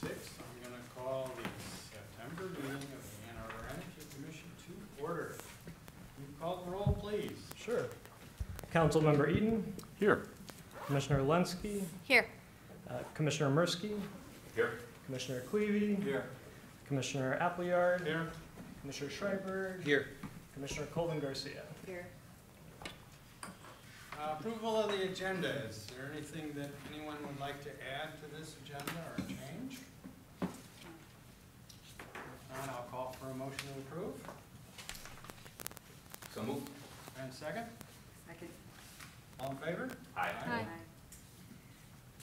6th. I'm going to call the September meeting of the Ann Arbor Energy Commission to order. Can you call the roll, please? Sure. Councilmember Eaton, Here. Commissioner Lenski, Here. Commissioner Mursky, Here. Commissioner Clevey, Here. Commissioner Appleyard, Here. Commissioner Schreiber, Here. Commissioner Colvin Garcia. Here. Approval of the agenda. Is there anything that anyone would like to add to this agenda or change? If not, I'll call for a motion to approve. So moved. And second? Second. All in favor? Aye. Aye.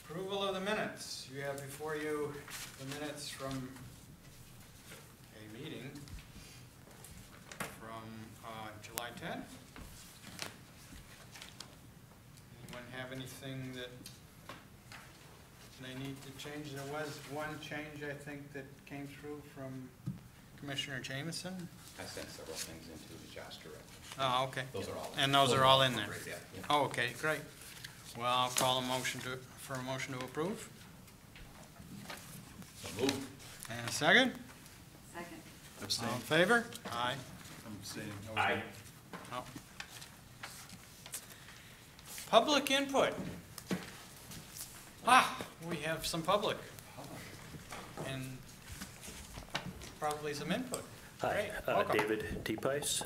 Approval of the minutes. You have before you the minutes from a meeting from July 10th. Anyone have anything that they need to change? There was one change, I think, that came through from Commissioner Jameson. I sent several things into the Josh director. Oh, okay. Those are all. And those are all in there? Great, yeah. Oh, okay, great. Well, I'll call a motion for a motion to approve. So moved. And a second? Second. All in favor? Aye. Aye. Oh. Public input. We have some public. And probably some input. Hi, Great, welcome. David T. Pice,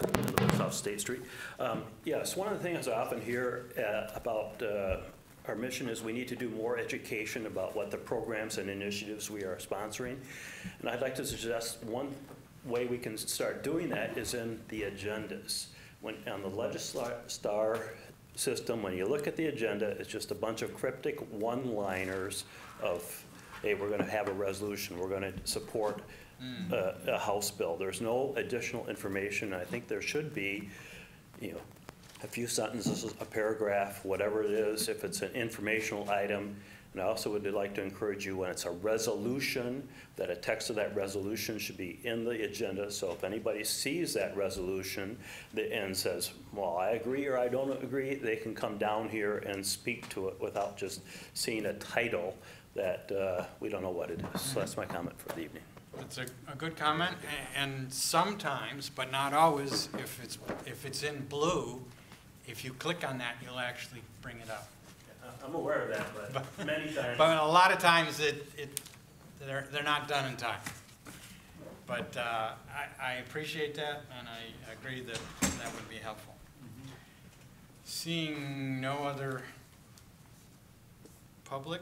South State Street. Yes, one of the things I often hear about our mission is we need to do more education about what the programs and initiatives we are sponsoring. And I'd like to suggest one way we can start doing that is in the agendas. When on the Legistar system, when you look at the agenda, it's just a bunch of cryptic one-liners of, hey, we're going to have a resolution, we're going to support a House bill. There's no additional information. I think there should be, a few sentences, a paragraph, whatever it is, if it's an informational item. And I also would like to encourage you, when it's a resolution, that a text of that resolution should be in the agenda. So if anybody sees that resolution and says, well, I agree or I don't agree, they can come down here and speak to it without just seeing a title that we don't know what it is. So that's my comment for the evening. It's a good comment, and sometimes, but not always, if it's in blue, if you click on that, you'll actually bring it up. I'm aware of that, but many times. But a lot of times they're not done in time. But I appreciate that, and I agree that that would be helpful. Seeing no other public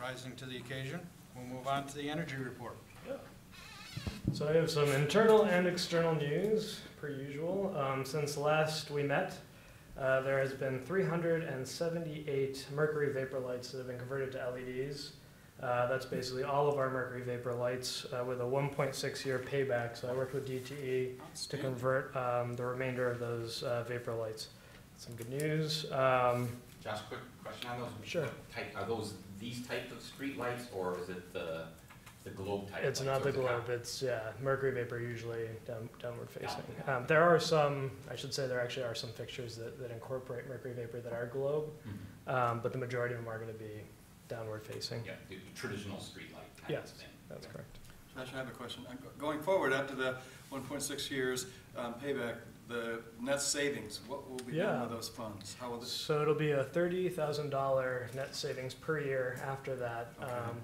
rising to the occasion, we'll move on to the energy report. Yeah. So I have some internal and external news, per usual. Since last we met, there has been 378 mercury vapor lights that have been converted to LEDs. That's basically all of our mercury vapor lights with a 1.6-year payback. So I worked with DTE to convert the remainder of those vapor lights. Some good news. Josh, quick question on those. Sure. What type, are those these types of street lights, or is it the globe type? It's lights? not So the it's a globe, it's, mercury vapor usually downward facing. There are some, I should say there actually are some fixtures that incorporate mercury vapor that are globe, but the majority of them are going to be downward facing. Yeah, the traditional street light type Yes, thing. that's correct. Josh, I have a question. Going forward, after the 1.6 years payback, the net savings, what will be done with those funds? How will this? So it'll be a $30,000 net savings per year after that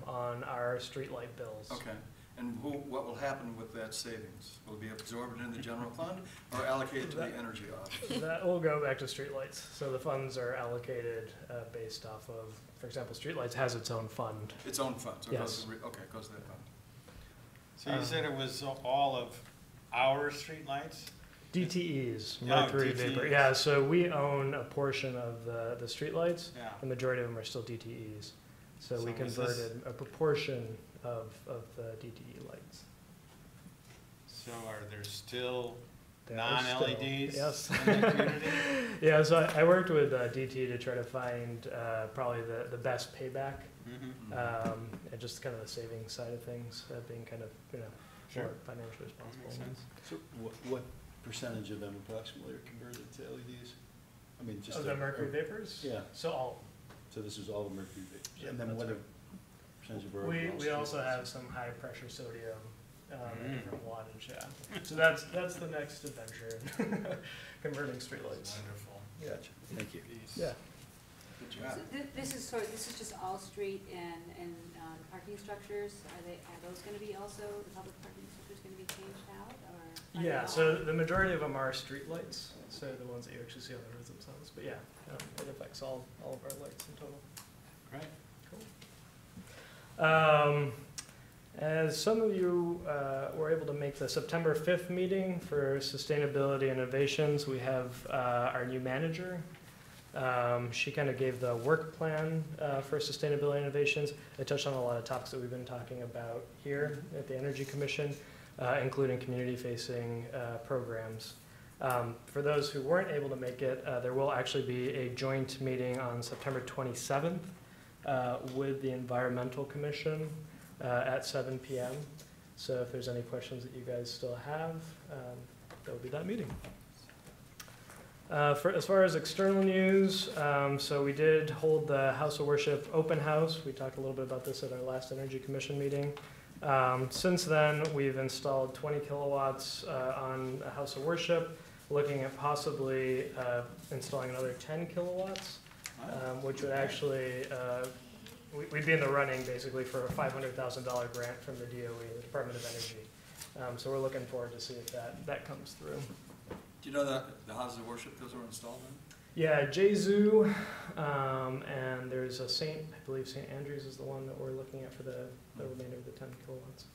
on our streetlight bills. Okay. And what will happen with that savings? Will it be absorbed in the general fund or allocated to the energy office? That will go back to streetlights. So the funds are allocated based off of, for example, streetlights has its own fund. Its own fund. So Yes. it goes to that fund. So you said it was all of our streetlights? DTEs, Yeah, mercury vapor. DTEs. Yeah, so we own a portion of the streetlights. Yeah. The majority of them are still DTEs. So we So is this- converted a proportion of the DTE lights. So are there still There are still- non-LEDs Yes. in the community? Yeah, so I worked with DTE to try to find probably the best payback, and just kind of the savings side of things, being kind of, Sure. more financially responsible. Makes sense. So what percentage of them approximately are converted to LEDs? I mean, just. Of the mercury vapors? Yeah, So all, so this is all the mercury vapors. Yeah, And then that's what right. percentage of our We overall also streetlights? have some high pressure sodium, different wattage, yeah. So that's the next adventure, converting streetlights. Wonderful. Yeah, Gotcha, thank you. yeah. Good job. So this is just all street and parking structures, are those gonna be also, the public parking structures gonna be changed out, or? are they Yeah, all- so the majority of them are streetlights, so the ones that you actually see on the roads themselves, but yeah, it affects all of our lights in total. Great. As some of you were able to make the September 5th meeting for Sustainability and Innovations, we have our new manager. She kind of gave the work plan for Sustainability and Innovations. It touched on a lot of topics that we've been talking about here at the Energy Commission, including community-facing programs. For those who weren't able to make it, there will actually be a joint meeting on September 27th with the Environmental Commission at 7 p.m. So if there's any questions that you guys still have, there will be that meeting. As far as external news, so we did hold the House of Worship open house. We talked a little bit about this at our last Energy Commission meeting. Since then, we've installed 20 kilowatts on a House of Worship, looking at possibly installing another 10 kilowatts, which would actually, we'd be in the running basically for a $500,000 grant from the DOE, the Department of Energy. So we're looking forward to see if that comes through. Do you know that the houses of worship, those were installed then? Yeah, Jesu, and there's a I believe St. Andrews is the one that we're looking at for the remainder of the 10 kilowatts.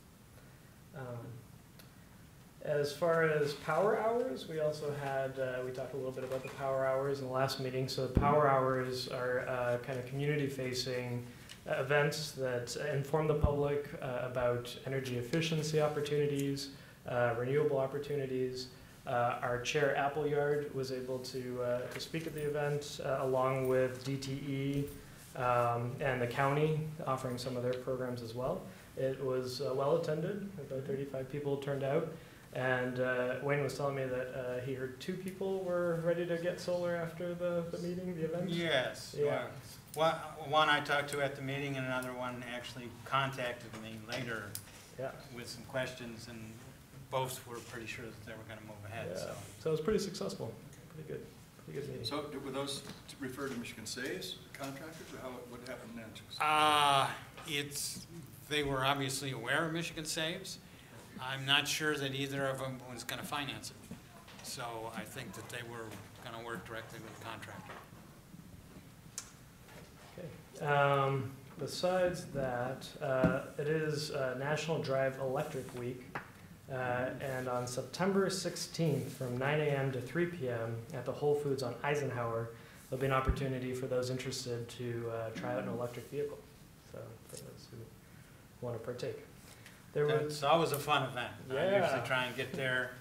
As far as power hours, we also had, we talked a little bit about the power hours in the last meeting. So power hours are kind of community-facing events that inform the public about energy efficiency opportunities, renewable opportunities. Our chair, Appleyard, was able to speak at the event along with DTE and the county offering some of their programs as well. It was well attended, about 35 people turned out. And Wayne was telling me that he heard 2 people were ready to get solar after the meeting, the event. Yes. Yeah. One I talked to at the meeting, and another one actually contacted me later Yeah. with some questions, and both were pretty sure that they were going to move ahead. Yeah. So So it was pretty successful. Pretty good meeting. So were those referred to Michigan Saves contractors, or what happened next? they were obviously aware of Michigan Saves. I'm not sure that either of them was going to finance it. So I think that they were going to work directly with the contractor. Okay. Besides that, it is National Drive Electric Week. And on September 16th from 9 a.m. to 3 p.m. at the Whole Foods on Eisenhower, there'll be an opportunity for those interested to try out an electric vehicle. So for those who want to partake. It's always a fun event. I Yeah. usually try and get there.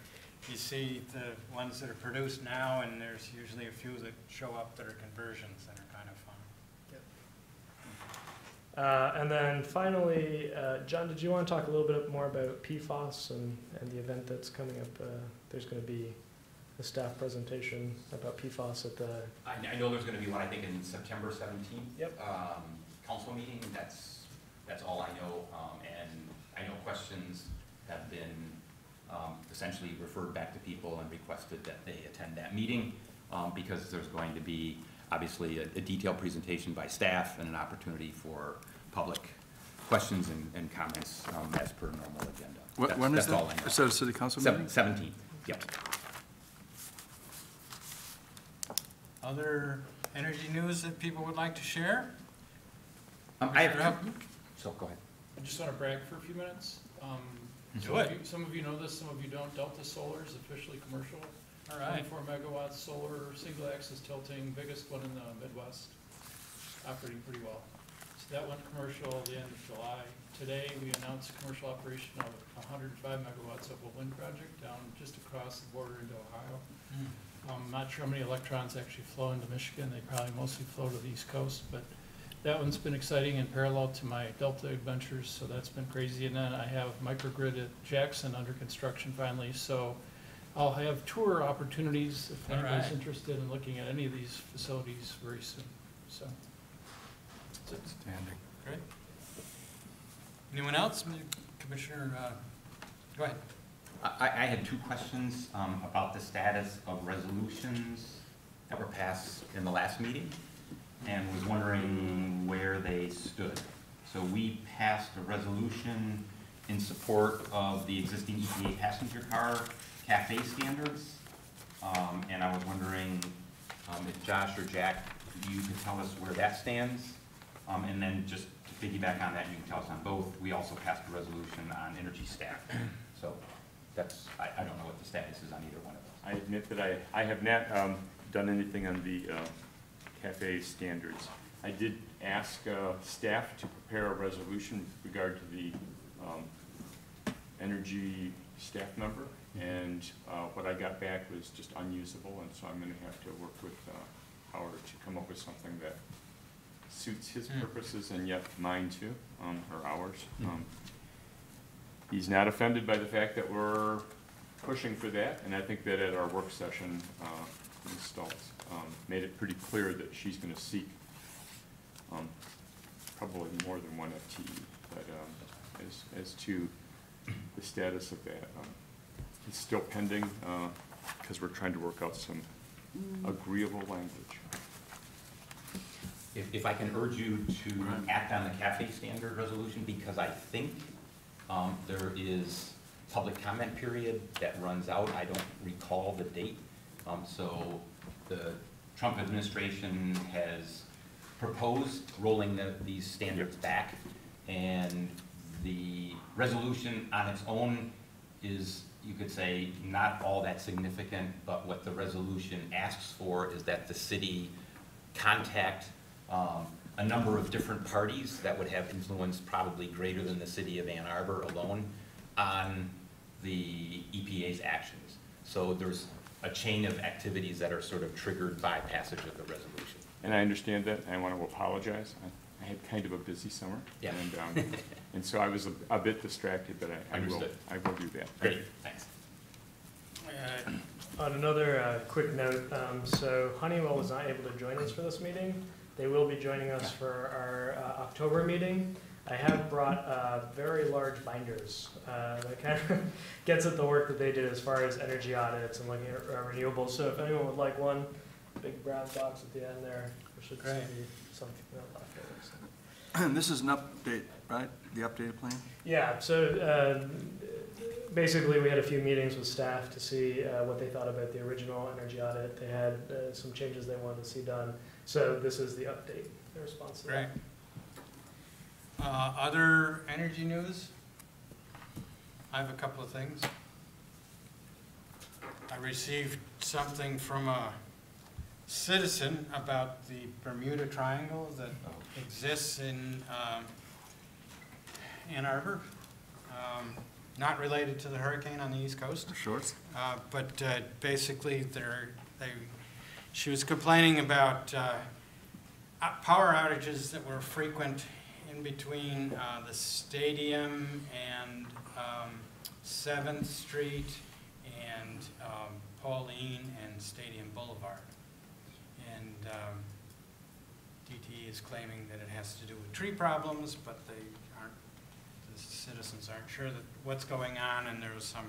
You see the ones that are produced now, and there's usually a few that show up that are conversions that are kind of fun. And then finally, John, did you want to talk a little bit more about PFAS and the event that's coming up? There's going to be a staff presentation about PFAS at the... I know there's gonna be one, I think, in September 17th. Yep. Council meeting, that's all I know. And I know questions have been essentially referred back to people and requested that they attend that meeting because there's going to be obviously a detailed presentation by staff and an opportunity for public questions and comments as per normal agenda. When is that's all I that? know. So city council meeting? 17th, yep. Other energy news that people would like to share? I Mr. have, Upton? so go ahead. I just want to brag for a few minutes. Do it. Some of you know this, some of you don't. Delta Solar is officially commercial. All right. 24 megawatts solar, single axis tilting, biggest one in the Midwest, operating pretty well. So that went commercial at the end of July. Today, we announced commercial operation of 105 megawatts of a wind project down just across the border into Ohio. I'm not sure how many electrons actually flow into Michigan. They probably mostly flow to the East Coast, but that one's been exciting in parallel to my Delta adventures, so that's been crazy. And then I have microgrid at Jackson under construction finally, so I'll have tour opportunities if All anybody's right. interested in looking at any of these facilities very soon, so. Outstanding. Great. Anyone else? Commissioner, go ahead. I had two questions about the status of resolutions that were passed in the last meeting, and was wondering where they stood. So we passed a resolution in support of the existing EPA passenger car cafe standards, and I was wondering if Josh or Jack, you could tell us where that stands, and then just to piggyback on that, you can tell us on both. We also passed a resolution on energy staff, so that's, I don't know what the status is on either one of those. I admit that I have not done anything on the cafe standards. I did ask staff to prepare a resolution with regard to the energy staff member, and what I got back was just unusable, and so I'm going to have to work with Howard to come up with something that suits his purposes and yet mine too, or ours. He's not offended by the fact that we're pushing for that, and I think that at our work session, Ms. Stultz made it pretty clear that she's going to seek probably more than one FTE, but as to the status of that, it's still pending because we're trying to work out some agreeable language. If I can urge you to act on the cafe standard resolution, because I think there is public comment period that runs out. I don't recall the date. So the Trump administration has proposed rolling these standards back, and the resolution on its own is, you could say, not all that significant, but what the resolution asks for is that the city contact a number of different parties that would have influence probably greater than the city of Ann Arbor alone on the EPA's actions. So there's a chain of activities that are sort of triggered by passage of the resolution. And I understand that. I want to apologize. I had kind of a busy summer. Yeah. And so I was a bit distracted, but I will do that. Great, thanks. On another quick note, so Honeywell was not able to join us for this meeting. They will be joining us for our October meeting. I have brought very large binders that kind of gets at the work that they did as far as energy audits and looking at renewables. So if anyone would like one, big brown box at the end there, there should be something left over. So. This is an update, right? The updated plan? Yeah, so basically we had a few meetings with staff to see what they thought about the original energy audit. They had some changes they wanted to see done. So this is the update in response to that. Other energy news? I have a couple of things. I received something from a citizen about the Bermuda Triangle that exists in Ann Arbor. Not related to the hurricane on the East Coast. The shorts? But basically, she was complaining about power outages that were frequent in between the stadium and 7th Street and Pauline and Stadium Boulevard. And DTE is claiming that it has to do with tree problems, but the citizens aren't sure that what's going on, and there was some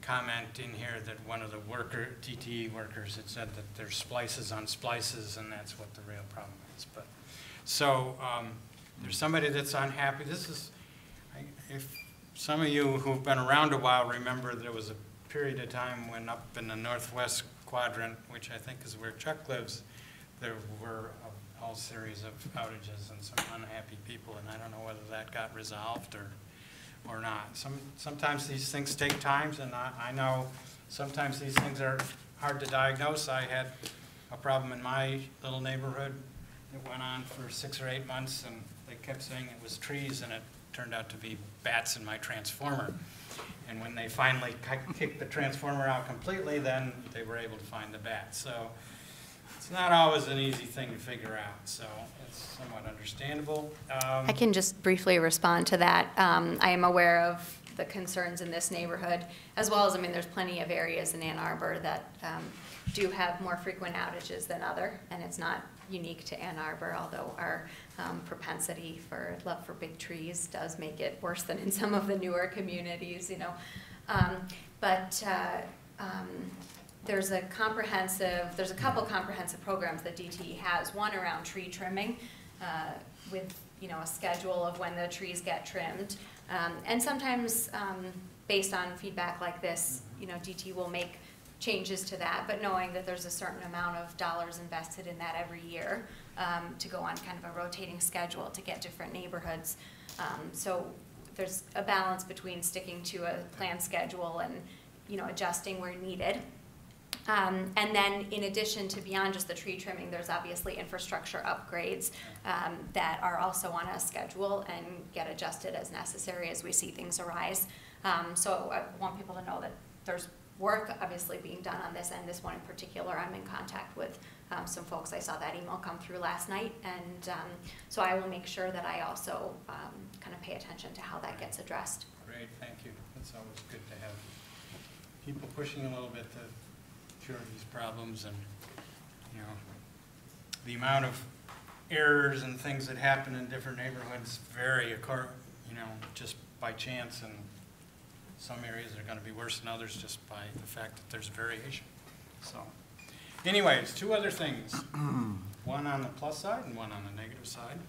comment in here that one of the DTE workers had said that there's splices on splices, and that's what the real problem is. But so there's somebody that's unhappy. This is, if some of you who've been around a while remember, there was a period of time when up in the northwest quadrant, which I think is where Chuck lives, there were a whole series of outages and some unhappy people, and I don't know whether that got resolved or not. Sometimes these things take time, and I know sometimes these things are hard to diagnose. I had a problem in my little neighborhood. It went on for 6 or 8 months, and they kept saying it was trees, and it turned out to be bats in my transformer. And when they finally kicked the transformer out completely, then they were able to find the bats. So it's not always an easy thing to figure out, so it's somewhat understandable. I can just briefly respond to that. I am aware of the concerns in this neighborhood, as well as, I mean, there's plenty of areas in Ann Arbor that do have more frequent outages than other, and it's not unique to Ann Arbor, although our propensity for love for big trees does make it worse than in some of the newer communities, you know. But there's a couple comprehensive programs that DTE has, one around tree trimming, with, you know, a schedule of when the trees get trimmed. And sometimes, based on feedback like this, you know, DTE will make changes to that, but knowing that there's a certain amount of dollars invested in that every year, to go on kind of a rotating schedule to get different neighborhoods. So there's a balance between sticking to a planned schedule and, you know, adjusting where needed. And then in addition to beyond just the tree trimming, there's obviously infrastructure upgrades that are also on a schedule and get adjusted as necessary as we see things arise. So I want people to know that there's work obviously being done on this, and this one in particular, I'm in contact with some folks. I saw that email come through last night, and so I will make sure that I also kind of pay attention to how that gets addressed. Great, thank you. It's always good to have people pushing a little bit to cure these problems, and, you know, the amount of errors and things that happen in different neighborhoods vary, you know, just by chance, and some areas are going to be worse than others just by the fact that there's variation. So, anyways, two other things, one on the plus side and one on the negative side.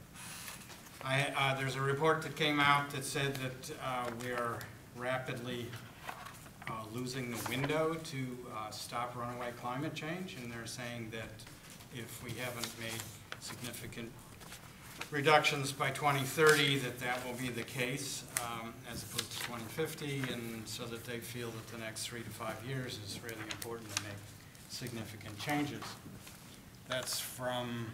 There's a report that came out that said that we are rapidly losing the window to stop runaway climate change, and they're saying that if we haven't made significant reductions by 2030, that will be the case, as opposed to 2050, and so that they feel that the next 3 to 5 years is really important to make significant changes. That's from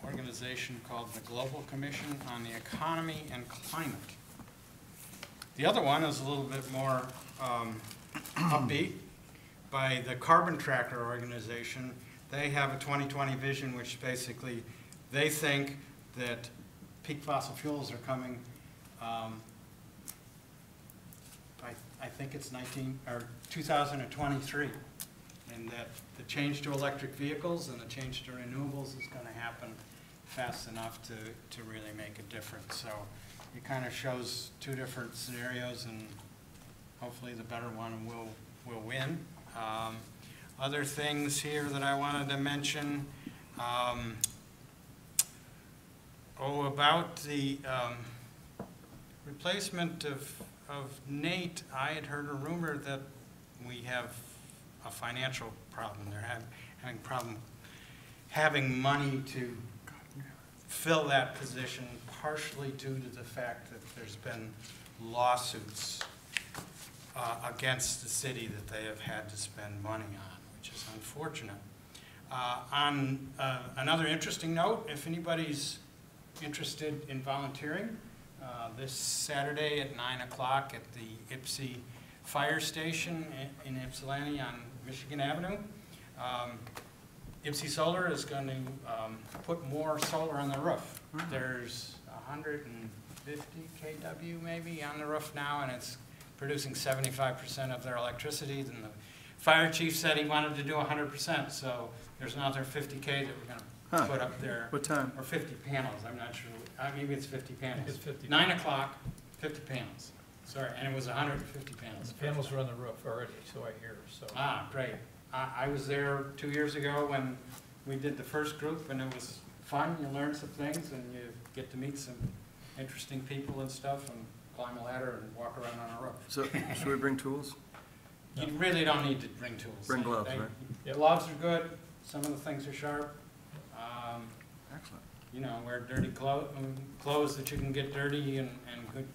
an organization called the Global Commission on the Economy and Climate. The other one is a little bit more upbeat, by the Carbon Tracker organization. They have a 2020 vision, which basically they think that peak fossil fuels are coming, I think it's 2023, and that the change to electric vehicles and the change to renewables is going to happen fast enough to really make a difference. So it kind of shows two different scenarios, and hopefully the better one will win. Other things here that I wanted to mention, about the replacement of Nate. I had heard a rumor that we have a financial problem. They're having problem having money to fill that position, partially due to the fact that there's been lawsuits against the city that they have had to spend money on, which is unfortunate. On another interesting note, if anybody's interested in volunteering, this Saturday at 9 o'clock at the Ypsi Fire Station in Ypsilanti on Michigan Avenue, Ypsi Solar is going to put more solar on the roof. There's 150 kW maybe on the roof now, and it's producing 75% of their electricity. And the fire chief said he wanted to do 100%, so there's another 50K that we're going to put up there. What time? Or 50 panels, I'm not sure. Maybe it's 50 panels. It's 50. 9 o'clock, 50 panels. Sorry, and it was 150 panels. The panels are on the roof already, so I hear, so. Ah, great. I was there 2 years ago when we did the first group, and it was fun. You learn some things, and you get to meet some interesting people and stuff, and climb a ladder and walk around on a roof. So, should we bring tools? You really don't need to bring tools. Bring gloves, right? Yep. Gloves are good. Some of the things are sharp. Excellent. You know, wear dirty clothes that you can get dirty, and good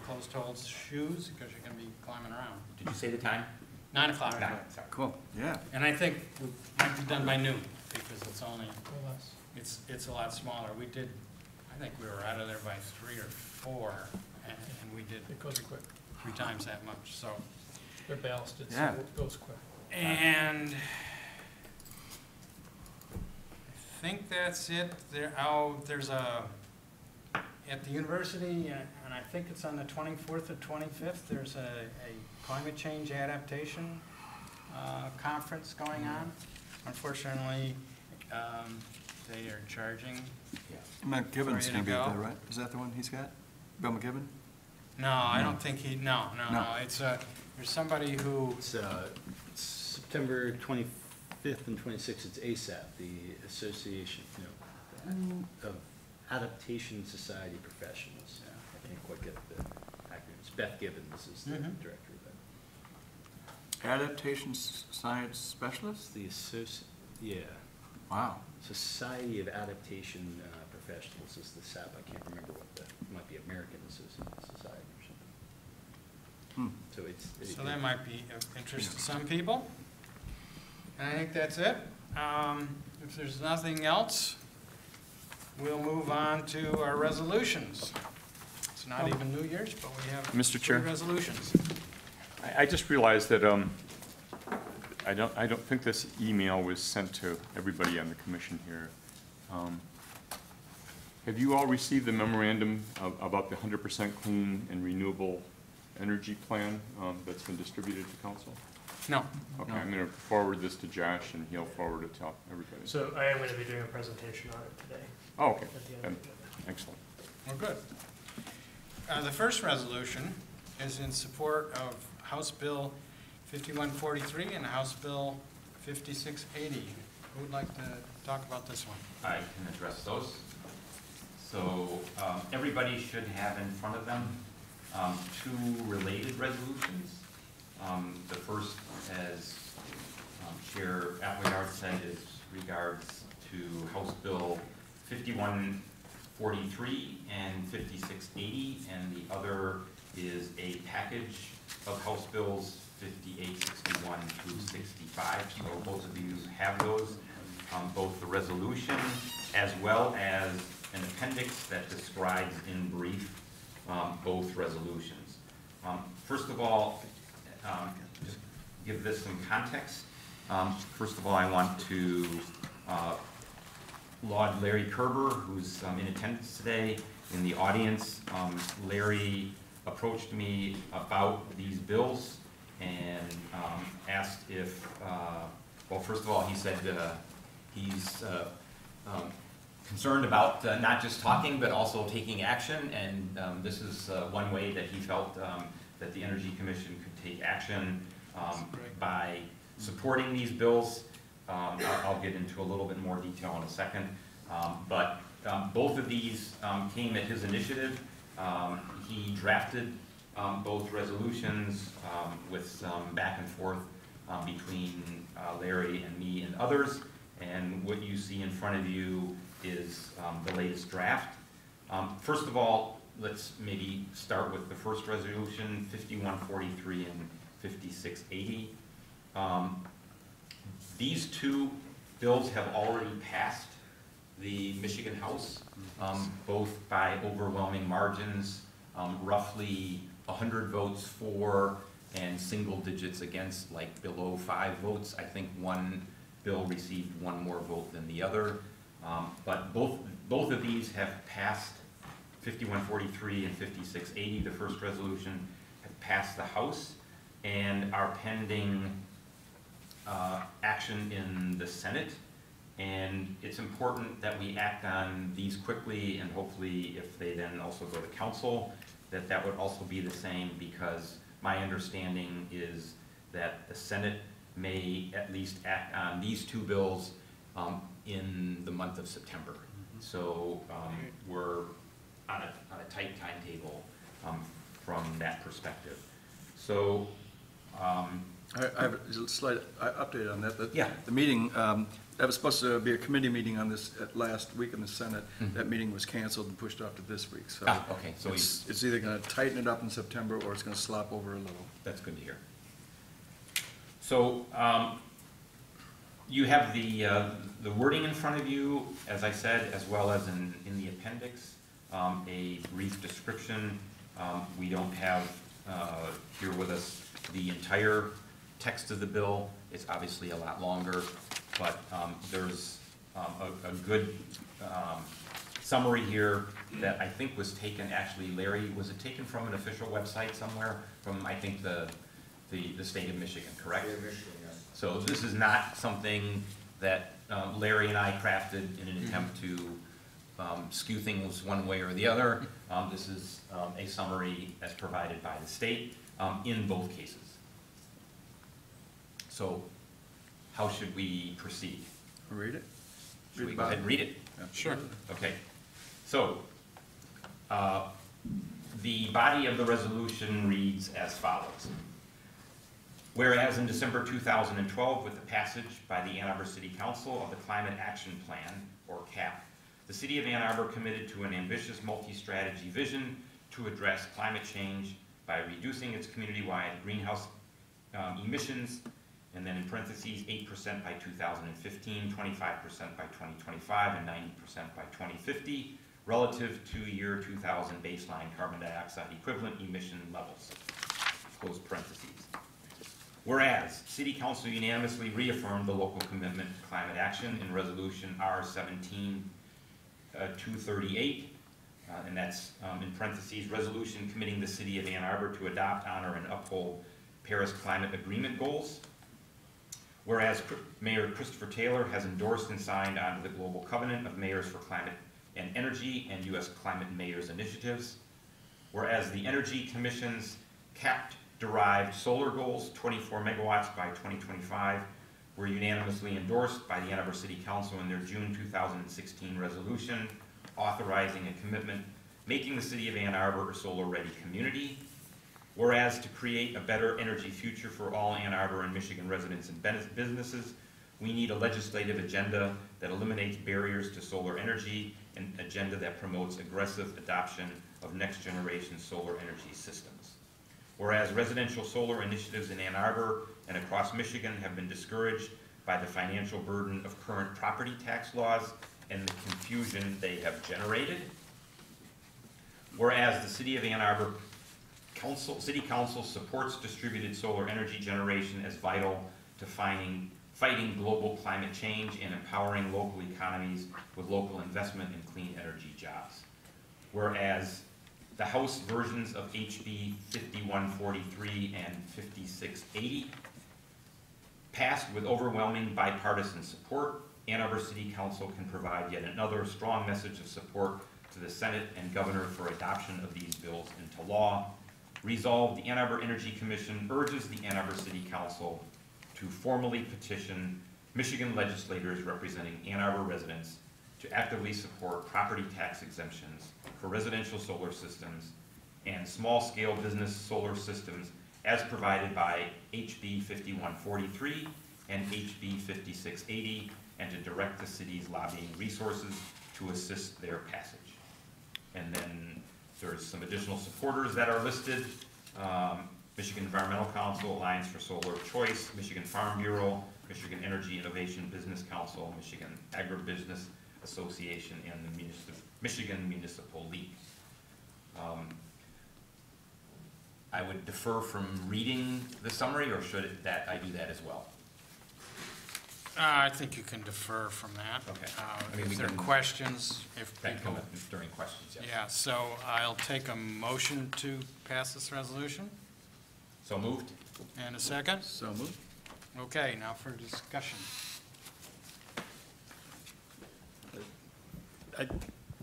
closed-toed shoes, because you're going to be climbing around. Did you say the time? 9 o'clock. 9, sorry. Cool, yeah. And I think we might be done by noon, because it's only, Well, that's- it's a lot smaller. We did, I think we were out of there by 3 or 4, and we did It goes quick. 3 times that much, so. They're ballasted, so Yeah. it goes quick. And I think that's it. There's at the university, and I think it's on the 24th or 25th, there's a climate change adaptation conference going on. unfortunately, they are charging. Yeah. McGibbon's For you gonna to be up go? there, right? Is that the one he's got? Bill McGibbon? No, I don't think he, no, No. it's, there's somebody who, It's September 25th and 26th, it's ASAP, the Association, of Adaptation Society Professionals. I can't quite get the acronyms. Beth Gibbons is the Mhm. director of that. Adaptation Science Specialist? The Wow. Society of Adaptation Professionals is the SAP. I can't remember what it might be American Society or something. So it's. so that might be of interest to some people. And I think that's it. If there's nothing else, we'll move on to our resolutions. It's not even New Year's, but we have Mr. 3 Chair? resolutions. I just realized that, I don't think this email was sent to everybody on the commission here. Have you all received the memorandum about the 100% clean and renewable energy plan that's been distributed to council? No. Okay, I'm gonna forward this to Josh and he'll forward it to everybody. So I am going to be doing a presentation on it today Oh, okay, at the end then, of the agenda. excellent. Well, good. The first resolution is in support of House Bill 5143 and House Bill 5680. Who would like to talk about this one? I can address those. So everybody should have in front of them 2 related resolutions. The first, as Chair Appleyard said, is regards to House Bill 5143 and 5680, and the other is a package of House Bills 5861 through 65. So both of you have those, both the resolution as well as an appendix that describes in brief both resolutions. First of all, just give this some context. First of all, I want to laud Larry Kerber, who's in attendance today in the audience. Larry approached me about these bills and asked if, well, first of all, he said he's concerned about not just talking, but also taking action, and this is one way that he felt that the Energy Commission could take action by supporting these bills. I'll get into a little bit more detail in a second, but both of these came at his initiative. He drafted both resolutions with some back and forth between Larry and me and others, and what you see in front of you is the latest draft. First of all, let's maybe start with the first resolution, 5143 and 5680. These 2 bills have already passed the Michigan House, both by overwhelming margins, roughly 100 votes for and single digits against, like below 5 votes. I think one bill received 1 more vote than the other. But both of these have passed. 5143 and 5680, the first resolution, have passed the House and are pending action in the Senate. And it's important that we act on these quickly, and hopefully if they then also go to council, that would also be the same, because my understanding is that the Senate may at least act on these 2 bills in the month of September. So we're on a tight timetable from that perspective. So I have a slight update on that. Yeah. The meeting, that was supposed to be a committee meeting on this last week in the Senate. That meeting was canceled and pushed off to this week. So okay, so it's either going to tighten it up in September or it's going to slop over a little. that's good to hear. So you have the wording in front of you, as I said, as well as in the appendix, a brief description. We don't have here with us the entire text of the bill. It's obviously a lot longer, but there's a good summary here that I think was taken, actually, Larry, was it taken from an official website somewhere? From, I think, the state of Michigan, correct? State of Michigan, yes. So this is not something that Larry and I crafted in an attempt to skew things one way or the other. This is a summary as provided by the state in both cases. So how should we proceed? Read it. Should we go ahead and read it? Sure. Okay. So the body of the resolution reads as follows. Whereas in December 2012, with the passage by the Ann Arbor City Council of the Climate Action Plan, or CAP, the City of Ann Arbor committed to an ambitious multi-strategy vision to address climate change by reducing its community-wide greenhouse emissions, and then in parentheses, 8% by 2015, 25% by 2025, and 90% by 2050, relative to year 2000 baseline carbon dioxide equivalent emission levels, close parentheses. Whereas, City Council unanimously reaffirmed the local commitment to climate action in Resolution R-17-238, and that's in parentheses, resolution committing the City of Ann Arbor to adopt, honor, and uphold Paris Climate Agreement goals. Whereas Mayor Christopher Taylor has endorsed and signed onto the Global Covenant of Mayors for Climate and Energy and U.S. Climate Mayors Initiatives. Whereas the Energy Commission's CAP-derived solar goals, 24 megawatts by 2025, were unanimously endorsed by the Ann Arbor City Council in their June 2016 resolution authorizing a commitment making the City of Ann Arbor a solar-ready community. Whereas to create a better energy future for all Ann Arbor and Michigan residents and businesses, we need a legislative agenda that eliminates barriers to solar energy, an agenda that promotes aggressive adoption of next-generation solar energy systems. Whereas residential solar initiatives in Ann Arbor and across Michigan have been discouraged by the financial burden of current property tax laws and the confusion they have generated. Whereas the City of Ann Arbor City Council supports distributed solar energy generation as vital to fighting global climate change and empowering local economies with local investment in clean energy jobs. Whereas the House versions of HB 5143 and 5680 passed with overwhelming bipartisan support, Ann Arbor City Council can provide yet another strong message of support to the Senate and Governor for adoption of these bills into law. Resolved, the Ann Arbor Energy Commission urges the Ann Arbor City Council to formally petition Michigan legislators representing Ann Arbor residents to actively support property tax exemptions for residential solar systems and small-scale business solar systems as provided by HB 5143 and HB 5680, and to direct the city's lobbying resources to assist their passage. And then there's some additional supporters that are listed. Michigan Environmental Council, Alliance for Solar Choice, Michigan Farm Bureau, Michigan Energy Innovation Business Council, Michigan Agribusiness Association, and the Michigan Municipal League. I would defer from reading the summary, or should I do that as well? I think you can defer from that. Okay. If there are questions, if That people... come up during questions, yes. Yeah, so I'll take a motion to pass this resolution. So moved? And a second? So moved. Okay, now for discussion. I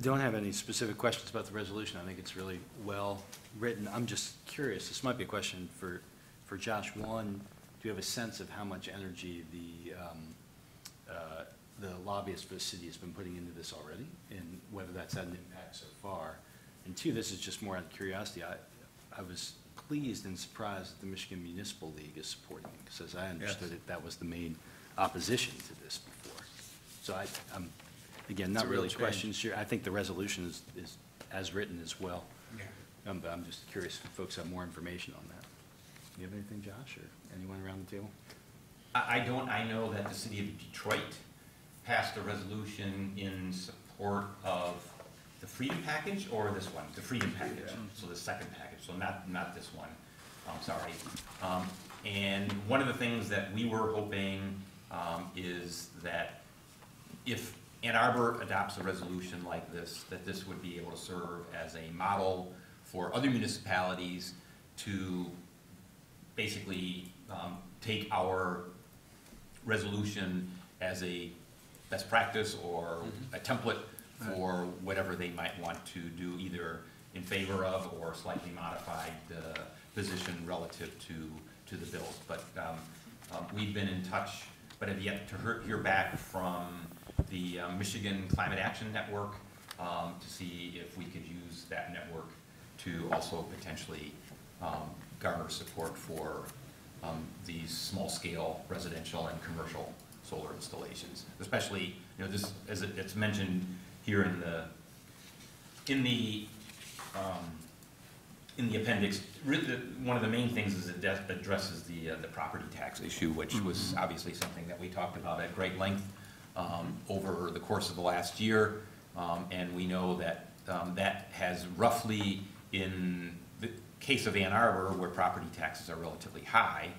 don't have any specific questions about the resolution. I think it's really well written. I'm just curious, this might be a question for Josh. One, do you have a sense of how much energy the lobbyist for the city has been putting into this already, and whether that's had an impact so far? And two, this is just more out of curiosity. I was pleased and surprised that the Michigan Municipal League is supporting it, because as I understood it, that was the main opposition to this before. So I'm, again, not It's a real really change. questions here. I think the resolution is as written as well. Yeah. But I'm just curious if folks have more information on that. Do you have anything, Josh, or anyone around the table? I don't. I know that the city of Detroit passed a resolution in support of the Freedom Package, or this one, the Freedom Package, so the second package, so not this one, I'm sorry. And one of the things that we were hoping is that if Ann Arbor adopts a resolution like this, that this would be able to serve as a model for other municipalities to basically take our resolution as a best practice or a template for whatever they might want to do, either in favor of or slightly modified position relative to the bills. But we've been in touch, but have yet to hear back from the Michigan Climate Action Network to see if we could use that network to also potentially garner support for these small-scale residential and commercial solar installations. Especially, you know, this, as it's mentioned here in the appendix, one of the main things is it addresses the property tax issue, which was obviously something that we talked about at great length over the course of the last year, and we know that that has roughly, in the case of Ann Arbor, where property taxes are relatively high,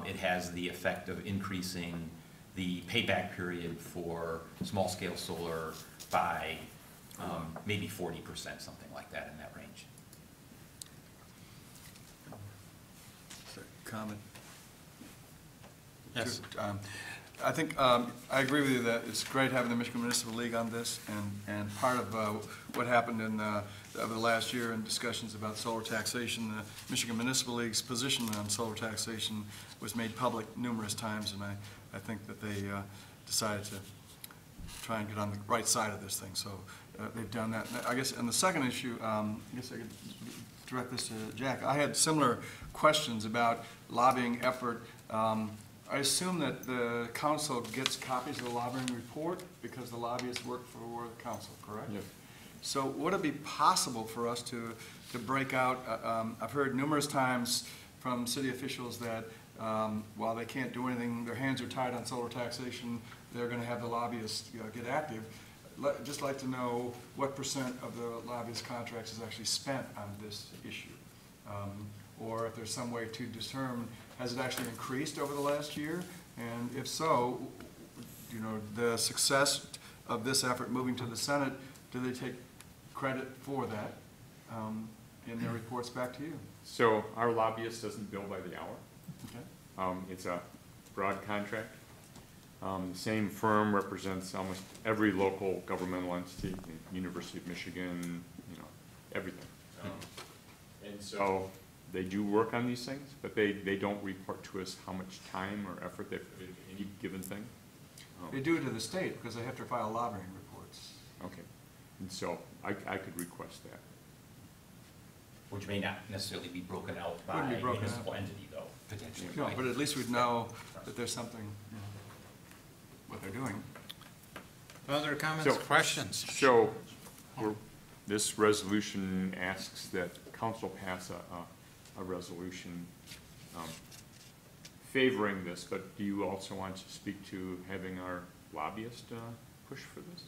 it has the effect of increasing the payback period for small-scale solar by maybe 40%, something like that in that range. Comment? Yes. I think I agree with you that it's great having the Michigan Municipal League on this, and part of what happened over the last year in discussions about solar taxation, the Michigan Municipal League's position on solar taxation was made public numerous times, and I think that they decided to try and get on the right side of this thing. So they've done that. And I guess, and the second issue, I guess I could direct this to Jack. I had similar questions about lobbying effort. I assume that the council gets copies of the lobbying report because the lobbyists work for the council, correct? Yes. So would it be possible for us to break out, I've heard numerous times from city officials that while they can't do anything, their hands are tied on solar taxation, they're going to have the lobbyists get active. Just like to know what % of the lobbyist contracts is actually spent on this issue. Or if there's some way to determine, has it actually increased over the last year? And if so, you know, the success of this effort moving to the Senate, do they take credit for that in their reports back to you? So our lobbyist doesn't bill by the hour. Okay. It's a broad contract. The same firm represents almost every local governmental entity, the University of Michigan, you know, everything. And so they do work on these things, but they don't report to us how much time or effort they put into any given thing. They do it to the state because they have to file lobbying reports. Okay, and so I could request that. Which may not necessarily be broken out by Wouldn't be a broken municipal out. entity, though, potentially. No, right? but at least we'd know that there's something, you know, what they're doing. Other comments, So- questions? So, this resolution asks that council pass a resolution favoring this, but do you also want to speak to having our lobbyist push for this?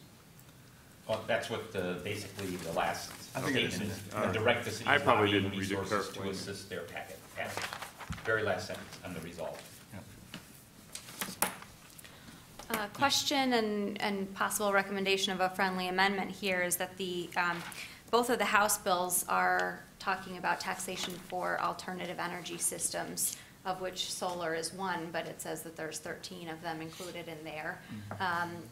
Well, that's what basically the last I think it statement is. is, direct the city's I probably lobbying didn't read it resources to carefully. assist their passage. Very last sentence on the resolve. Question and possible recommendation of a friendly amendment here is that both of the House bills are talking about taxation for alternative energy systems, of which solar is one, but it says that there's 13 of them included in there.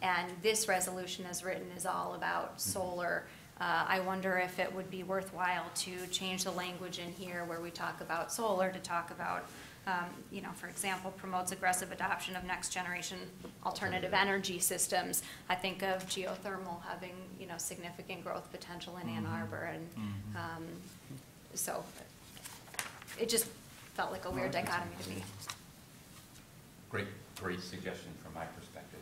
And this resolution as written is all about solar. I wonder if it would be worthwhile to change the language in here where we talk about solar to talk about, you know, for example, promotes aggressive adoption of next generation alternative energy systems. I think of geothermal having, you know, significant growth potential in Ann Arbor, and so it just felt like a weird dichotomy to me. Great suggestion from my perspective.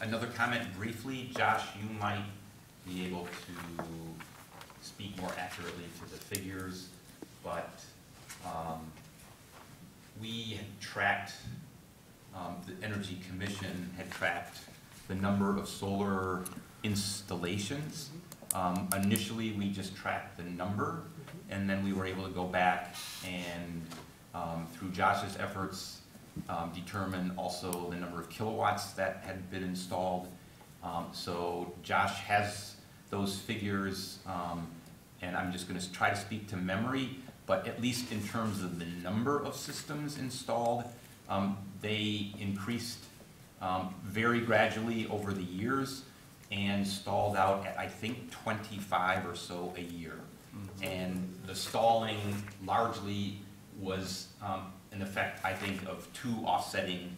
Another comment briefly, Josh, you might be able to speak more accurately to the figures, but we had tracked, the Energy Commission had tracked the number of solar installations. Initially, we just tracked the number, and then we were able to go back and, through Josh's efforts, determine also the number of kilowatts that had been installed. So Josh has those figures, and I'm just going to try to speak to memory, but at least in terms of the number of systems installed, they increased very gradually over the years and stalled out at, I think, 25 or so a year. And the stalling largely was an effect, I think, of two offsetting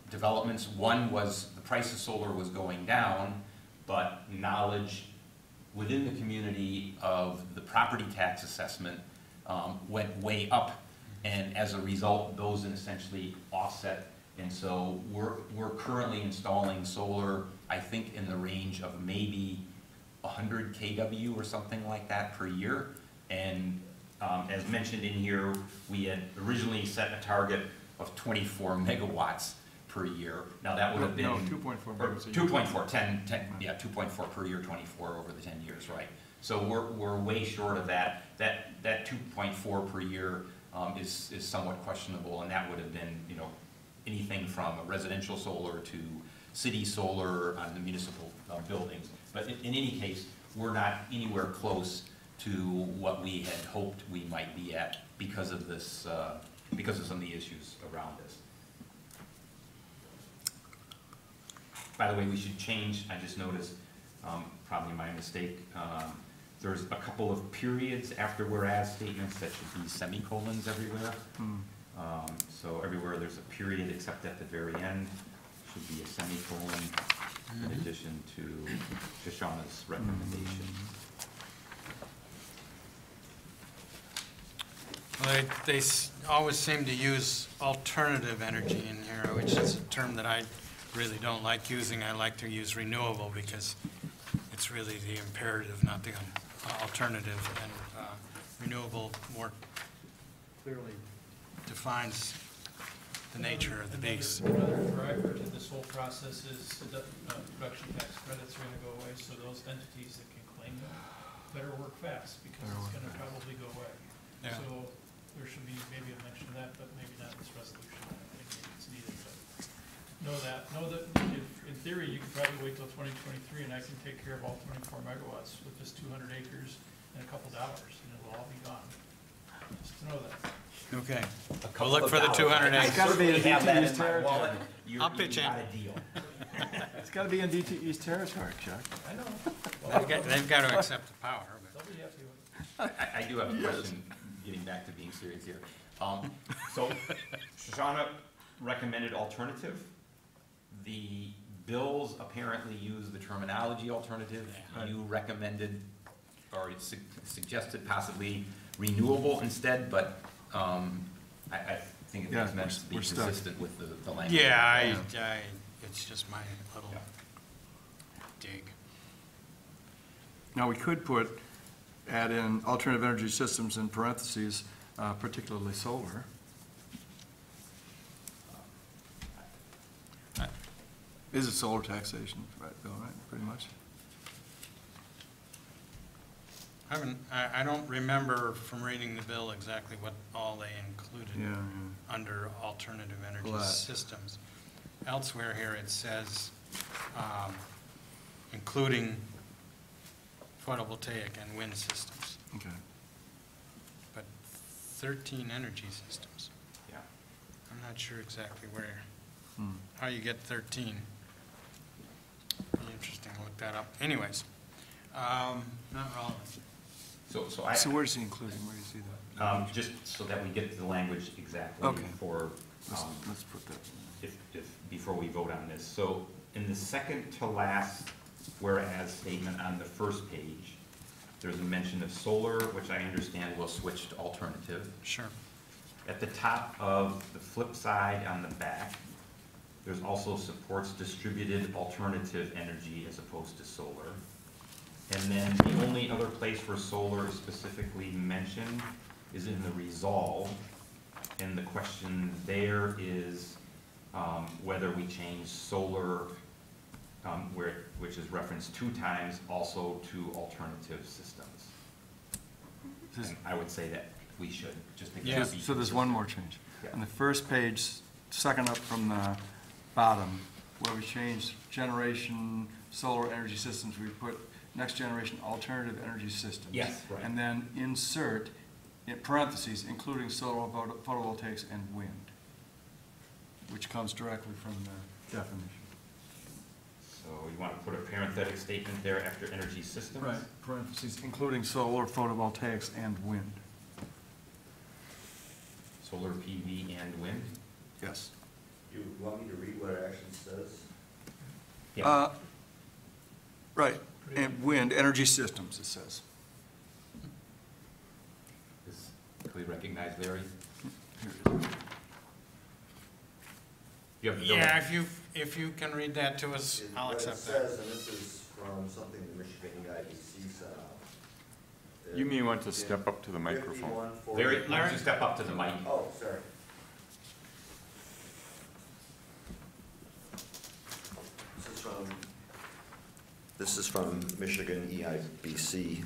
developments. One was the price of solar was going down, but knowledge within the community of the property tax assessment went way up, and as a result, those essentially offset. And so we're currently installing solar, I think, in the range of maybe 100 kW or something like that per year. And as mentioned in here, we had originally set a target of 24 megawatts per year. Now that would have been... No, 2.4 megawatts a year. 2.4, 2.4 per year, 24 over the 10 years, right. So we're way short of that. That 2.4 per year is somewhat questionable, and that would have been, you know, anything from a residential solar to city solar on the municipal buildings. But in any case, we're not anywhere close to what we had hoped we might be at because of this, because of some of the issues around this. By the way, we should change, I just noticed, probably my mistake, there's a couple of periods after whereas statements that should be semicolons everywhere. So everywhere there's a period except at the very end should be a semicolon in addition to Shoshana's recommendation. Well, they always seem to use alternative energy in here, which is a term that I really don't like using. I like to use renewable because it's really the imperative, not the alternative. And renewable more clearly defines the nature of the beast. Another driver to this whole process is the production tax credits are going to go away, so those entities that can claim them better work fast because it's going to probably go away. Yeah. So there should be maybe a mention of that, but maybe not in this resolution. I think maybe it's needed, but know that if, in theory, you could probably wait till 2023 and I can take care of all 24 megawatts with just 200 acres and a couple dollars, and it'll all be gone. Just to know that. Okay. We'll look for the 200 It's acres. gotta be in Certainly have that DTE's in my territory. wallet. You I'll pitch in. got a deal. It's got to be in DTE's territory, Chuck. I know. They've got to accept the power. But. They'll be happy with it. I do have a question, getting back to being serious here. So Shoshana recommended alternative. The bills apparently use the terminology alternative. You recommended, or suggested possibly renewable instead, but I think it makes sense to be consistent with the language. Yeah, it's just my little dig. Now, we could add in alternative energy systems in parentheses, particularly solar. Is it solar taxation, right, Bill, right, pretty much? I don't remember from reading the bill exactly what all they included under alternative energy systems. Elsewhere here it says, including photovoltaic and wind systems. Okay. But 13 energy systems. Yeah. I'm not sure exactly where, how you get 13. Be interesting to look that up. Anyways, not relevant. So where's he including? Where do you see that? just so that we get the language exactly Okay. for, Let's put that. if before we vote on this. So in the second to last whereas statement on the first page, there's a mention of solar, which I understand will switch to alternative. Sure. At the top of the flip side on the back, there's also supports distributed alternative energy as opposed to solar. And then the only other place where solar is specifically mentioned is in the resolve. And the question there is whether we change solar, which is referenced 2 times, also to alternative systems. And I would say that we should, just to get So there's one more change. Yeah. On the first page, second up from the bottom, where we changed generation, solar energy systems, we put next generation alternative energy systems. Yes, right. And then insert in parentheses, including solar photovoltaics and wind, which comes directly from the definition. So you want to put a parenthetic statement there after energy systems? Right, parentheses, including solar photovoltaics and wind. Solar PV and wind? Yes. You want me to read what it actually says? Yeah. Right, and wind, energy systems, it says. Can we recognize Larry? Here it is. You have the Yeah, if you can read that to us, I'll accept that. What it says, and this is from something the Michigan EIDC sent out. You may want to step up to the microphone. Larry, why don't you step up to the mic? Oh, sorry. This is from Michigan EIBC,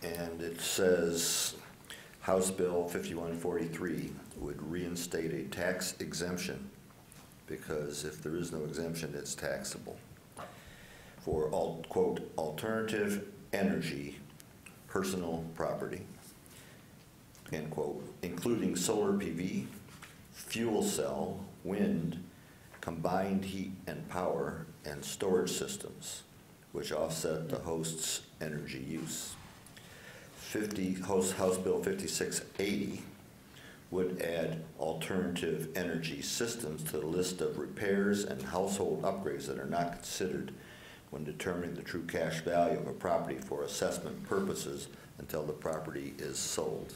and it says House Bill 5143 would reinstate a tax exemption, because if there is no exemption, it's taxable, for quote, alternative energy, personal property, end quote, including solar PV, fuel cell, wind, combined heat and power, and storage systems, which offset the host's energy use. House Bill 5680 would add alternative energy systems to the list of repairs and household upgrades that are not considered when determining the true cash value of a property for assessment purposes until the property is sold.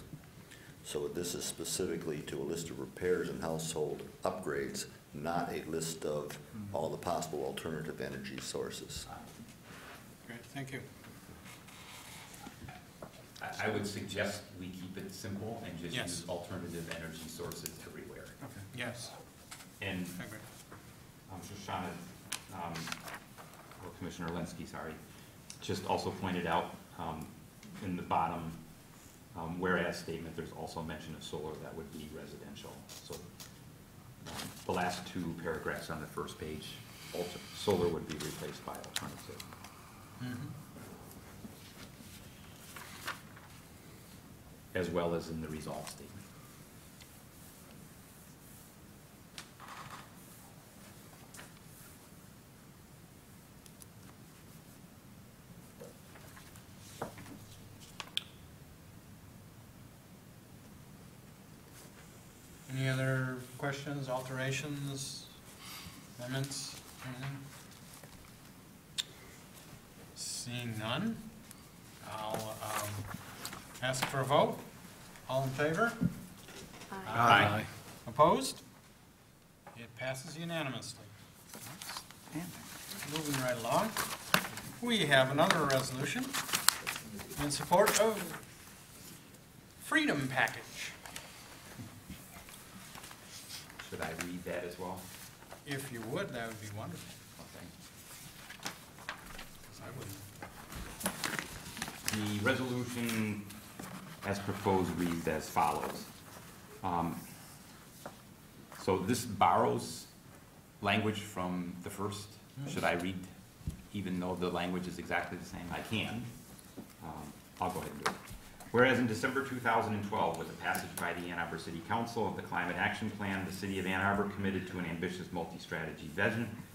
So this is specifically to a list of repairs and household upgrades, not a list of all the possible alternative energy sources. Great, thank you. I would suggest we keep it simple and just Yes. use alternative energy sources everywhere. Okay. Yes, And I agree. Shoshana, or Commissioner Linsky, sorry, just also pointed out in the bottom whereas statement, there's also mention of solar that would be residential. So the last two paragraphs on the first page, solar would be replaced by alternative. As well as in the resolve statement. Any other questions, alterations, amendments, anything? Seeing none, I'll ask for a vote. All in favor? Aye. Opposed? It passes unanimously. Moving right along, we have another resolution in support of Freedom Package. Should I read that as well? If you would, that would be wonderful. Okay. 'Cause I wouldn't. The resolution as proposed reads as follows. So this borrows language from the first. Should I read, even though the language is exactly the same? I can. I'll go ahead and do it. Whereas in December 2012, with the passage by the Ann Arbor City Council of the Climate Action Plan, the City of Ann Arbor committed to an ambitious multi-strategy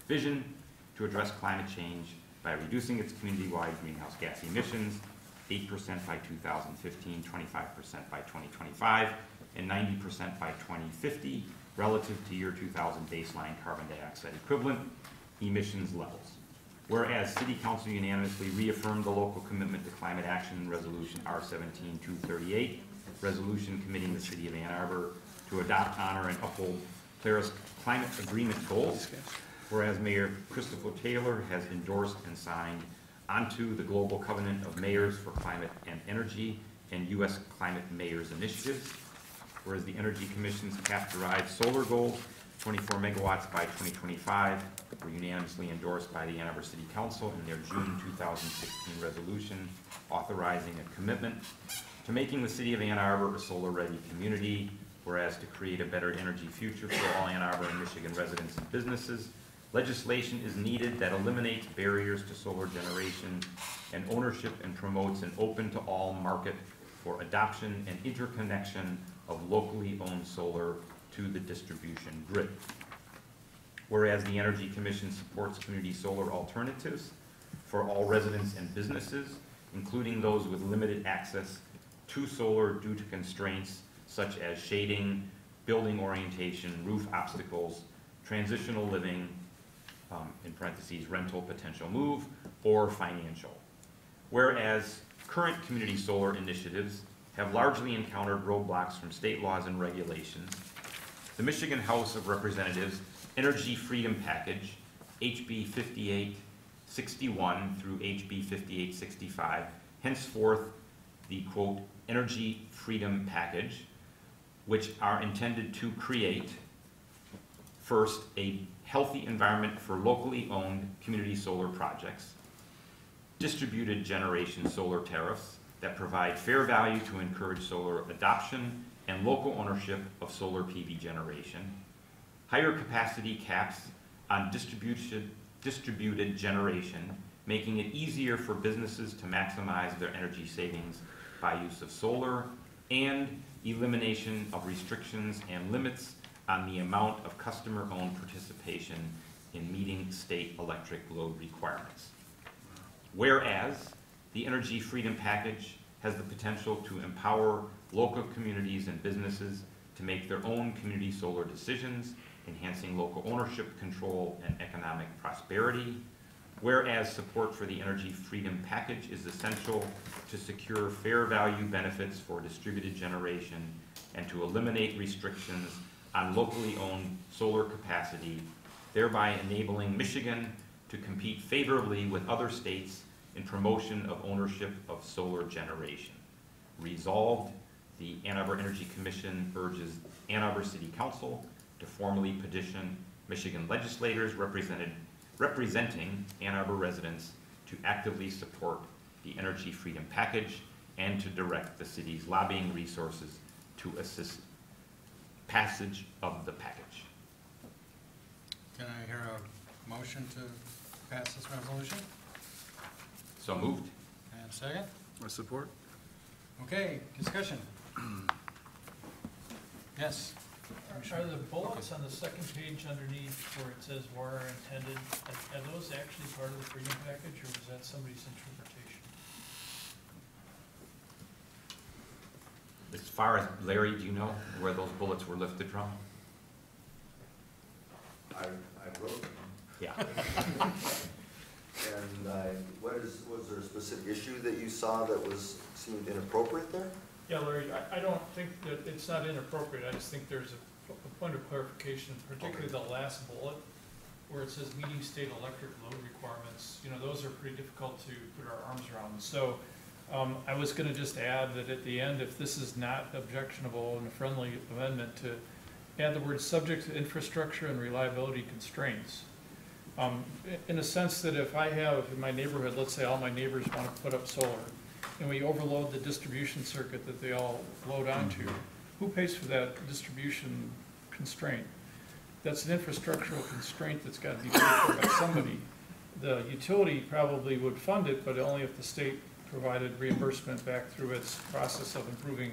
vision to address climate change by reducing its community-wide greenhouse gas emissions 8% by 2015, 25% by 2025, and 90% by 2050 relative to year 2000 baseline carbon dioxide equivalent emissions levels. Whereas City Council unanimously reaffirmed the local commitment to climate action Resolution R-17-238, resolution committing the City of Ann Arbor to adopt, honor, and uphold Paris Climate Agreement goals. Whereas Mayor Christopher Taylor has endorsed and signed onto the Global Covenant of Mayors for Climate and Energy and U.S. Climate Mayors Initiatives. Whereas the Energy Commission's cap-derived solar goals, 24 megawatts by 2025, were unanimously endorsed by the Ann Arbor City Council in their June 2016 resolution authorizing a commitment to making the City of Ann Arbor a solar-ready community, whereas to create a better energy future for all Ann Arbor and Michigan residents and businesses, legislation is needed that eliminates barriers to solar generation and ownership and promotes an open to all market for adoption and interconnection of locally owned solar to the distribution grid. Whereas the Energy Commission supports community solar alternatives for all residents and businesses, including those with limited access to solar due to constraints such as shading, building orientation, roof obstacles, transitional living, in parentheses, rental potential move, or financial. Whereas current community solar initiatives have largely encountered roadblocks from state laws and regulations, the Michigan House of Representatives Energy Freedom Package, HB 5861 through HB 5865, henceforth the quote, Energy Freedom Package, which are intended to create, first, a healthy environment for locally owned community solar projects, distributed generation solar tariffs that provide fair value to encourage solar adoption and local ownership of solar PV generation, higher capacity caps on distributed generation, making it easier for businesses to maximize their energy savings by use of solar, and elimination of restrictions and limits on the amount of customer-owned participation in meeting state electric load requirements. Whereas the Energy Freedom Package has the potential to empower local communities and businesses to make their own community solar decisions, enhancing local ownership, control, and economic prosperity. Whereas support for the Energy Freedom Package is essential to secure fair value benefits for distributed generation and to eliminate restrictions on locally owned solar capacity, thereby enabling Michigan to compete favorably with other states in promotion of ownership of solar generation. Resolved, the Ann Arbor Energy Commission urges Ann Arbor City Council to formally petition Michigan legislators representing Ann Arbor residents to actively support the Energy Freedom Package and to direct the city's lobbying resources to assist passage of the package. Can I hear a motion to pass this resolution? So moved. And a second? I support. Okay, discussion. Yes. Are the bullets on the second page underneath where it says where intended, are those actually part of the Freedom Package, or was that somebody's interpretation? As far as, Larry, do you know where those bullets were lifted from? I wrote them. Yeah. And was there a specific issue that you saw that seemed inappropriate there? Yeah, Larry, I don't think that it's not inappropriate, I just think there's a point of clarification, particularly the last bullet, where it says meeting state electric load requirements. You know, those are pretty difficult to put our arms around. So I was gonna just add that at the end, if this is not objectionable and a friendly amendment, to add the word subject to infrastructure and reliability constraints. In a sense that if I have in my neighborhood, let's say all my neighbors want to put up solar, and we overload the distribution circuit that they all load onto, who pays for that distribution constraint? That's an infrastructural constraint that's got to be paid for by somebody. The utility probably would fund it, but only if the state provided reimbursement back through its process of improving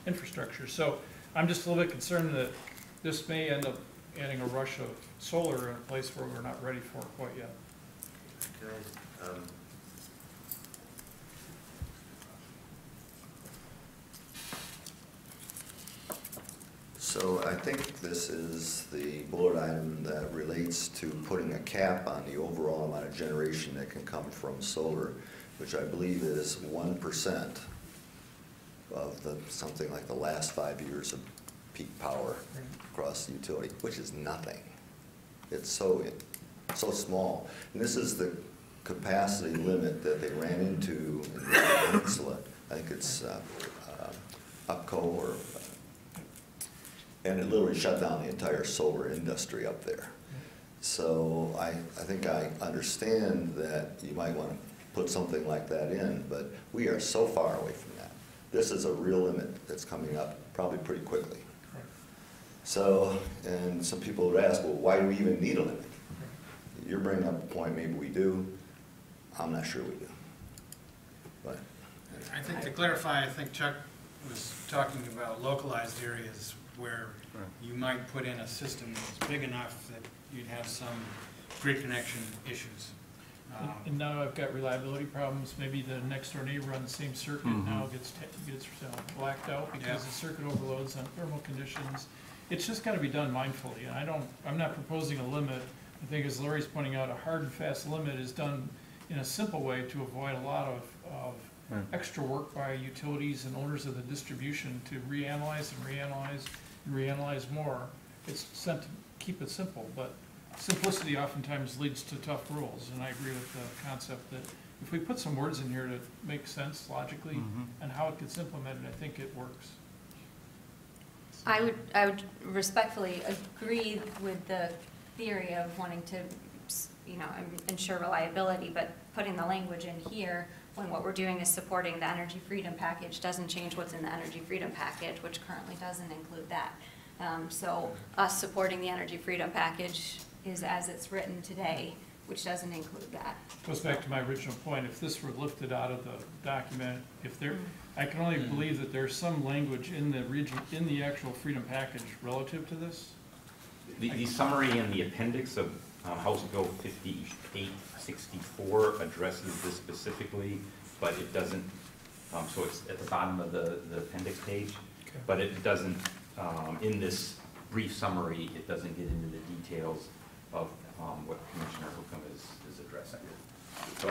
infrastructure. So I'm just a little bit concerned that this may end up adding a rush of solar in a place where we're not ready for it quite yet. Okay. So I think this is the bullet item that relates to putting a cap on the overall amount of generation that can come from solar, which I believe is 1% of something like the last 5 years of peak power across the utility, which is nothing. It's so small. And this is the capacity limit that they ran into in the peninsula. I think it's UPCO and it literally shut down the entire solar industry up there. So I think I understand that you might want to put something like that in, but we are so far away from that. This is a real limit that's coming up probably pretty quickly. So, and some people would ask, well, why do we even need a limit? You're bringing up a point, maybe we do. I'm not sure we do. But I think to clarify, I think Chuck was talking about localized areas where Right. you might put in a system that's big enough that you'd have some grid connection issues. And now I've got reliability problems, maybe the next door neighbor on the same circuit now gets blacked out because Yeah. the circuit overloads on thermal conditions. It's just gotta be done mindfully, and I'm not proposing a limit. I think as Lori's pointing out, a hard and fast limit is done in a simple way to avoid a lot of Right. extra work by utilities and owners of the distribution to reanalyze and reanalyze and reanalyze more. It's sent to keep it simple, but simplicity oftentimes leads to tough rules, and I agree with the concept that if we put some words in here that make sense logically and how it gets implemented, I think it works. I would respectfully agree with the theory of wanting to, ensure reliability, but putting the language in here when what we're doing is supporting the Energy Freedom Package doesn't change what's in the Energy Freedom Package, which currently doesn't include that. So us supporting the Energy Freedom Package is as it's written today, which doesn't include that. Goes back to my original point, if this were lifted out of the document, I can only believe that there's some language in the actual Freedom Package relative to this. The summary in the appendix of House Bill 5864 addresses this specifically, but it doesn't, so it's at the bottom of the appendix page, Okay. but it doesn't, in this brief summary, it doesn't get into the details of what Commissioner Hookham is addressing. So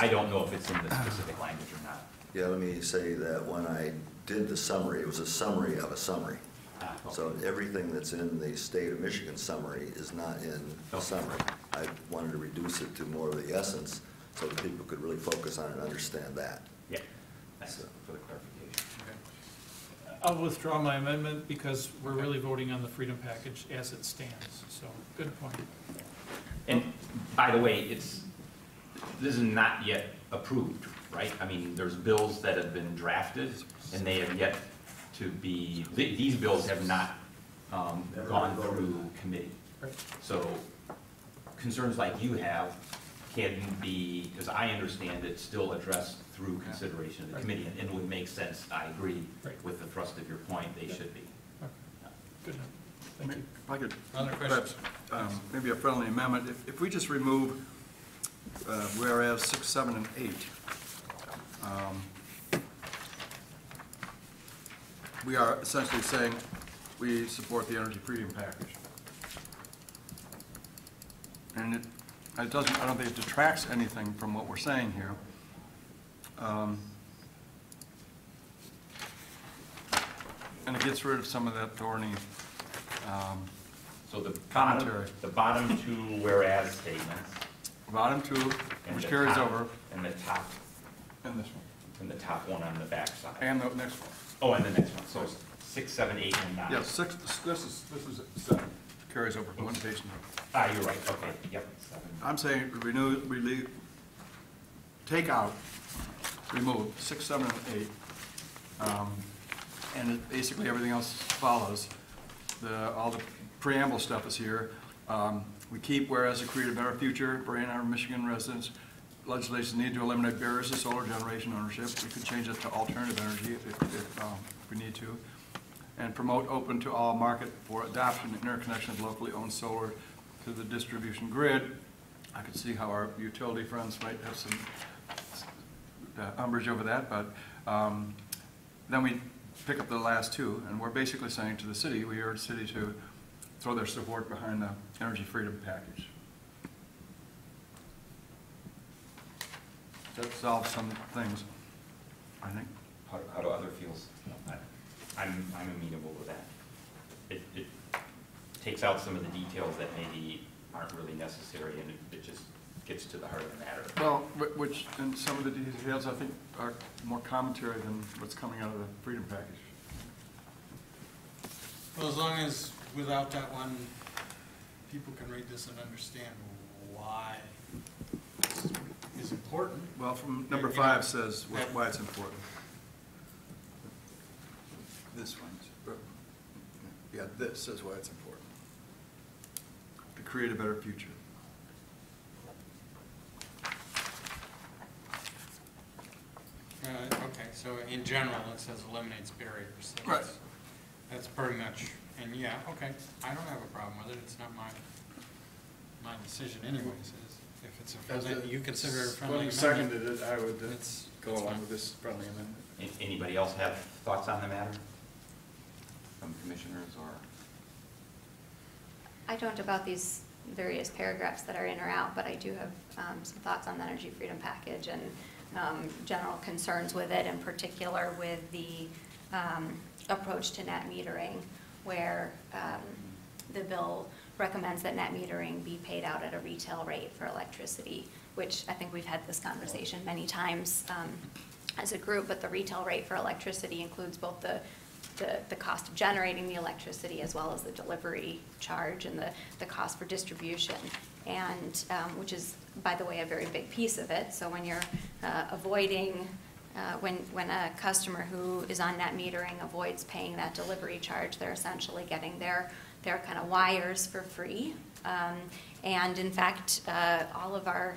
I don't know if it's in the specific language or not. Yeah, let me say that when I did the summary, it was a summary of a summary. Okay. So everything that's in the state of Michigan summary is not in the Okay. summary. I wanted to reduce it to more of the essence so that people could really focus on it and understand that. Yeah, thanks So- for the clarification. I'll withdraw my amendment because we're really voting on the Freedom Package as it stands, so good point. And by the way, this is not yet approved, right? I mean, there's bills that have been drafted and they have yet to be, these bills have not gone through committee. Right. So concerns like you have can be, because I understand it's still addressed through consideration of the Right. committee, and it would make sense, I agree Right. with the thrust of your point, they should be. Okay. Good, thank you. If I could, Other perhaps, questions? maybe a friendly amendment, if we just remove whereas 6, 7, and 8, we are essentially saying we support the Energy Freedom Package. And it doesn't, I don't think it detracts anything from what we're saying here. And it gets rid of some of that thorny, So the Commentary. bottom two whereas statements. bottom 2, and which the carries top- over, And the top, and this one, and the top one on the back side. and the next one. Oh, and the next one, so it's 6, 7, 8, and 9. Yeah, 6, this is 7, carries over one page. Ah, you're right, okay, yep, 7. I'm saying take out, remove 6, 7, and 8. And basically everything else follows. All the preamble stuff is here. We keep whereas to create a better future for our Michigan residents, legislation need to eliminate barriers to solar generation ownership. We could change it to alternative energy if we need to. And promote open to all market for adoption and interconnection of locally owned solar to the distribution grid. I could see how our utility friends might have some umbrage over that, but then we pick up the last two, and we're basically saying to the city, we urge the city to throw their support behind the Energy Freedom Package. That solves some things, I think. How do other feels? I'm amenable with that. It takes out some of the details that maybe aren't really necessary, and it just gets to the heart of the matter. Well, which, and some of the details, I think, are more commentary than what's coming out of the Freedom Package. Well, as long as without that one, people can read this and understand why this is important. Well, from number You 5 know, says why it's important. This one, yeah, this says why it's important. To create a better future. Okay, So in general, it says eliminates barriers. So Right. That's pretty much, and yeah, okay, I don't have a problem with it, it's not my decision anyways. If it's a friendly, you consider it a friendly When you amendment. seconded it, I would It's- go it's along fine. with this friendly amendment. Anybody else have thoughts on the matter? From commissioners or? I don't about these various paragraphs that are in or out, but I do have some thoughts on the Energy Freedom Package and general concerns with it, in particular with the approach to net metering, where the bill recommends that net metering be paid out at a retail rate for electricity, which I think we've had this conversation many times as a group, but the retail rate for electricity includes both the cost of generating the electricity as well as the delivery charge and the cost for distribution, and which is, by the way, a very big piece of it. So when you're avoiding, when a customer who is on net metering avoids paying that delivery charge, they're essentially getting their kind of wires for free. And in fact, all of our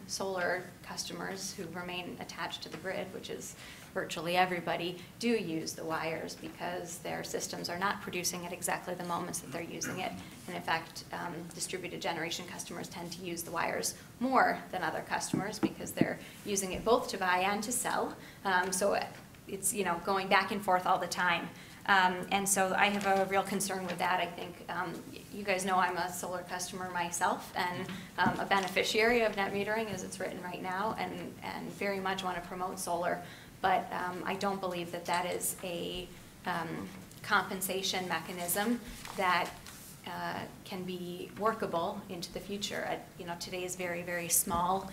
solar customers who remain attached to the grid, which is virtually everybody, do use the wires because their systems are not producing at exactly the moments that they're using it. And in fact, distributed generation customers tend to use the wires more than other customers because they're using it both to buy and to sell. So it's, you know, going back and forth all the time. And so I have a real concern with that. I think you guys know I'm a solar customer myself and a beneficiary of net metering as it's written right now, and very much want to promote solar. But I don't believe that that is a compensation mechanism that can be workable into the future. You know, today's very, very small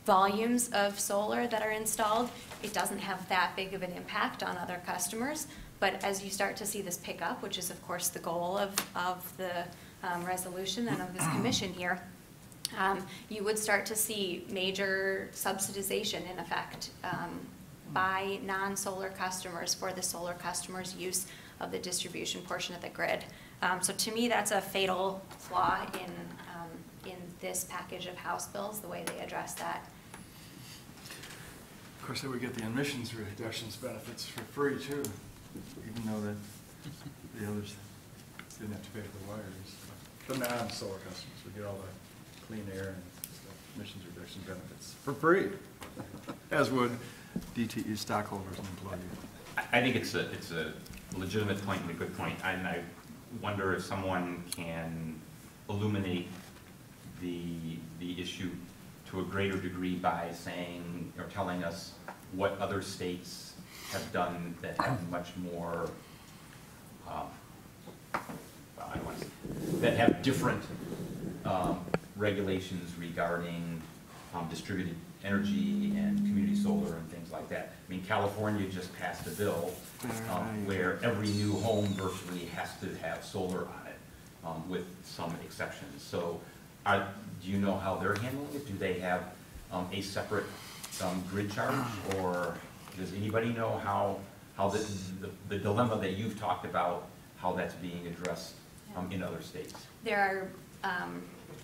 volumes of solar that are installed. It doesn't have that big of an impact on other customers. But as you start to see this pick up, which is of course the goal of the resolution and of this commission here, you would start to see major subsidization in effect by non-solar customers for the solar customers' use of the distribution portion of the grid. So to me, that's a fatal flaw in this package of House bills, the way they address that. Of course, they would get the emissions reductions benefits for free too, even though that the others didn't have to pay for the wires. The non-solar customers would get all the clean air and emissions reduction benefits for free, as would DTE stockholders and employees. I think it's a legitimate point and a good point, and I wonder if someone can illuminate the issue to a greater degree by saying or telling us what other states have done that have much more, well, I don't want to say, that have different regulations regarding distributed energy and community solar and things like that. I mean, California just passed a bill where every new home virtually has to have solar on it, with some exceptions. So do you know how they're handling it? Do they have a separate grid charge, or does anybody know how the dilemma that you've talked about, how that's being addressed in other states? There are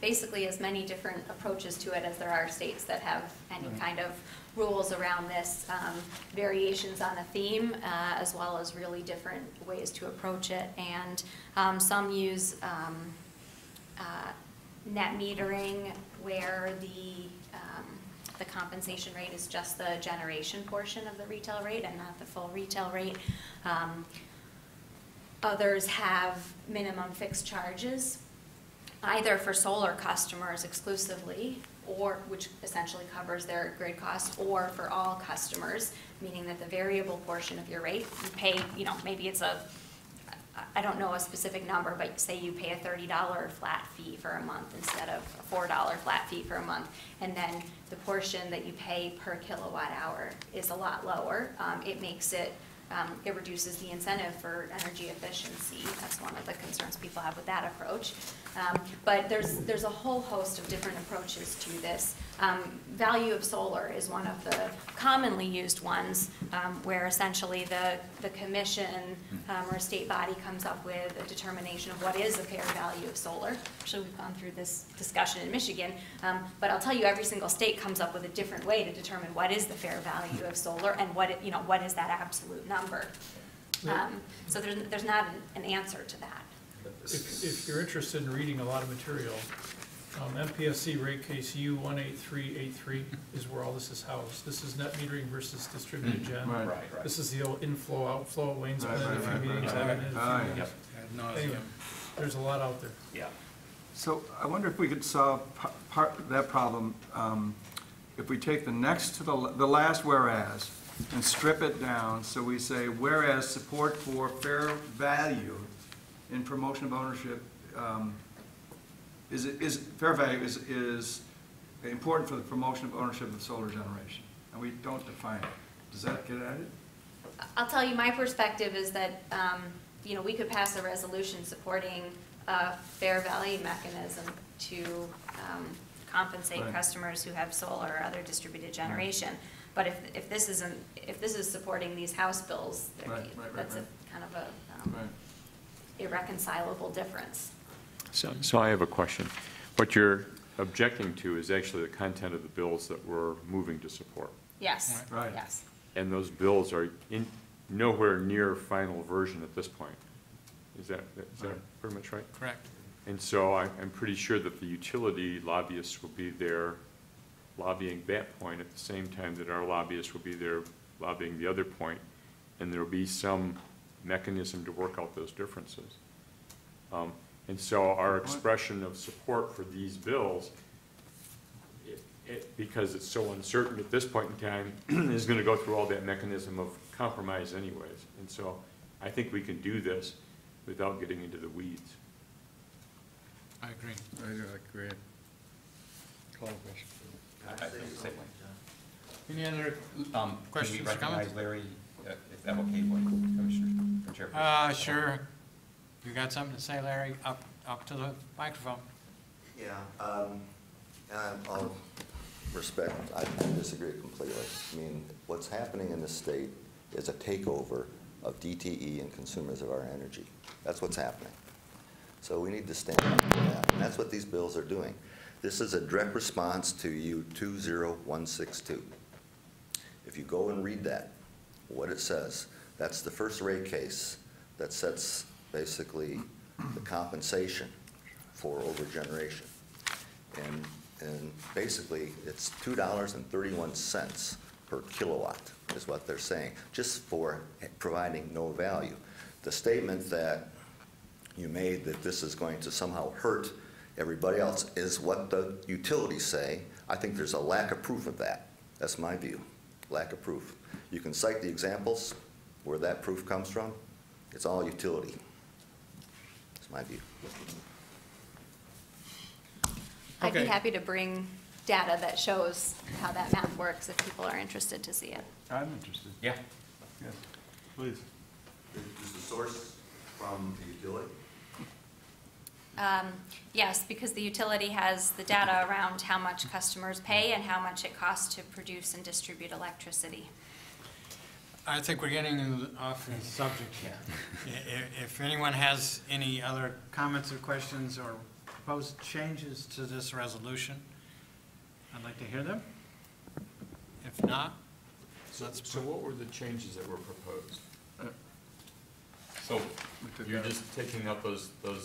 basically as many different approaches to it as there are states that have any kind of rules around this, variations on a theme, as well as really different ways to approach it. And some use net metering, where the compensation rate is just the generation portion of the retail rate and not the full retail rate. Others have minimum fixed charges, either for solar customers exclusively, or which essentially covers their grid costs, or for all customers, meaning that the variable portion of your rate, you pay, you know, maybe it's I don't know a specific number, but say you pay a $30 flat fee for a month instead of a $4 flat fee for a month, and then the portion that you pay per kilowatt hour is a lot lower. It makes it, it reduces the incentive for energy efficiency. That's one of the concerns people have with that approach. But there's a whole host of different approaches to this. Value of solar is one of the commonly used ones, where essentially the commission or a state body comes up with a determination of what is a fair value of solar. Actually, we've gone through this discussion in Michigan, but I'll tell you, every single state comes up with a different way to determine what is the fair value of solar and what what is that absolute number. So there's not an answer to that. If you're interested in reading a lot of material, MPSC rate case U18383 is where all this is housed. This is net metering versus distributed gen. Right. Right. This is the old inflow, outflow at Wayne's Right, been in a right, few right, meetings, right, I've been in right. a few meetings. Ad nauseam. Anyway, there's a lot out there. Yeah. So I wonder if we could solve that problem, if we take the next to the last whereas and strip it down, so we say, whereas support for fair value in promotion of ownership, fair value is important for the promotion of ownership of solar generation, and we don't define it. Does that get at it? I'll tell you, my perspective is that, we could pass a resolution supporting a fair value mechanism to compensate Right. customers who have solar or other distributed generation. But if this is supporting these House bills, Right. that's a kind of a Right. irreconcilable difference. So I have a question. What you're objecting to is actually the content of the bills that we're moving to support. Yes, Right. yes. And those bills are nowhere near final version at this point. Is that pretty much right? Correct. And so I'm pretty sure that the utility lobbyists will be there lobbying that point at the same time that our lobbyists will be there lobbying the other point, and there will be some mechanism to work out those differences. And so our expression of support for these bills, because it's so uncertain at this point in time, is going to go through all that mechanism of compromise anyways. And so I think we can do this without getting into the weeds. I agree. I agree. Call the question. I think the same way. Any other Can questions we or comments? recognize Larry, if that okay, what, Commissioner, Chairperson? Sure. You got something to say, Larry? Up to the microphone. Yeah, I'll respect, I disagree completely. I mean, what's happening in this state is a takeover of DTE and consumers of our energy. That's what's happening. So we need to stand up for that, and that's what these bills are doing. This is a direct response to U20162. If you go and read that, what it says, that's the first rate case that sets basically the compensation for overgeneration. And basically, it's $2.31 per kilowatt is what they're saying, just for providing no value. The statement that you made that this is going to somehow hurt everybody else is what the utilities say. I think there's a lack of proof of that. That's my view, lack of proof. You can cite the examples where that proof comes from. It's all utility. That's my view. I'd be Okay. happy to bring data that shows how that math works if people are interested to see it. I'm interested. Yeah. Yes, please. Is the source from the utility? Yes, because the utility has the data around how much customers pay and how much it costs to produce and distribute electricity. I think we're getting off the subject here. If anyone has any other comments or questions or proposed changes to this resolution, I'd like to hear them. If not, let's. So what were the changes that were proposed? So We took you're that. just taking out those Yeah,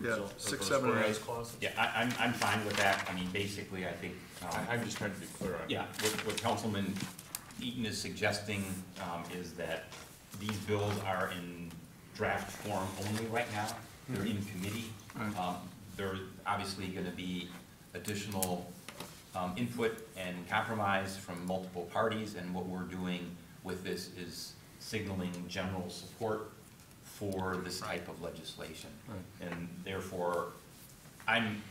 those 6, 7, and whereas 8. clauses? Yeah, I'm fine with that. I mean, basically, I think, I'm just trying to be clear on it. yeah, what Councilman Eaton is suggesting is that these bills are in draft form only right now. They're in committee. Right. There's obviously going to be additional input and compromise from multiple parties, and what we're doing with this is signaling general support for this type of legislation. Right. And therefore, I'm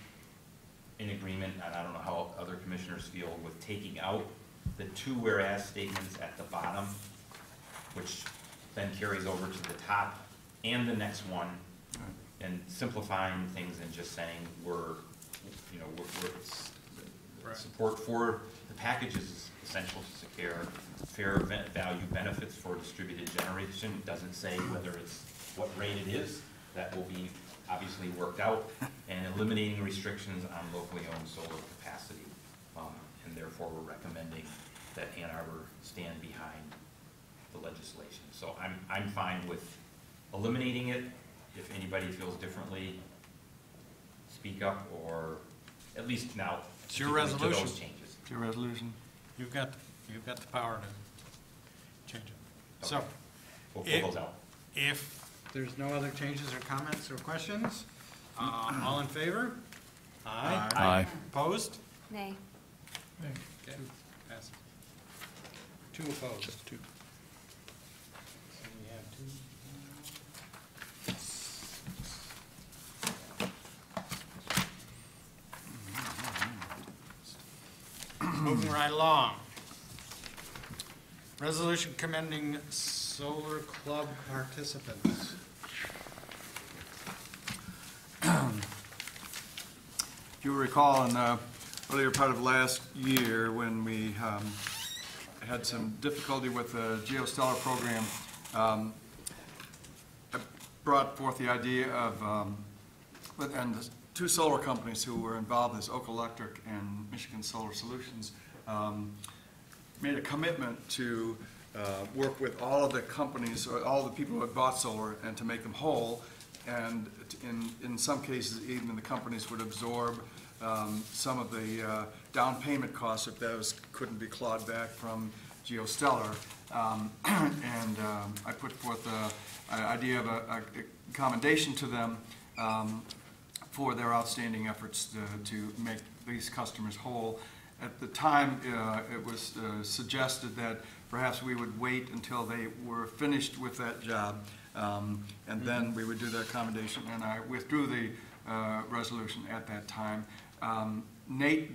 in agreement, and I don't know how other commissioners feel, with taking out the 2 whereas statements at the bottom, which then carries over to the top and the next one, and simplifying things and just saying we're Right. Support for the package is essential to secure fair value benefits for distributed generation. It doesn't say whether it's what rate it is. That will be obviously worked out, and eliminating restrictions on locally owned solar capacity. And therefore, we're recommending that Ann Arbor stand behind the legislation. So I'm fine with eliminating it. If anybody feels differently, speak up, or at least now. It's your to resolution. those changes. It's your resolution. You've got the power to change it. So, We'll pull those out. if there's no other changes or comments or questions, all in favor? Aye. Aye. Opposed? Nay. Okay, passes. 2 opposed. Just two. So we have 2. Moving right along. Resolution commending solar club participants. If you recall, in the earlier part of last year, when we had some difficulty with the GeoStellar program, I brought forth the idea of, and the 2 solar companies who were involved, as Oak Electric and Michigan Solar Solutions, made a commitment to work with all of the companies, or all the people who had bought solar, and to make them whole. And in some cases, even the companies would absorb some of the down payment costs if those couldn't be clawed back from GeoStellar. And I put forth an idea of a commendation to them for their outstanding efforts to make these customers whole. At the time, it was suggested that perhaps we would wait until they were finished with that job, and then we would do the accommodation, and I withdrew the resolution at that time. Nate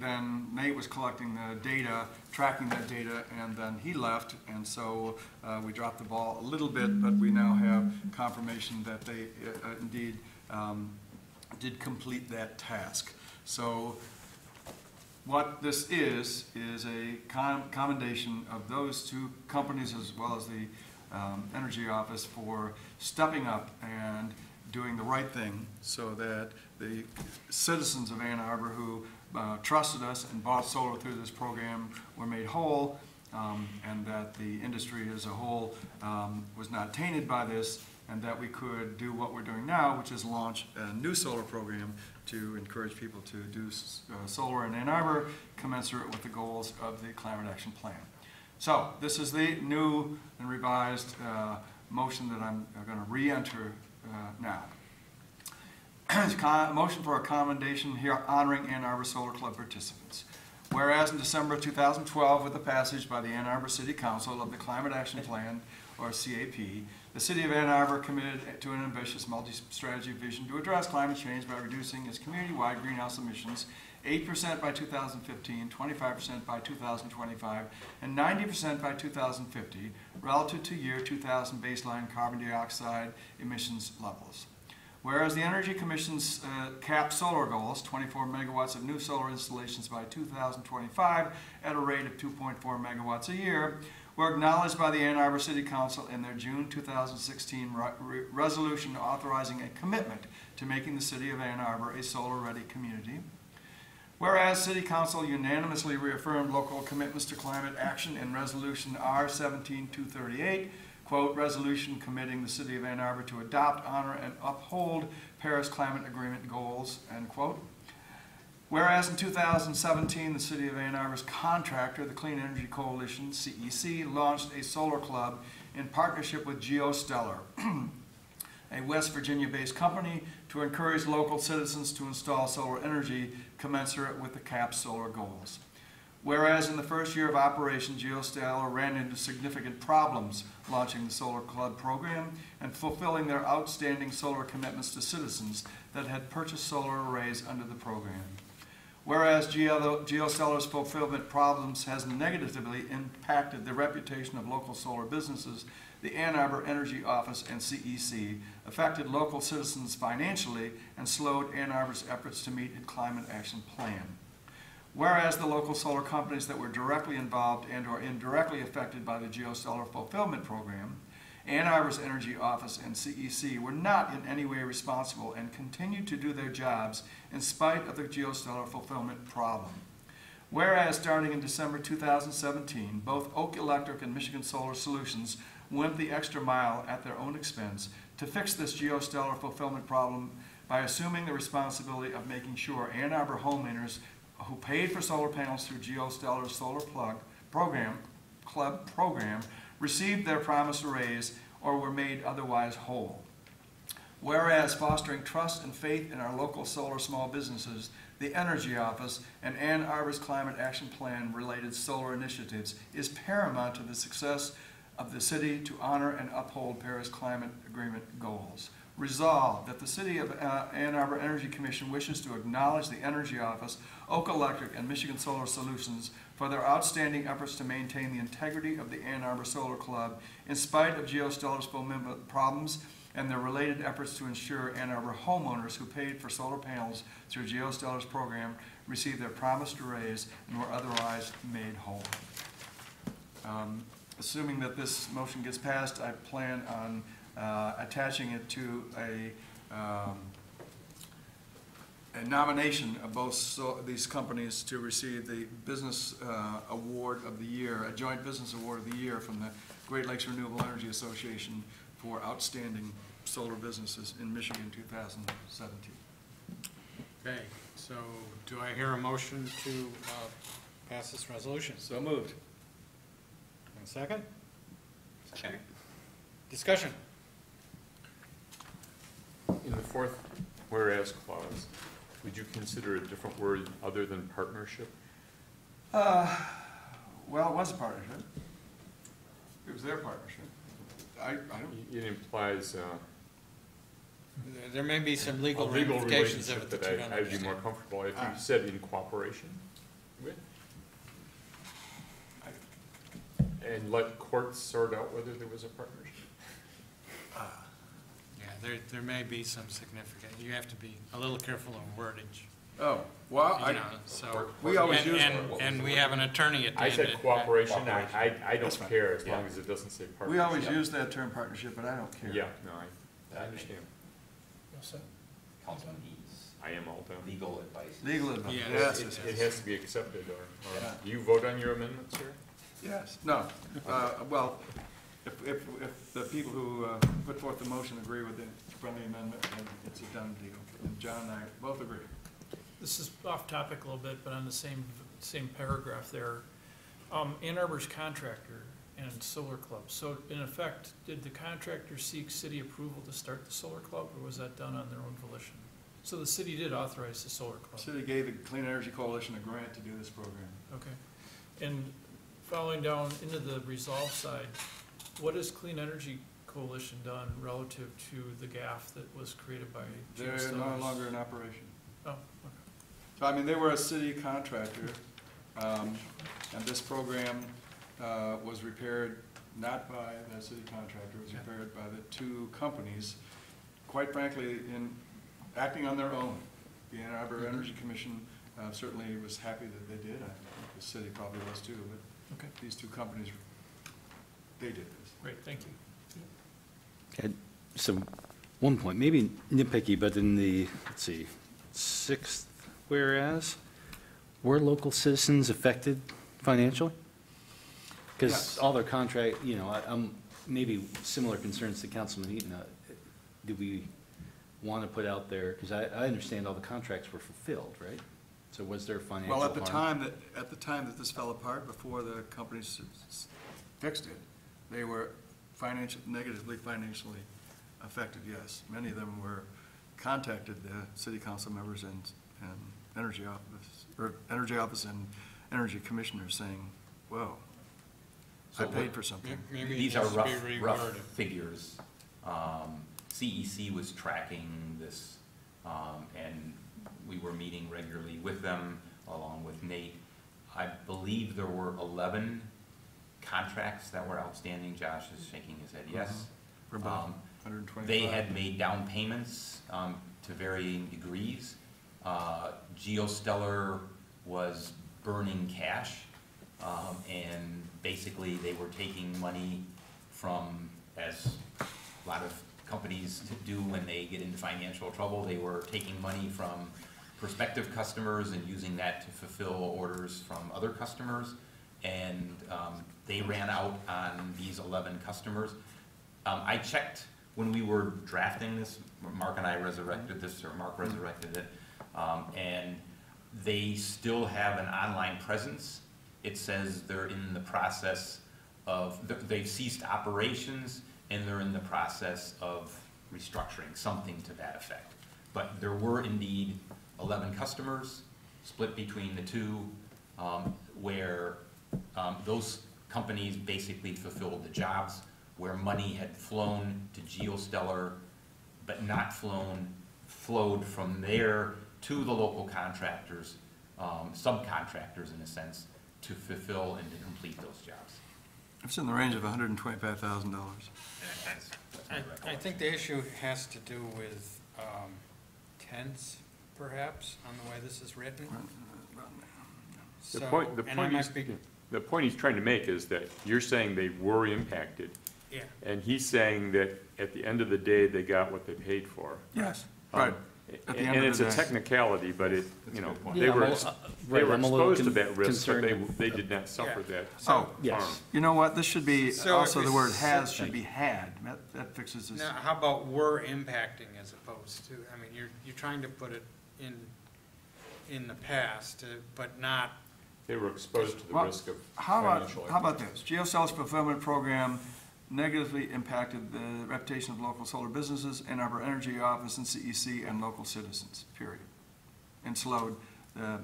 was collecting the data, tracking that data, and then he left, and so we dropped the ball a little bit, but we now have confirmation that they indeed did complete that task. So what this is a commendation of those 2 companies, as well as the Energy Office, for stepping up and doing the right thing so that the citizens of Ann Arbor who trusted us and bought solar through this program were made whole, and that the industry as a whole was not tainted by this, and that we could do what we're doing now, which is launch a new solar program to encourage people to do solar in Ann Arbor, commensurate with the goals of the Climate Action Plan. So this is the new and revised motion that I'm going to re-enter now. Motion for a commendation here honoring Ann Arbor Solar Club participants. Whereas in December 2012, with the passage by the Ann Arbor City Council of the Climate Action Plan, or CAP, the City of Ann Arbor committed to an ambitious multi-strategy vision to address climate change by reducing its community-wide greenhouse emissions 8% by 2015, 25% by 2025, and 90% by 2050, relative to year 2000 baseline carbon dioxide emissions levels. Whereas the Energy Commission's capped solar goals, 24 megawatts of new solar installations by 2025 at a rate of 2.4 megawatts a year, were acknowledged by the Ann Arbor City Council in their June 2016 resolution authorizing a commitment to making the City of Ann Arbor a solar-ready community. Whereas City Council unanimously reaffirmed local commitments to climate action in Resolution R-17-238, quote, resolution committing the City of Ann Arbor to adopt, honor, and uphold Paris Climate Agreement goals, end quote. Whereas in 2017, the City of Ann Arbor's contractor, the Clean Energy Coalition, CEC, launched a solar club in partnership with GeoStellar, a West Virginia-based company, to encourage local citizens to install solar energy commensurate with the CAP solar goals. Whereas in the first year of operation, GeoStellar ran into significant problems launching the Solar Club program and fulfilling their outstanding solar commitments to citizens that had purchased solar arrays under the program. Whereas GeoStellar's fulfillment problems has negatively impacted the reputation of local solar businesses, the Ann Arbor Energy Office and CEC affected local citizens financially and slowed Ann Arbor's efforts to meet its climate action plan. Whereas the local solar companies that were directly involved and or indirectly affected by the GeoStellar Fulfillment Program, Ann Arbor's Energy Office and CEC were not in any way responsible and continued to do their jobs in spite of the GeoStellar fulfillment problem. Whereas starting in December 2017, both Oak Electric and Michigan Solar Solutions went the extra mile at their own expense to fix this GeoStellar fulfillment problem by assuming the responsibility of making sure Ann Arbor homeowners who paid for solar panels through GeoStellar's Solar Plug Club program received their promised raise or were made otherwise whole. Whereas fostering trust and faith in our local solar small businesses, the Energy Office, and Ann Arbor's Climate Action Plan related solar initiatives is paramount to the success of the city to honor and uphold Paris Climate Agreement goals. Resolved that the City of Ann Arbor Energy Commission wishes to acknowledge the Energy Office, Oak Electric, and Michigan Solar Solutions for their outstanding efforts to maintain the integrity of the Ann Arbor Solar Club in spite of GeoStellar's fulfillment problems and their related efforts to ensure Ann Arbor homeowners who paid for solar panels through GeoStellar's program received their promised raise and were otherwise made whole. Assuming that this motion gets passed, I plan on attaching it to a nomination of both these companies to receive the Business Award of the Year, a joint Business Award of the Year from the Great Lakes Renewable Energy Association for outstanding solar businesses in Michigan 2017. Okay, so do I hear a motion to pass this resolution? So moved. And second? Second. Discussion. In the fourth whereas clause, would you consider a different word other than partnership? Well, it was a partnership. It was their partnership. I don't. It implies There may be some a legal legal ramifications of relationship it that that you don't I'd be understand. more comfortable if you said in cooperation with. And let courts sort out whether there was a partnership. Yeah, there may be some significant, you have to be a little careful of wordage. Oh, well, You know, so. we always and- use- and we have an attorney at the I end. said that- cooperation, Cooperation. I That's don't fine. care as Yeah. long as it doesn't say partnership. we always use that term partnership, but I don't care. Yeah, no, I understand. Councilman needs I am all done. legal advice. Legal advice. Yeah. Yes, It yes, it yes. has to be accepted, or Yeah. do you vote on your amendments here? Yes, no, well, if the people who put forth the motion agree with the friendly amendment, then it's a done deal. And John and I both agree. This is off topic a little bit, but on the same paragraph there. Ann Arbor's contractor and Solar Club. So in effect, did the contractor seek city approval to start the Solar Club, or was that done on their own volition? So the city did authorize the Solar The Club? city gave the Clean Energy Coalition a grant to do this program. Okay. And following down into the resolve side, what has Clean Energy Coalition done relative to the GAF that was created by They're GeoStellar? no longer in operation. Oh, okay. So, I mean, they were a city contractor, and this program was repaired not by the city contractor, it was repaired by the two companies, quite frankly, in acting on their own. The Ann Arbor Energy Commission certainly was happy that they did. I think the city probably was too, but Okay, these two companies, they did this. great, thank you. So, one point, maybe nitpicky, but in the, let's see, sixth whereas, were local citizens affected financially? Because Yes. all their contract, I'm maybe similar concerns to Councilman Eaton. Do we want to put out there, because I understand all the contracts were fulfilled, right? So was there financial Well, harm? at the time that this fell apart, before the companies fixed it, they were negatively financially affected, yes. Many of them contacted the city council members and energy office and energy commissioners saying, whoa, I So paid what- for something. Maybe it These needs are to be rough reworded. figures. CEC was tracking this, and we were meeting regularly with them, along with Nate. I believe there were 11 contracts that were outstanding. Josh is shaking his head yes. For about 125. They had made down payments to varying degrees. GeoStellar was burning cash. And basically, they were taking money from, as a lot of companies do when they get into financial trouble, they were taking money from prospective customers and using that to fulfill orders from other customers. And they ran out on these 11 customers. I checked when we were drafting this, Mark and I resurrected this, or Mark resurrected it, and they still have an online presence. It says they're in the process of, they've ceased operations and they're in the process of restructuring, something to that effect. But there were indeed 11 customers split between the two, where those companies basically fulfilled the jobs, where money had flown to GeoStellar but not flowed from there to the local contractors, subcontractors in a sense, to fulfill and to complete those jobs. It's in the range of $125,000. I think the issue has to do with tense, perhaps, on the way this is written. The So, point, and I might be, the point he's trying to make is that you're saying they were impacted, yeah, and he's saying that at the end of the day, they got what they paid for. Yes, right. At the end And of it's the a day. technicality, but it, That's you a know, good point. they Yeah, were, well, they were I'm a little exposed to that risk, but concerned. they did not suffer Yeah. that Oh, harm. yes. You know what, this should be, So also if the we word said- has should be had. That fixes this. now, how about were impacting as opposed to, I mean, you're trying to put it in the past, but not, They were exposed to the Well, risk of How financial. about this? GeoStellar's fulfillment program negatively impacted the reputation of local solar businesses, Ann Arbor Energy Office, and CEC, and local citizens, period. And slowed the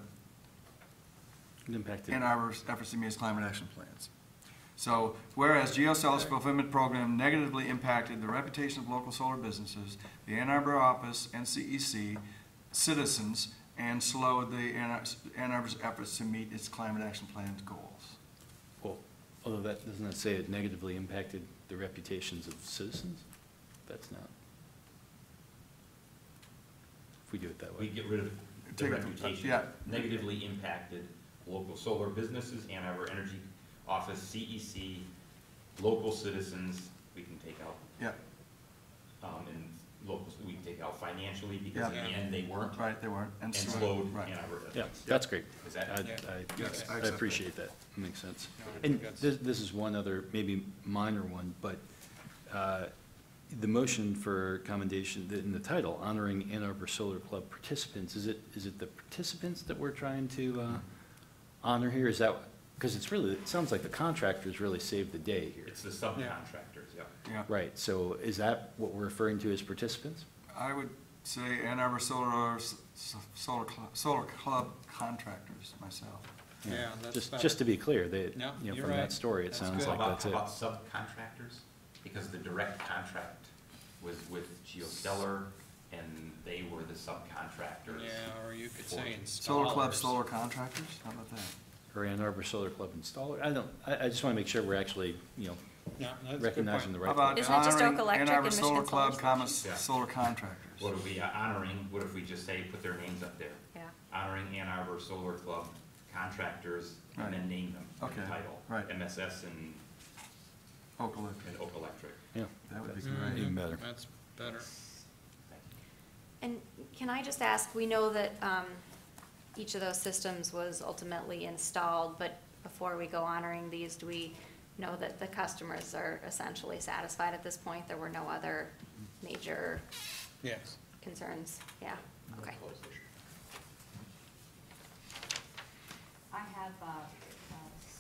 It impacted. Ann Arbor's efforts to meet its climate action plans. So, whereas GeoStellar's fulfillment program negatively impacted the reputation of local solar businesses, the Ann Arbor office and CEC, citizens, and slowed the Ann Arbor's efforts to meet its climate action plan's goals. Well, although that, doesn't that say it negatively impacted the reputations of citizens? That's not. If we do it that We way. get rid of the Take it- reputation. yeah. Negatively impacted local solar businesses, Ann Arbor Energy Office, CEC, local citizens, we can take out, Yeah, and locals, we can take out financially, because in Yeah. the end, they weren't, right, they weren't. and slowed Right. Ann Arbor. Yeah, that's great. Is I, that? Yeah. Yes, I I accept appreciate that. Makes sense. No, I And think that's- this is one other, maybe minor one, but the motion for commendation, in the title, honoring Ann Arbor Solar Club participants, is it the participants that we're trying to honor here? Is that, because it's really, it sounds like the contractors really saved the day here. It's the subcontractors, yeah. Yeah, Right, so is that what we're referring to as participants? I would say Ann Arbor Solar Club contractors myself. yeah, that's Just better. to be clear, they, No, you know, you're from right. that story, it That's sounds good. like that's How it. about subcontractors? Because the direct contract was with GeoStellar, and they were the subcontractors. Yeah, or you could say installers. Solar Club solar contractors, how about that? Or Ann Arbor Solar Club installer? I just want to make sure we're actually, No, that's a good recognizing point. the How right. about Isn't it just honoring Oak Electric Ann Arbor and Solar Michigan Club, Solar comma, Yeah. solar contractors? What if we, honoring, what if we just say, put their names up there? Yeah. Honoring Ann Arbor Solar Club contractors, and then name them in the Okay, title. right. MSS and Oak Electric, Oak Electric. Yeah, that would be Mhm. great. even better. That's better. Thank you. And can I just ask, we know that each of those systems was ultimately installed, but before we go honoring these, do we know that the customers are essentially satisfied at this point? There were no other major Yes. concerns? Yeah, okay. I have a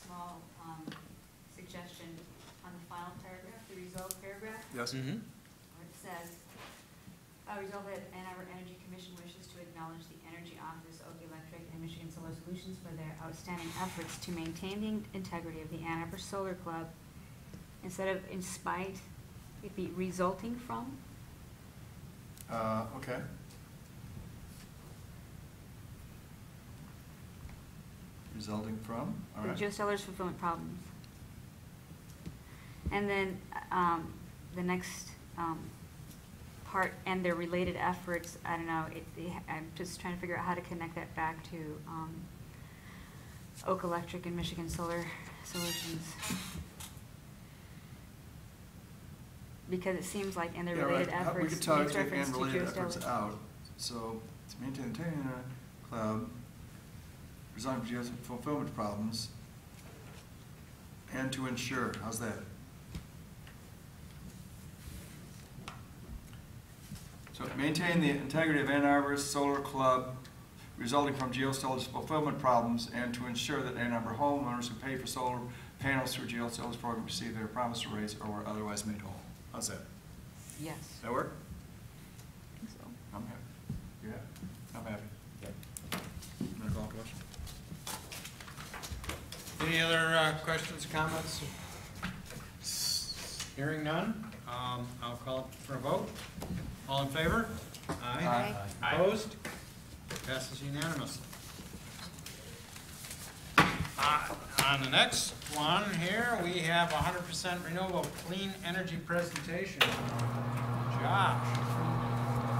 small suggestion on the final paragraph, the result paragraph, Yes? Mm-hmm. where it says, resolve that Ann Arbor Energy Commission wishes to acknowledge the Energy Office, Oak Electric, and Michigan Solar Solutions for their outstanding efforts to maintain the integrity of the Ann Arbor Solar Club. Instead of in spite, it'd be resulting from. Okay. Resulting from, all The right. GeoStellar's fulfillment problems. And then the next part, and their related efforts, I don't know, I'm just trying to figure out how to connect that back to Oak Electric and Michigan Solar Solutions. Because it seems like in the Yeah, related right. We efforts, could talk makes take reference and to related Geostorage. efforts out, so to maintain the cloud, resolve fulfillment problems, and to ensure, how's that? So maintain the integrity of Ann Arbor's solar club resulting from geostorage fulfillment problems, and to ensure that Ann Arbor homeowners who pay for solar panels through geostorage program receive their promised rates or were otherwise made whole. How's that? Yes. That work? I think so. I'm happy. You happy? I'm happy. Wanna call a question? Any other questions, comments? Hearing none, I'll call for a vote. All in favor? Aye. Opposed? Passes unanimously. On the next one here, we have 100% renewable clean energy presentation. Josh.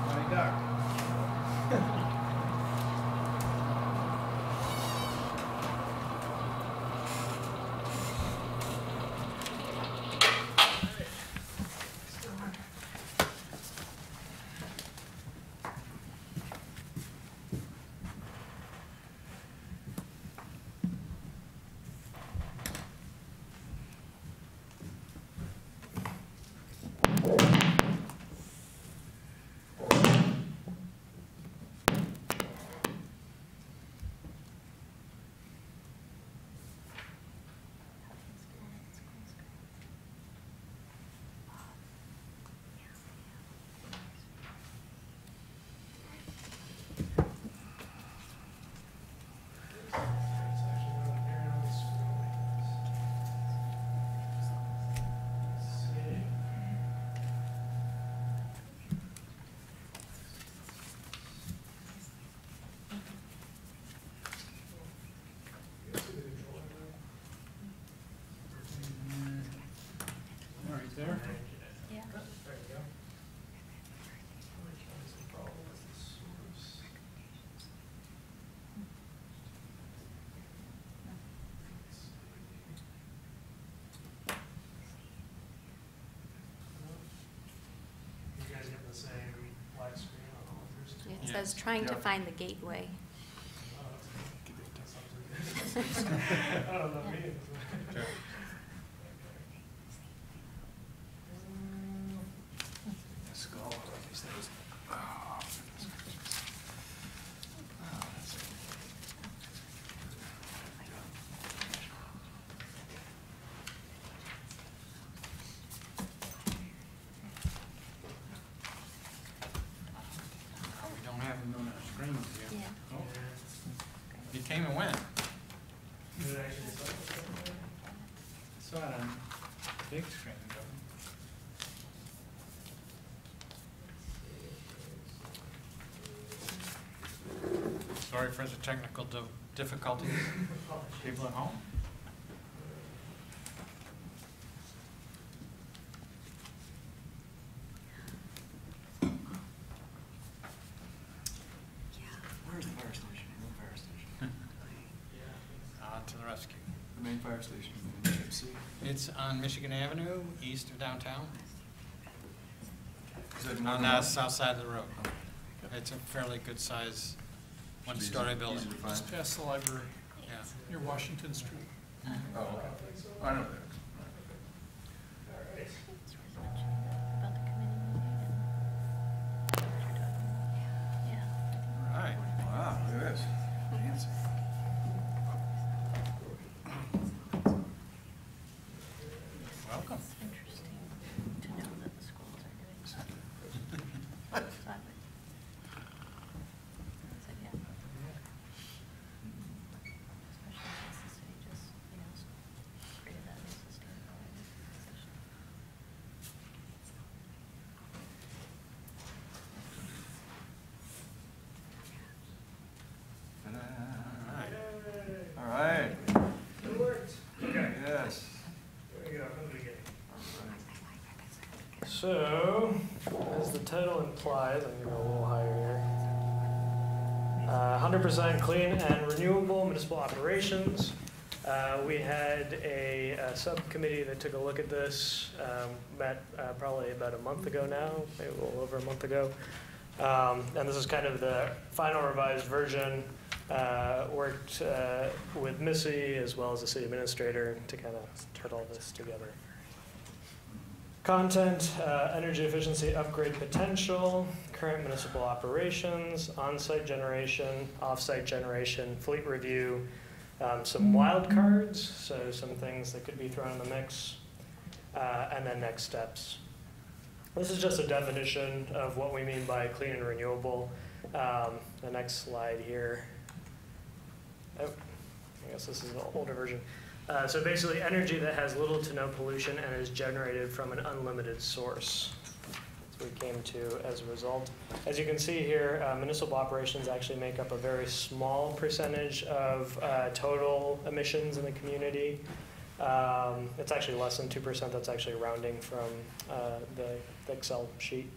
Johnny Duck. Right there. Yeah. You guys get the same black screen on all of yours? It Yeah. says trying to Yeah. find the gateway. I don't know what that means. Sure. Let's go over these things. Oh, goodness. Oh, that's it. We don't have them on our screens here. Yeah. Oh, you came and went. Did it actually start? Saw it on big screen. Sorry for the technical difficulties. People at home? Where's the fire station? The fire station. To the rescue. The main fire station in HMC. It's on Michigan Avenue, east of downtown, Is that on more the than- south side of the road. It's a fairly good size, one-story Easy- building. easy to find. Just past the library, Yeah. near Washington Street. Oh, okay. I know that. About the committee meeting. Yeah. All right. Wow, look at this. Fancy. Welcome. Interesting to know that the schools are doing something. So yeah. Especially since the city just, created that new sustainability position. All right. It worked. Okay. Yes. There we go, from the beginning. So, as the title implies, I'm gonna go a little higher here. 100% clean and renewable municipal operations. We had a subcommittee that took a look at this, met probably about a month ago now, maybe a little over a month ago. And this is kind of the final revised version. Worked with Missy as well as the city administrator to kind of turn all this together. Content, energy efficiency upgrade potential, current municipal operations, on-site generation, off-site generation, fleet review, some wild cards, so some things that could be thrown in the mix, and then next steps. This is just a definition of what we mean by clean and renewable. The next slide here. Oh, I guess this is an older version. So basically energy that has little to no pollution and is generated from an unlimited source. That's what we came to as a result. As you can see here, municipal operations actually make up a very small percentage of total emissions in the community. It's actually less than 2%. That's actually rounding from the Excel sheet.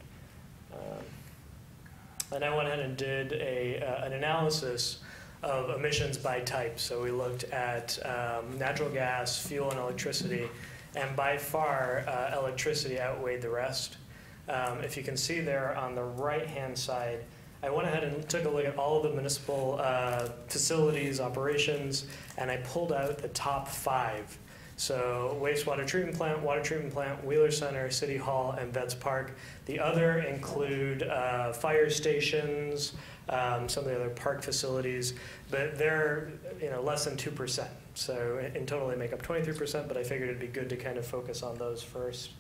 And I went ahead and did an analysis of emissions by type. So we looked at natural gas, fuel, and electricity, and by far electricity outweighed the rest. If you can see there on the right-hand side, I went ahead and took a look at all of the municipal facilities, operations, and I pulled out the top 5. So wastewater treatment plant, Wheeler Center, City Hall, and Vets Park. The other include fire stations, some of the other park facilities, but they're less than 2%. So in total they make up 23%, but I figured it'd be good to kind of focus on those first.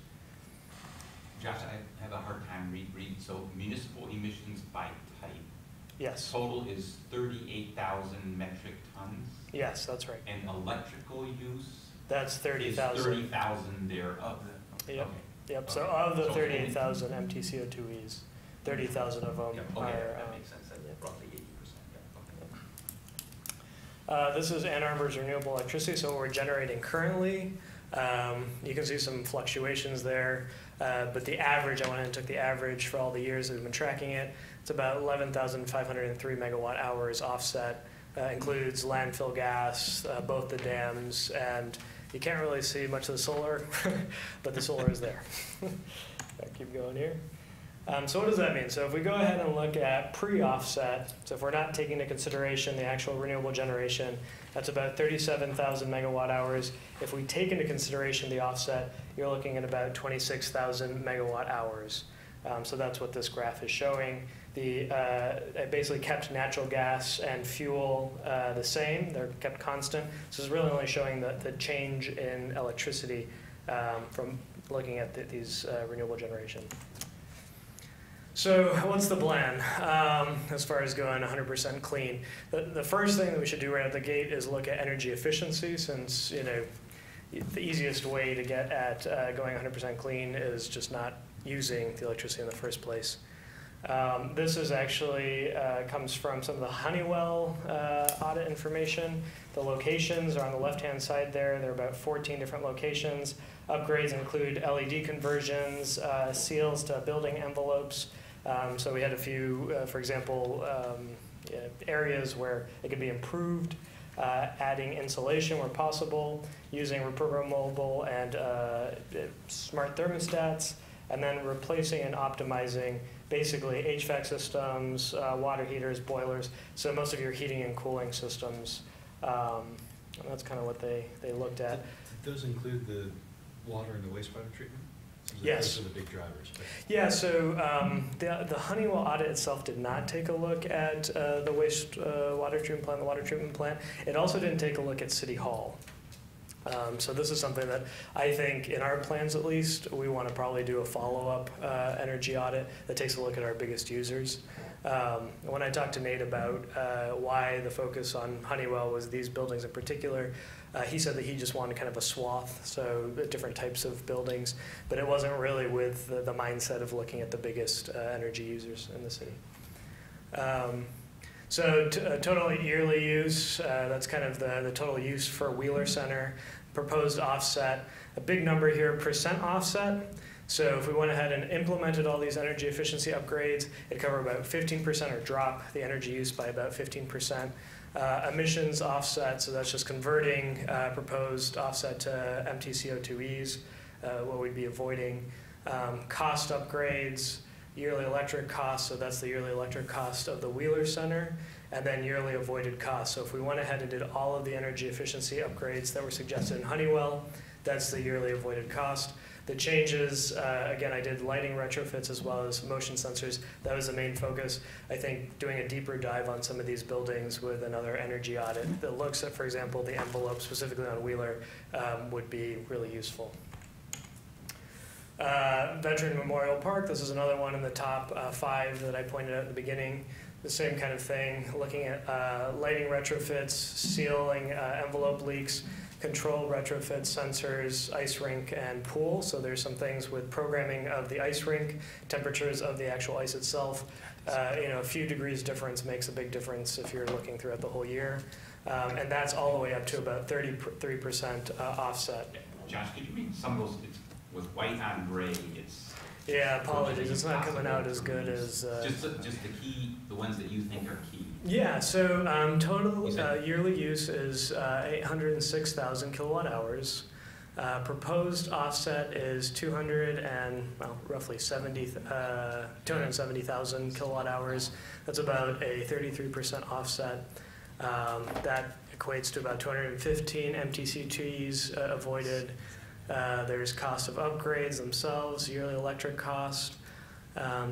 Josh, I have a hard time reading. So municipal emissions by type. Yes. Total is 38,000 metric tons. Yes, that's right. And electrical use? That's 30,000. 30,000 thereof the. Yep. Okay. Yep. So Okay. of the So 38,000 MTCO2es, 30,000 of them Okay, are. that makes sense. That's roughly 80%. Yeah. Okay. This is Ann Arbor's renewable electricity, so what we're generating currently. You can see some fluctuations there, but the average, I went ahead and took the average for all the years that we've been tracking it. It's about 11,503 megawatt hours offset. Includes landfill gas, both the dams, and you can't really see much of the solar, but the solar is there. I'll keep going here. So what does that mean? So if we go ahead and look at pre-offset, so if we're not taking into consideration the actual renewable generation, that's about 37,000 megawatt hours. If we take into consideration the offset, you're looking at about 26,000 megawatt hours. So that's what this graph is showing. It basically kept natural gas and fuel the same. They're kept constant. So it's really only showing the change in electricity from looking at these renewable generation. So what's the plan as far as going 100% clean? The first thing that we should do right out the gate is look at energy efficiency, since the easiest way to get at going 100% clean is just not using the electricity in the first place. This is actually comes from some of the Honeywell audit information. The locations are on the left-hand side there. There are about 14 different locations. Upgrades include LED conversions, seals to building envelopes. So we had a few, for example, areas where it could be improved, adding insulation where possible, using reprogrammable and smart thermostats, and then replacing and optimizing basically HVAC systems, water heaters, boilers, so most of your heating and cooling systems. And that's kind of what they looked at. Did those include the water and the wastewater treatment? Yes. Those are the big drivers. Yeah, so the Honeywell audit itself did not take a look at the wastewater treatment plant, the water treatment plant. It also didn't take a look at City Hall. So this is something that I think, in our plans at least, we want to probably do a follow-up energy audit that takes a look at our biggest users. When I talked to Nate about why the focus on Honeywell was these buildings in particular, he said that he just wanted kind of a swath, so different types of buildings, but it wasn't really with the mindset of looking at the biggest energy users in the city. So total yearly use, that's kind of the total use for Wheeler Center. Proposed offset, a big number here, percent offset. So if we went ahead and implemented all these energy efficiency upgrades, it'd cover about 15% or drop the energy use by about 15%. Emissions offset, so that's just converting proposed offset to MTCO2Es, what we'd be avoiding. Cost upgrades, yearly electric costs, so that's the yearly electric cost of the Wheeler Center, and then yearly avoided costs. So if we went ahead and did all of the energy efficiency upgrades that were suggested in Honeywell, that's the yearly avoided cost. The changes, again, I did lighting retrofits as well as motion sensors. That was the main focus. I think doing a deeper dive on some of these buildings with another energy audit that looks at, for example, the envelope specifically on Wheeler would be really useful. Veteran Memorial Park, this is another one in the top 5 that I pointed out at the beginning. The same kind of thing, looking at lighting retrofits, sealing envelope leaks, control retrofits, sensors, ice rink, and pool. So there's some things with programming of the ice rink, temperatures of the actual ice itself. A few degrees difference makes a big difference if you're looking throughout the whole year. And that's all the way up to about 33% offset. Josh, could you read some of those, it's with white on gray, it's... Yeah, apologies, it's not coming out as good as... Just the key, the ones that you think are key. Yeah, so total yearly use is 806,000 kilowatt hours. Proposed offset is roughly 270,000 kilowatt hours. That's about a 33% offset. That equates to about 215 MTC2Es avoided. There's cost of upgrades themselves, yearly electric cost.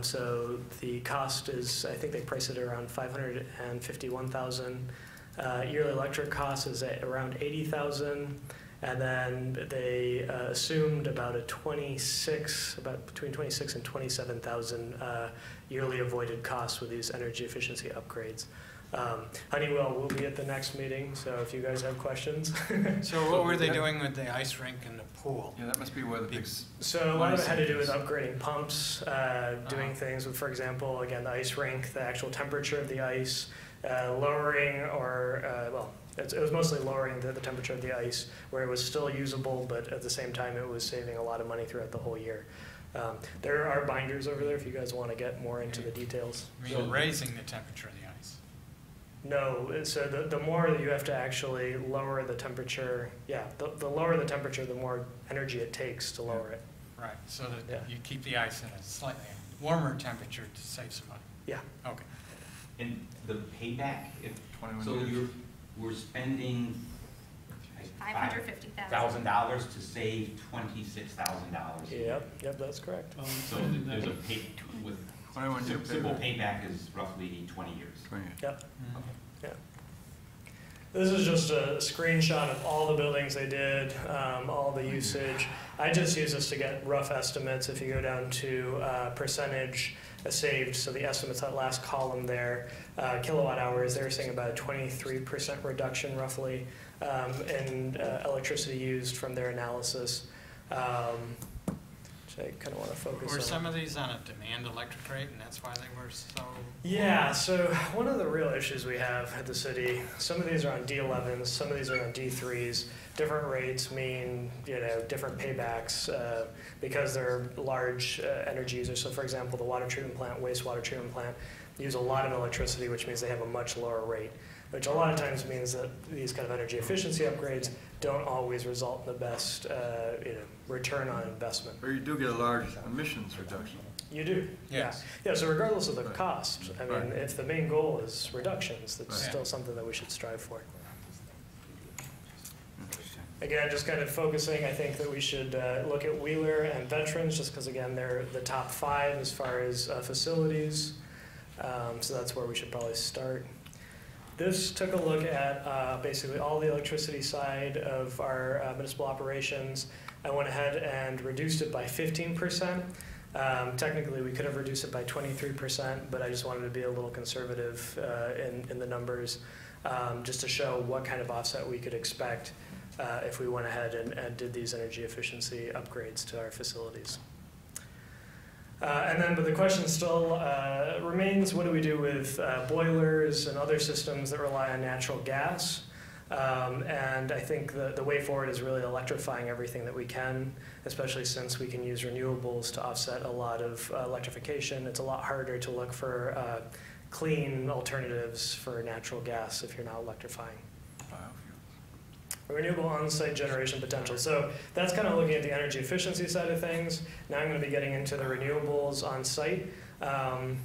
So the cost is, I think they price it around $551,000. Yearly electric cost is at around $80,000. And then they assumed about between 26 and 27,000 yearly avoided costs with these energy efficiency upgrades. Honeywell will be at the next meeting, so if you guys have questions. So what were they doing with the ice rink and the pool? Yeah, that must be where the big... So a lot of it had to do with upgrading pumps, doing things with, for example, again, the ice rink, the actual temperature of the ice, lowering or, it was mostly lowering the temperature of the ice where it was still usable, but at the same time it was saving a lot of money throughout the whole year. There are binders over there if you guys want to get more into the details. I mean, raising the temperature of the ice. No, so the more that you have to actually lower the temperature, the lower the temperature, the more energy it takes to lower it. Right, so that you keep the ice in a slightly warmer temperature to save some money. Yeah. Okay. And the payback, we're spending $550,000 to save $26,000. Yep, that's correct. So there's a simple payback is roughly 20 years. Yep. Okay. Yeah. This is just a screenshot of all the buildings they did, all the usage. I just use this to get rough estimates. If you go down to percentage saved, so the estimates, that last column there, kilowatt hours, they're saying about a 23% reduction roughly in electricity used from their analysis. Which I kind of want to focus on. Were some of these on a demand electric rate, and that's why they were so... Yeah, so one of the real issues we have at the city, some of these are on D11s, some of these are on D3s. Different rates mean, different paybacks because they're large energy users. So for example, the water treatment plant, wastewater treatment plant, use a lot of electricity, which means they have a much lower rate, which a lot of times means that these kind of energy efficiency upgrades don't always result in the best return on investment. Or you do get a large emissions reduction. You do. Yes. Yeah, so regardless of the cost, I mean, if the main goal is reductions, that's still something that we should strive for. Again, just kind of focusing, I think that we should look at Wheeler and Veterans, just because, again, they're the top 5 as far as facilities. So that's where we should probably start. This took a look at basically all the electricity side of our municipal operations. I went ahead and reduced it by 15%. Technically, we could have reduced it by 23%, but I just wanted to be a little conservative in the numbers, just to show what kind of offset we could expect if we went ahead and did these energy efficiency upgrades to our facilities. But the question still remains, what do we do with boilers and other systems that rely on natural gas? And I think the way forward is really electrifying everything that we can, especially since we can use renewables to offset a lot of electrification. It's a lot harder to look for clean alternatives for natural gas if you're not electrifying. Renewable on-site generation potential. So that's kind of looking at the energy efficiency side of things. Now I'm going to be getting into the renewables on-site.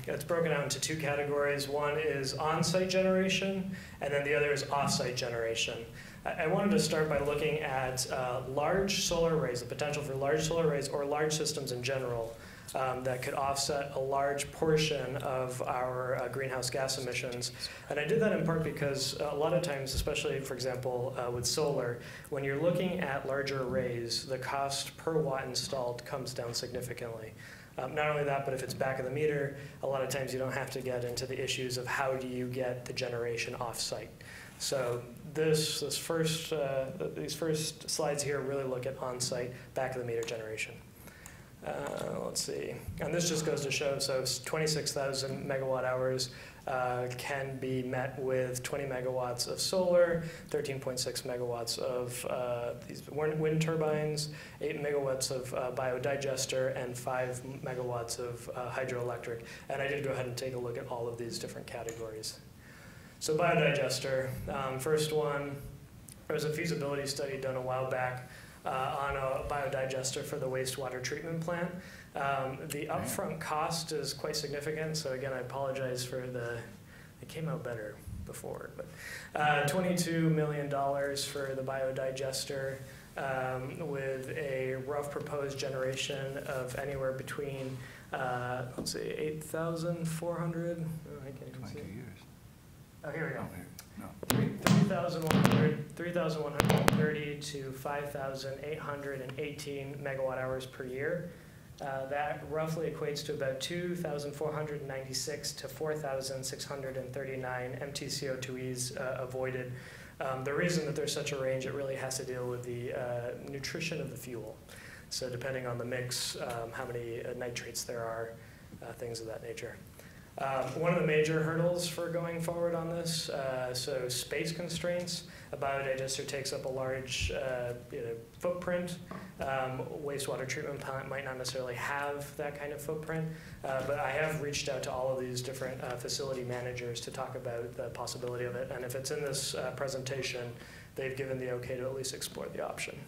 It's broken out into two categories. One is on-site generation, and then the other is off-site generation. I wanted to start by looking at large solar arrays, the potential for large solar arrays or large systems in general that could offset a large portion of our greenhouse gas emissions. And I did that in part because a lot of times, especially, for example, with solar, when you're looking at larger arrays, the cost per watt installed comes down significantly. Not only that, but if it's back of the meter, a lot of times you don't have to get into the issues of how do you get the generation off-site. So these first slides here really look at on-site, back of the meter generation. Let's see, and this just goes to show, so 26,000 megawatt hours can be met with 20 megawatts of solar, 13.6 megawatts of these wind turbines, 8 megawatts of biodigester, and 5 megawatts of hydroelectric. And I did go ahead and take a look at all of these different categories. So biodigester, first one, there was a feasibility study done a while back on a biodigester for the wastewater treatment plant. The upfront cost is quite significant, so again, I apologize for it came out better before, but $22 million for the biodigester with a rough proposed generation of anywhere between, let's see, 8,400, I can't even see. 22 years. Oh, here we go. No. 3,130 to 5,818 megawatt hours per year. That roughly equates to about 2,496 to 4,639 MTCO2Es avoided. The reason that there's such a range, it really has to deal with the nutrition of the fuel. So depending on the mix, how many nitrates there are, things of that nature. One of the major hurdles for going forward on this, so space constraints. A biodigester takes up a large footprint. Wastewater treatment plant might not necessarily have that kind of footprint, but I have reached out to all of these different facility managers to talk about the possibility of it, and if it's in this presentation, they've given the okay to at least explore the option.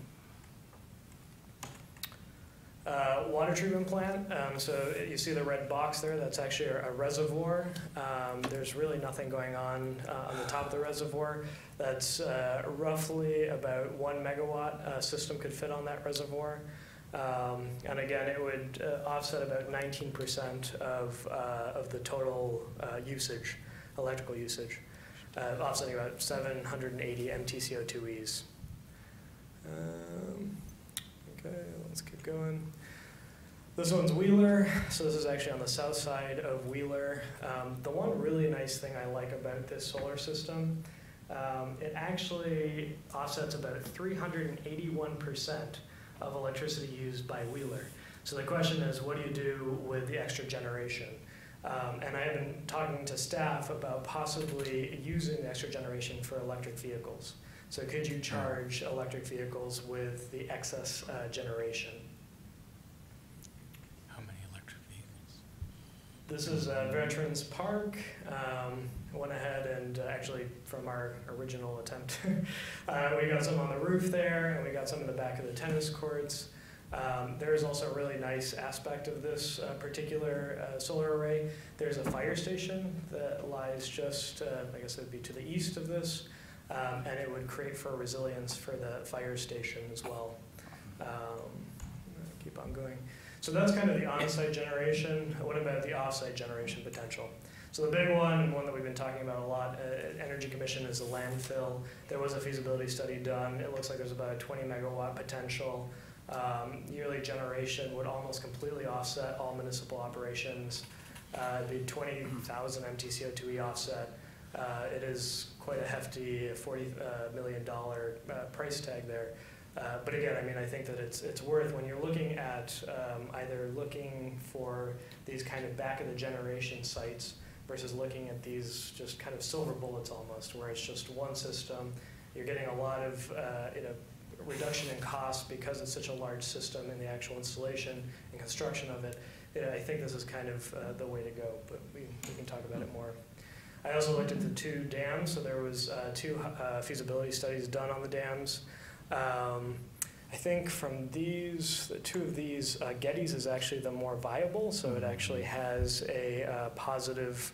Water treatment plant, so you see the red box there, that's actually a reservoir. There's really nothing going on the top of the reservoir. That's roughly about 1 megawatt system could fit on that reservoir. And again, it would offset about 19% of the total usage, electrical usage, offsetting about 780 MTCO2Es. Okay, let's keep going. This one's Wheeler, so this is actually on the south side of Wheeler. The one really nice thing I like about this solar system, it actually offsets about 381% of electricity used by Wheeler. So the question is, what do you do with the extra generation? And I have been talking to staff about possibly using the extra generation for electric vehicles. So could you charge electric vehicles with the excess generation? How many electric vehicles? This is Veterans Park. Went ahead and actually from our original attempt, we got some on the roof there, and we got some in the back of the tennis courts. There is also a really nice aspect of this particular solar array. There's a fire station that lies just, I guess it would be to the east of this. And it would create for resilience for the fire station as well. Keep on going. So that's kind of the on-site generation. What about the off-site generation potential? So the big one that we've been talking about a lot at Energy Commission is the landfill. There was a feasibility study done. It looks like there's about a 20 megawatt potential. Yearly generation would almost completely offset all municipal operations. The 20,000 MTCO2E offset. It is quite a hefty $40 million price tag there. But again, I mean, I think that it's worth, when you're looking at either looking for these kind of back of the generation sites versus looking at these just kind of silver bullets almost, where it's just one system, you're getting a lot of reduction in cost because it's such a large system in the actual installation and construction of it. I think this is kind of the way to go, but we can talk about it more. I also looked at the 2 dams, so there was 2 feasibility studies done on the dams. I think from these, the 2 of these, Getty's is actually the more viable, so it actually has a positive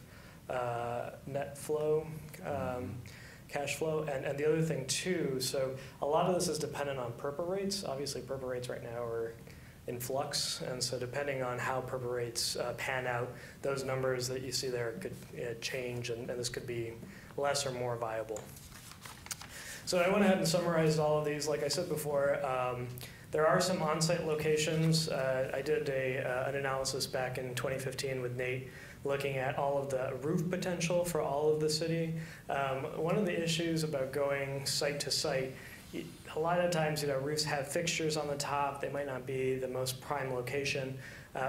net flow, cash flow. And the other thing too, so a lot of this is dependent on PURPA rates. Obviously PURPA rates right now are in flux, and so depending on how PURPA rates pan out, those numbers that you see there could change, and this could be less or more viable. So I went ahead and summarized all of these. Like I said before, there are some on-site locations. I did an analysis back in 2015 with Nate, looking at all of the roof potential for all of the city. One of the issues about going site to site, a lot of times, roofs have fixtures on the top. They might not be the most prime location.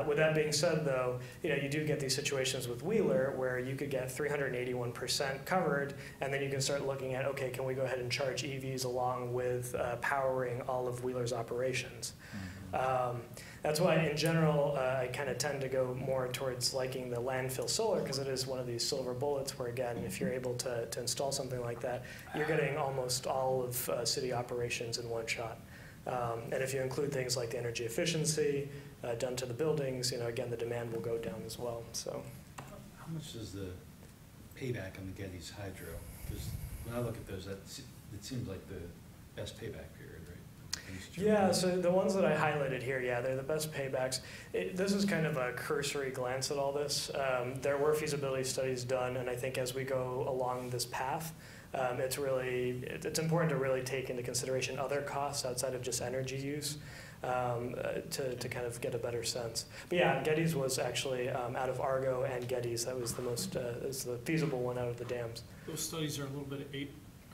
With that being said, though, you do get these situations with Wheeler where you could get 381% covered, and then you can start looking at, okay, can we go ahead and charge EVs along with powering all of Wheeler's operations? That's why, in general, I kind of tend to go more towards liking the landfill solar, because it is one of these silver bullets where, again, if you're able to install something like that, you're getting almost all of city operations in one shot. And if you include things like the energy efficiency done to the buildings, again, the demand will go down as well. So, how much is the payback on the Getty's hydro? Because when I look at those, it seems like the best payback period, right? Yeah, so the ones that I highlighted here, yeah, they're the best paybacks. This is kind of a cursory glance at all this. There were feasibility studies done, and I think as we go along this path, it's important to really take into consideration other costs outside of just energy use to kind of get a better sense. But yeah, Getty's was actually out of Argo and Getty's. That was the most is the feasible one out of the dams. Those studies are a little bit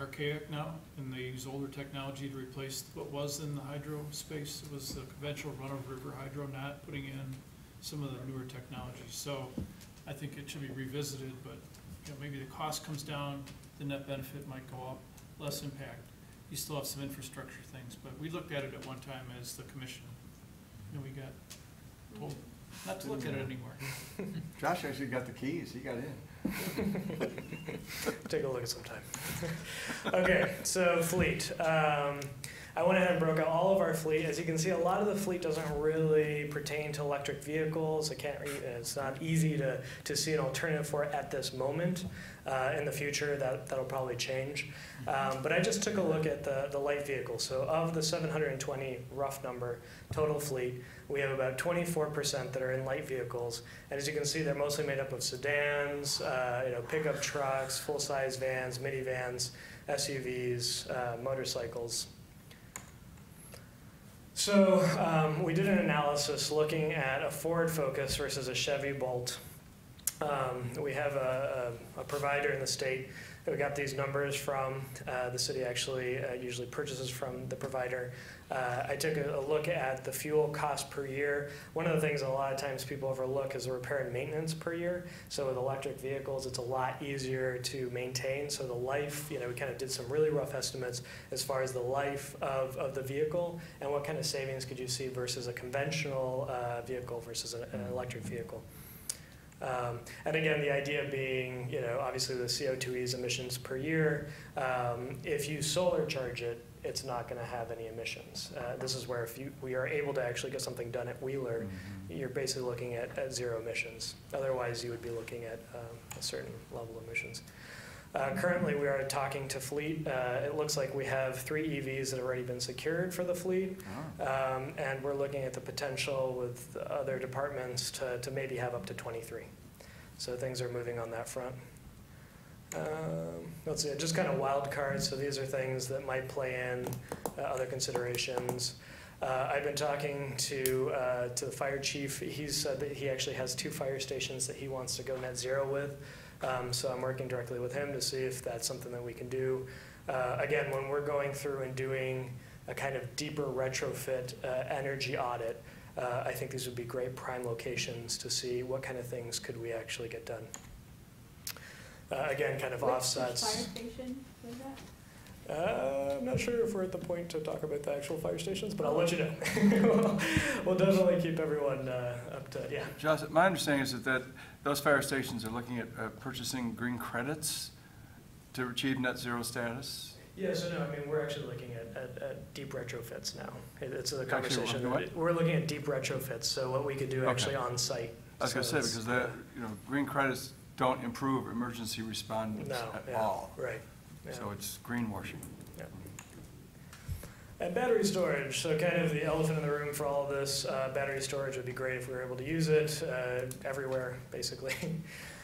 archaic now, and they use older technology to replace what was in the hydro space. It was the conventional run-of-river hydro, not putting in some of the newer technologies. So I think it should be revisited, but maybe the cost comes down, the net benefit might go up, less impact. You still have some infrastructure things, but we looked at it at one time as the commission. We got told not to look at it anymore. Josh actually got the keys. He got in. Take a look at some time. Okay, so fleet. I went ahead and broke out all of our fleet. As you can see, a lot of the fleet doesn't really pertain to electric vehicles. It's not easy to see an alternative for it at this moment. In the future, that'll probably change. But I just took a look at the light vehicles. So of the 720 rough number total fleet, we have about 24% that are in light vehicles. And as you can see, they're mostly made up of sedans, pickup trucks, full-size vans, minivans, SUVs, motorcycles. So we did an analysis looking at a Ford Focus versus a Chevy Bolt. We have a provider in the state that we got these numbers from. The city actually usually purchases from the provider. I took a look at the fuel cost per year. One of the things a lot of times people overlook is the repair and maintenance per year. So with electric vehicles, it's a lot easier to maintain. So the life, we kind of did some really rough estimates as far as the life of the vehicle and what kind of savings could you see versus a conventional vehicle versus an electric vehicle. And again, the idea being, obviously the CO2e emissions per year. If you solar charge it, it's not going to have any emissions. This is where if we are able to actually get something done at Wheeler, you're basically looking at zero emissions. Otherwise, you would be looking at a certain level of emissions. Currently, we are talking to fleet. It looks like we have 3 EVs that have already been secured for the fleet. And we're looking at the potential with other departments to maybe have up to 23. So things are moving on that front. Let's see, just kind of wild cards. So these are things that might play in other considerations. I've been talking to the fire chief. He said that he actually has 2 fire stations that he wants to go net zero with. So I'm working directly with him to see if that's something that we can do. Again, when we're going through and doing a kind of deeper retrofit energy audit, I think these would be great prime locations to see what kind of things could we actually get done. Again, kind of offsets. Which fire station was that? not sure if we're at the point to talk about the actual fire stations, but I'll let you know. We'll definitely keep everyone up to, yeah. Josh, my understanding is that those fire stations are looking at purchasing green credits to achieve net zero status. Yeah, so no, I mean, we're actually looking at deep retrofits now. It's a Actually, conversation. what? We're looking at deep retrofits, so what we could do Okay. actually on site. I was going to say, because green credits don't improve emergency responders No, at yeah, all. right. Yeah. So it's greenwashing. Yeah. And battery storage, so kind of the elephant in the room for all of this. Battery storage would be great if we were able to use it everywhere, basically.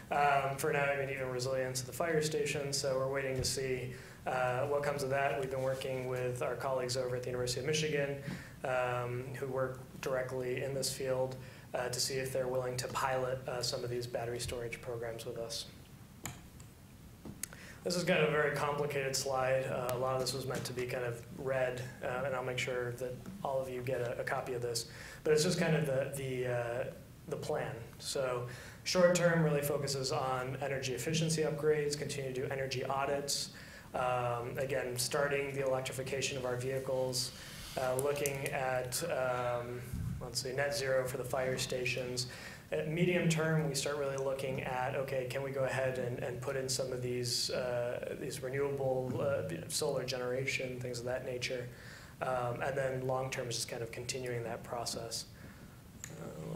For now, I mean, even resilience at the fire station, so we're waiting to see what comes of that. We've been working with our colleagues over at the University of Michigan who work directly in this field to see if they're willing to pilot some of these battery storage programs with us. This is kind of a very complicated slide. A lot of this was meant to be kind of read, and I'll make sure that all of you get a copy of this. But it's just kind of the plan. So short term really focuses on energy efficiency upgrades, continue to do energy audits, again, starting the electrification of our vehicles, looking at, let's see, net zero for the fire stations. At medium term, we start really looking at, okay, can we go ahead and put in some of these renewable solar generation, things of that nature. And then long term is just kind of continuing that process.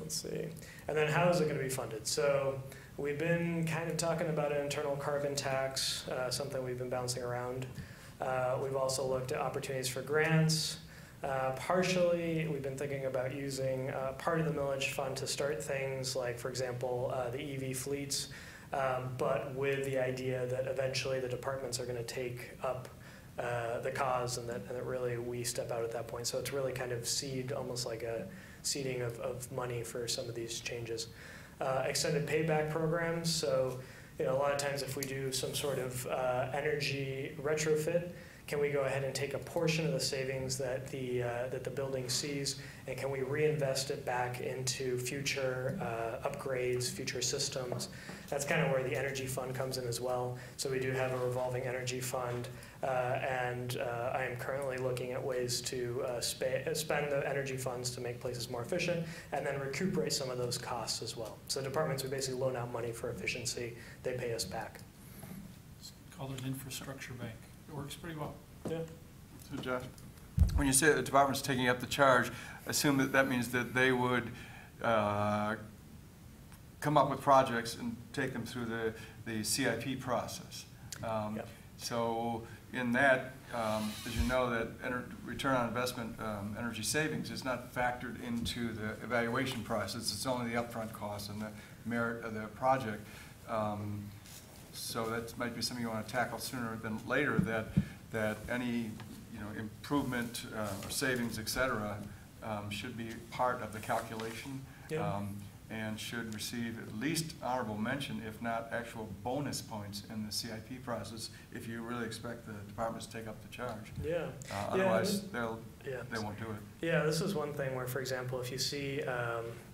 Let's see. And then how is it going to be funded? So we've been kind of talking about an internal carbon tax, something we've been bouncing around. We've also looked at opportunities for grants. Partially, we've been thinking about using part of the millage fund to start things like, for example, the EV fleets, but with the idea that eventually the departments are going to take up the cause and that really we step out at that point. So it's really kind of seed, almost like a seeding of money for some of these changes. Extended payback programs. So, a lot of times if we do some sort of energy retrofit, can we go ahead and take a portion of the savings that the building sees, and can we reinvest it back into future upgrades, future systems? That's kind of where the energy fund comes in as well. So we do have a revolving energy fund, and I am currently looking at ways to spend the energy funds to make places more efficient, and then recuperate some of those costs as well. So departments, we basically loan out money for efficiency. They pay us back. It's called an infrastructure bank. It works pretty well. Yeah. So Josh, when you say the department's taking up the charge, assume that means that they would come up with projects and take them through the CIP process. Yep. So in that, as you know, that return on investment energy savings is not factored into the evaluation process. It's only the upfront cost and the merit of the project. So that might be something you want to tackle sooner than later, that any improvement or savings, et cetera, should be part of the calculation. Yeah. And should receive at least honorable mention, if not actual bonus points in the CIP process, if you really expect the departments to take up the charge. Yeah. Otherwise, Yeah. they won't do it. Yeah, this is one thing where, for example, if you see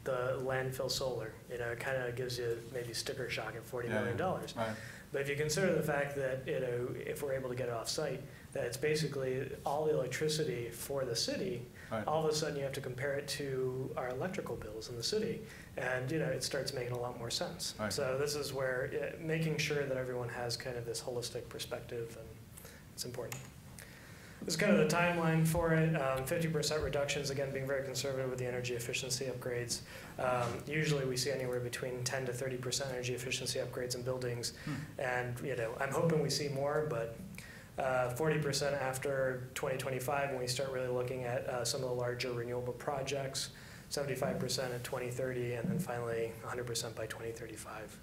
the landfill solar, it kind of gives you maybe sticker shock at $40 million. Right. But if you consider the fact that, if we're able to get it off-site, that it's basically all the electricity for the city, Right. all of a sudden you have to compare it to our electrical bills in the city, and it starts making a lot more sense. Right. So this is where making sure that everyone has kind of this holistic perspective, and it's important. This is kind of the timeline for it. 50% reductions, again, being very conservative with the energy efficiency upgrades. Usually we see anywhere between 10 to 30% energy efficiency upgrades in buildings. And, I'm hoping we see more, but 40% after 2025 when we start really looking at some of the larger renewable projects, 75% at 2030, and then finally 100% by 2035.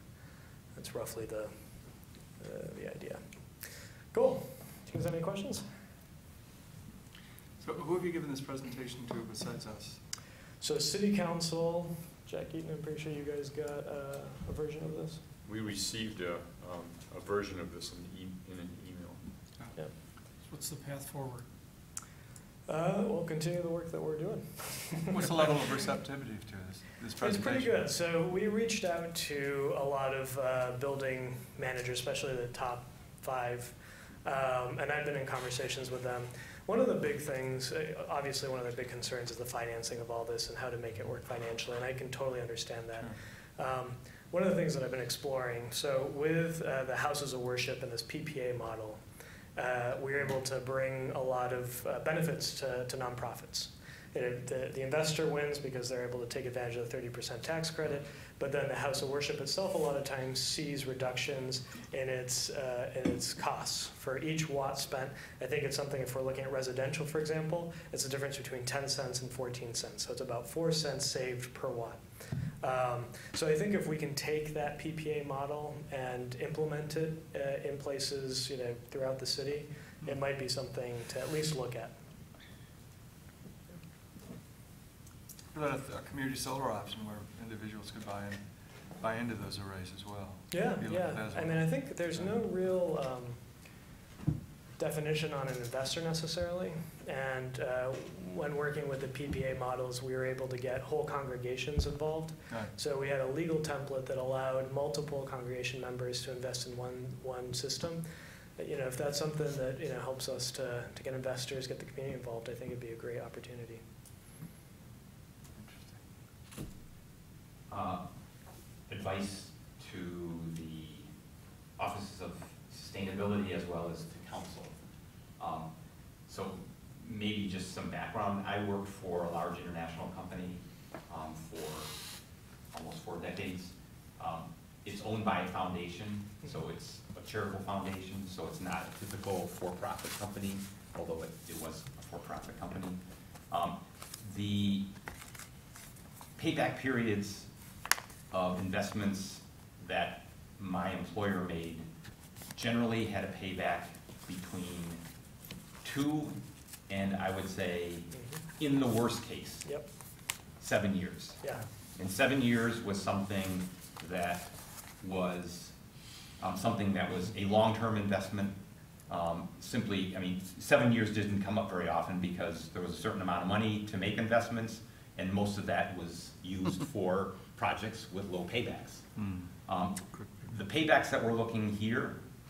That's roughly the idea. Cool. Do you guys have any questions? So who have you given this presentation to besides us? So City Council, Jack Eaton, I'm pretty sure you guys got a version of this. We received a version of this in an email. Yeah. What's the path forward? We'll continue the work that we're doing. What's the level of receptivity to this presentation? It's pretty good. So we reached out to a lot of building managers, especially the top 5, And I've been in conversations with them. One of the big things, obviously one of the big concerns is the financing of all this and how to make it work financially, and I can totally understand that. One of the things that I've been exploring, so with the houses of worship and this PPA model, we're able to bring a lot of benefits to nonprofits. The investor wins because they're able to take advantage of the 30% tax credit, but then the house of worship itself a lot of times sees reductions in its costs. For each watt spent, I think it's something, if we're looking at residential, for example, it's the difference between 10 cents and 14 cents. So it's about 4 cents saved per watt. So I think if we can take that PPA model and implement it in places, throughout the city, it might be something to at least look at. What about a community solar option where individuals could buy into those arrays as well? Yeah, You look at that yeah. as I well. mean, I think there's no real definition on an investor necessarily. And when working with the PPA models, we were able to get whole congregations involved. Right. So we had a legal template that allowed multiple congregation members to invest in one system. If that's something that helps us to get investors, get the community involved, I think it'd be a great opportunity. Advice to the offices of sustainability as well as to council. So maybe just some background. I worked for a large international company for almost 4 decades. It's owned by a foundation, so it's a charitable foundation, so it's not a typical for-profit company, although it was a for-profit company. The payback periods of investments that my employer made generally had a payback between 2 and I would say, in the worst case, 7 years. Yeah. And 7 years was something that was a long-term investment. Simply, 7 years didn't come up very often because there was a certain amount of money to make investments, and most of that was used for projects with low paybacks. The paybacks that we're looking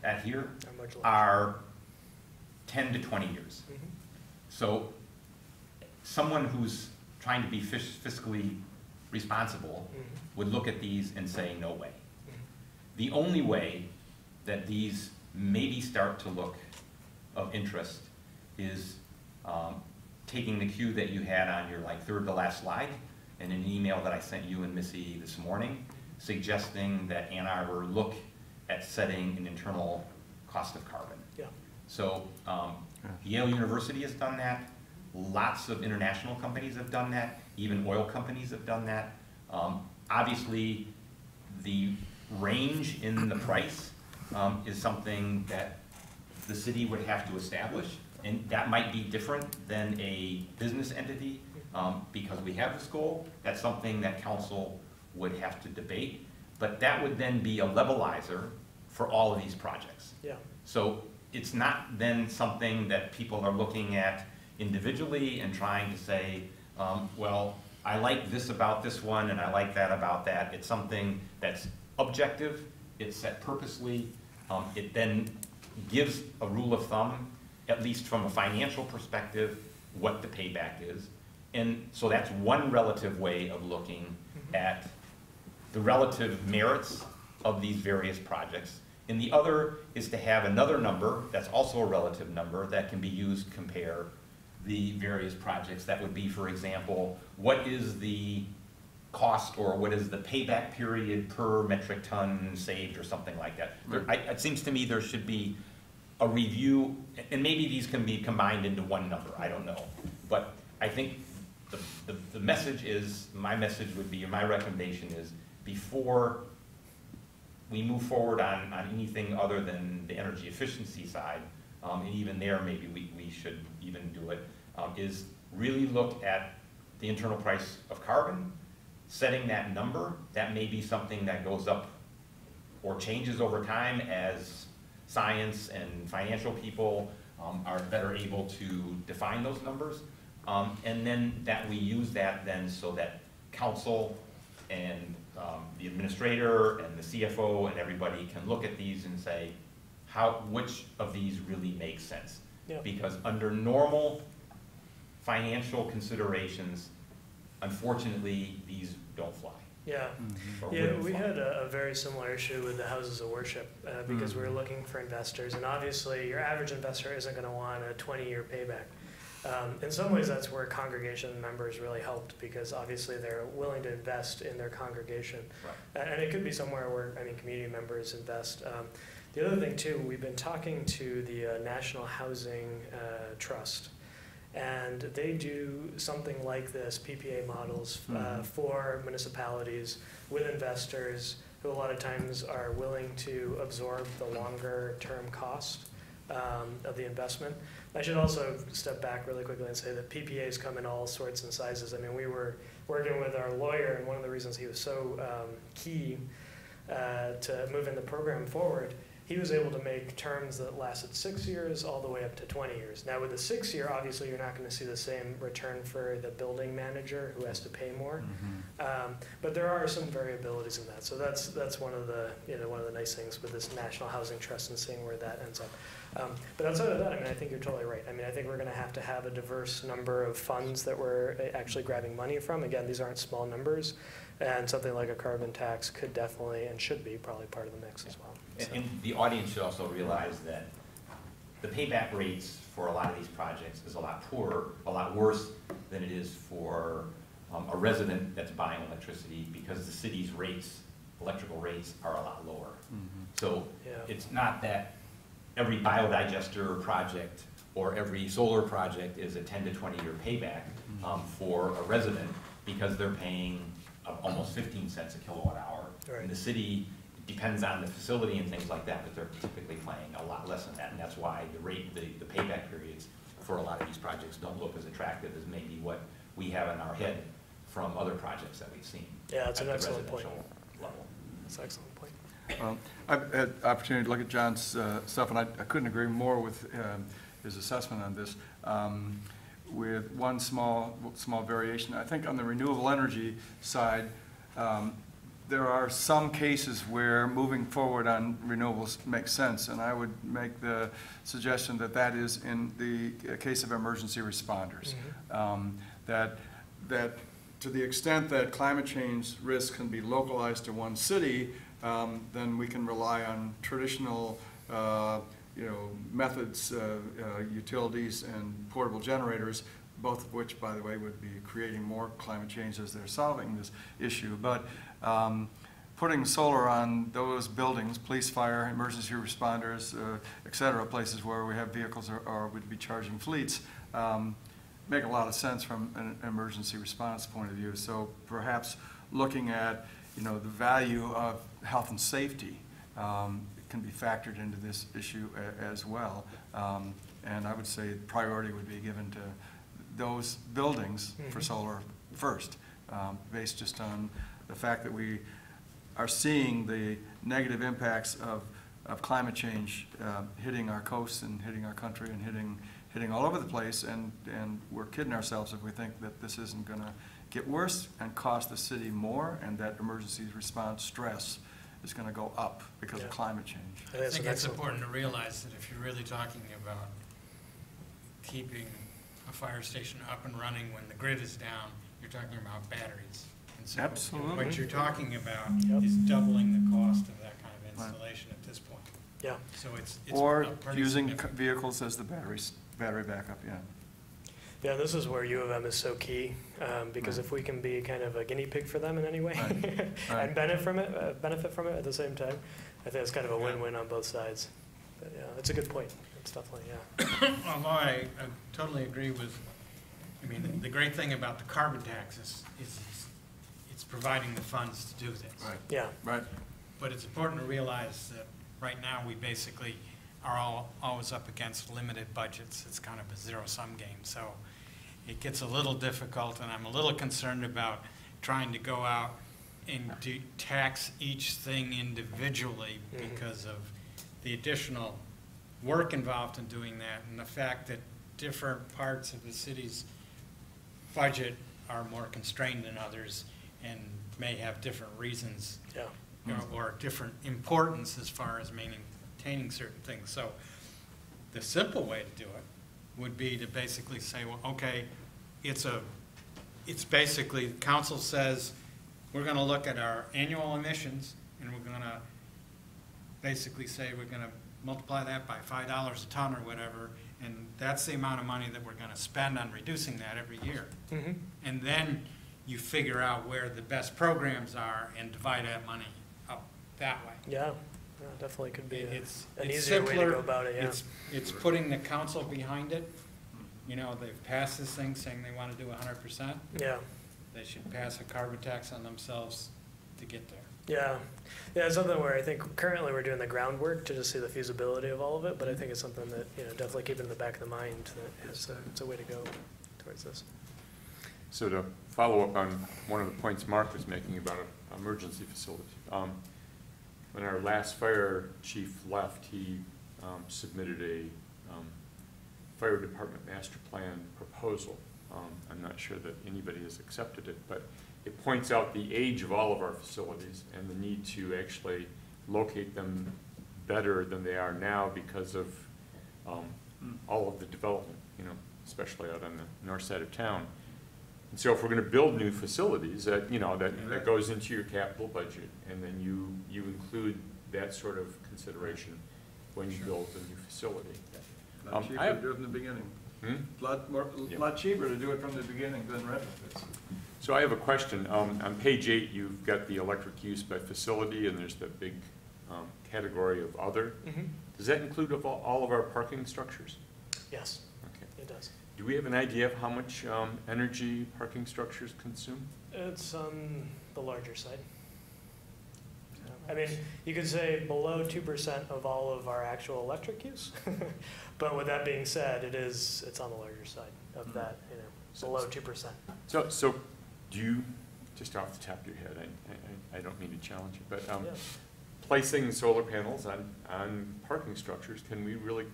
at here are 10 to 20 years. So someone who's trying to be fiscally responsible would look at these and say, no way. The only way that these maybe start to look of interest is taking the cue that you had on your third to last slide and an email that I sent you and Missy this morning suggesting that Ann Arbor look at setting an internal cost of carbon. Yeah. So Yale University has done that. Lots of international companies have done that. Even oil companies have done that. Obviously, the range in the price is something that the city would have to establish, and that might be different than a business entity because we have this goal. That's something that council would have to debate, but that would then be a levelizer for all of these projects. Yeah. So it's not then something that people are looking at individually and trying to say, well, I like this about this one and I like that about that. It's something that's objective, it's set purposely, it then gives a rule of thumb, at least from a financial perspective, what the payback is. And so that's one relative way of looking at the relative merits of these various projects. And the other is to have another number that's also a relative number that can be used to compare the various projects. That would be, for example, what is the cost or what is the payback period per metric ton saved or something like that. It seems to me there should be a review, and maybe these can be combined into one number, I don't know. But I think the message is, my message would be, my recommendation is, before we move forward on anything other than the energy efficiency side, and even there maybe we should even do it, is really look at the internal price of carbon, setting that number. That may be something that goes up or changes over time as science and financial people are better able to define those numbers. And then that we use that then so that council and the administrator and the CFO and everybody can look at these and say, which of these really make sense. Yeah. Because under normal financial considerations, unfortunately, these don't fly. Yeah. or Yeah, wouldn't we fly. had a very similar issue with the houses of worship because we were looking for investors, and obviously your average investor isn't going to want a 20-year payback. In some ways, that's where congregation members really helped because obviously they're willing to invest in their congregation. Right. And it could be somewhere where, I mean, community members invest. The other thing, too, we've been talking to the National Housing Trust, and they do something like this, PPA models, for municipalities with investors who a lot of times are willing to absorb the longer-term cost of the investment. I should also step back really quickly and say that PPAs come in all sorts and sizes. I mean, we were working with our lawyer, and one of the reasons he was so key to moving the program forward, he was able to make terms that lasted 6 years all the way up to 20 years. Now, with the 6 year, obviously, you're not going to see the same return for the building manager who has to pay more. But there are some variabilities in that. So that's one of the nice things with this National Housing Trust and seeing where that ends up. But outside of that, I mean, I think you're totally right. I mean, I think we're going to have a diverse number of funds that we're actually grabbing money from. Again, these aren't small numbers, and something like a carbon tax could definitely and should be probably part of the mix as well. And the audience should also realize that the payback rates for a lot of these projects is a lot worse than it is for a resident that's buying electricity because the city's rates, electrical rates, are a lot lower. So it's not that every biodigester project or every solar project is a 10 to 20-year payback for a resident because they're paying almost 15 cents a kilowatt hour. Right. In the city, depends on the facility and things like that, but they're typically paying a lot less than that, and that's why the payback periods for a lot of these projects don't look as attractive as maybe what we have in our head from other projects that we've seen. Yeah, that's an at the excellent point. residential level. That's an excellent point. I've had opportunity to look at John's stuff, and I couldn't agree more with his assessment on this. With one small variation, I think on the renewable energy side, there are some cases where moving forward on renewables makes sense, and I would make the suggestion that that is in the case of emergency responders. That to the extent that climate change risk can be localized to one city, then we can rely on traditional methods, utilities and portable generators, both of which, by the way, would be creating more climate change as they're solving this issue. But putting solar on those buildings, police, fire, emergency responders, et cetera, places where we have vehicles or would be charging fleets, make a lot of sense from an emergency response point of view. So perhaps looking at the value of health and safety can be factored into this issue as well. And I would say priority would be given to those buildings for solar first, based just on the fact that we are seeing the negative impacts of climate change hitting our coasts and hitting our country and hitting all over the place, and we're kidding ourselves if we think that this isn't going to get worse and cost the city more, and that emergency response stress is going to go up because of climate change. I think it's important to realize that if you're really talking about keeping a fire station up and running when the grid is down, you're talking about batteries. And so Absolutely. what you're talking about is doubling the cost of that kind of installation at this point. Yeah. So it's Or a pretty using significant- vehicles as the battery backup, yeah. Yeah, this is where U of M is so key, because if we can be kind of a guinea pig for them in any way Right. and benefit from it at the same time, I think it's kind of a win-win on both sides. But yeah, it's a good point. It's definitely, Although I totally agree with, I mean, the great thing about the carbon tax is it's providing the funds to do this. Right. Yeah. Right. But it's important to realize that right now we basically are always up against limited budgets. It's kind of a zero-sum game. So it gets a little difficult, and I'm a little concerned about trying to go out and tax each thing individually because of the additional work involved in doing that, and the fact that different parts of the city's budget are more constrained than others and may have different reasons or different importance as far as maintaining certain things. So the simple way to do it would be to basically say, well, okay, it's basically, council says, we're gonna look at our annual emissions, and we're gonna basically say we're gonna multiply that by $5 a ton or whatever, and that's the amount of money that we're gonna spend on reducing that every year. Mhm. And then you figure out where the best programs are and divide that money up that way. Yeah, yeah, definitely could be It's an it's easier way to simpler. go about it, yeah. It's putting the council behind it. You know, they've passed this thing saying they want to do 100%. Yeah, They should pass a carbon tax on themselves to get there. yeah. Yeah, it's something where I think currently we're doing the groundwork to just see the feasibility of all of it, but I think it's something that, you know, definitely keep in the back of the mind that it's a way to go towards this. So to follow up on one of the points Mark was making about an emergency facility. When our last fire chief left, he submitted a fire department master plan proposal. I'm not sure that anybody has accepted it, but it points out the age of all of our facilities and the need to actually locate them better than they are now because of all of the development, you know, especially out on the north side of town. And so if we're going to build new facilities, that, you know, that goes into your capital budget, and then you include that sort of consideration when you build a new facility. Lot cheaper to do it from the beginning. Yeah. Lot cheaper to do it from the beginning than rent it. So I have a question. On page 8, you've got the electric use by facility, and there's the big category of other. Mhm. Does that include all of our parking structures? Yes, Okay. it does. Do we have an idea of how much energy parking structures consume? It's on the larger side. I mean, you could say below 2% of all of our actual electric use. But with that being said, it's on the larger side of that, you know, below 2%. So do you, just off the top of your head, I don't mean to challenge you, but Yeah. placing solar panels on parking structures, can we really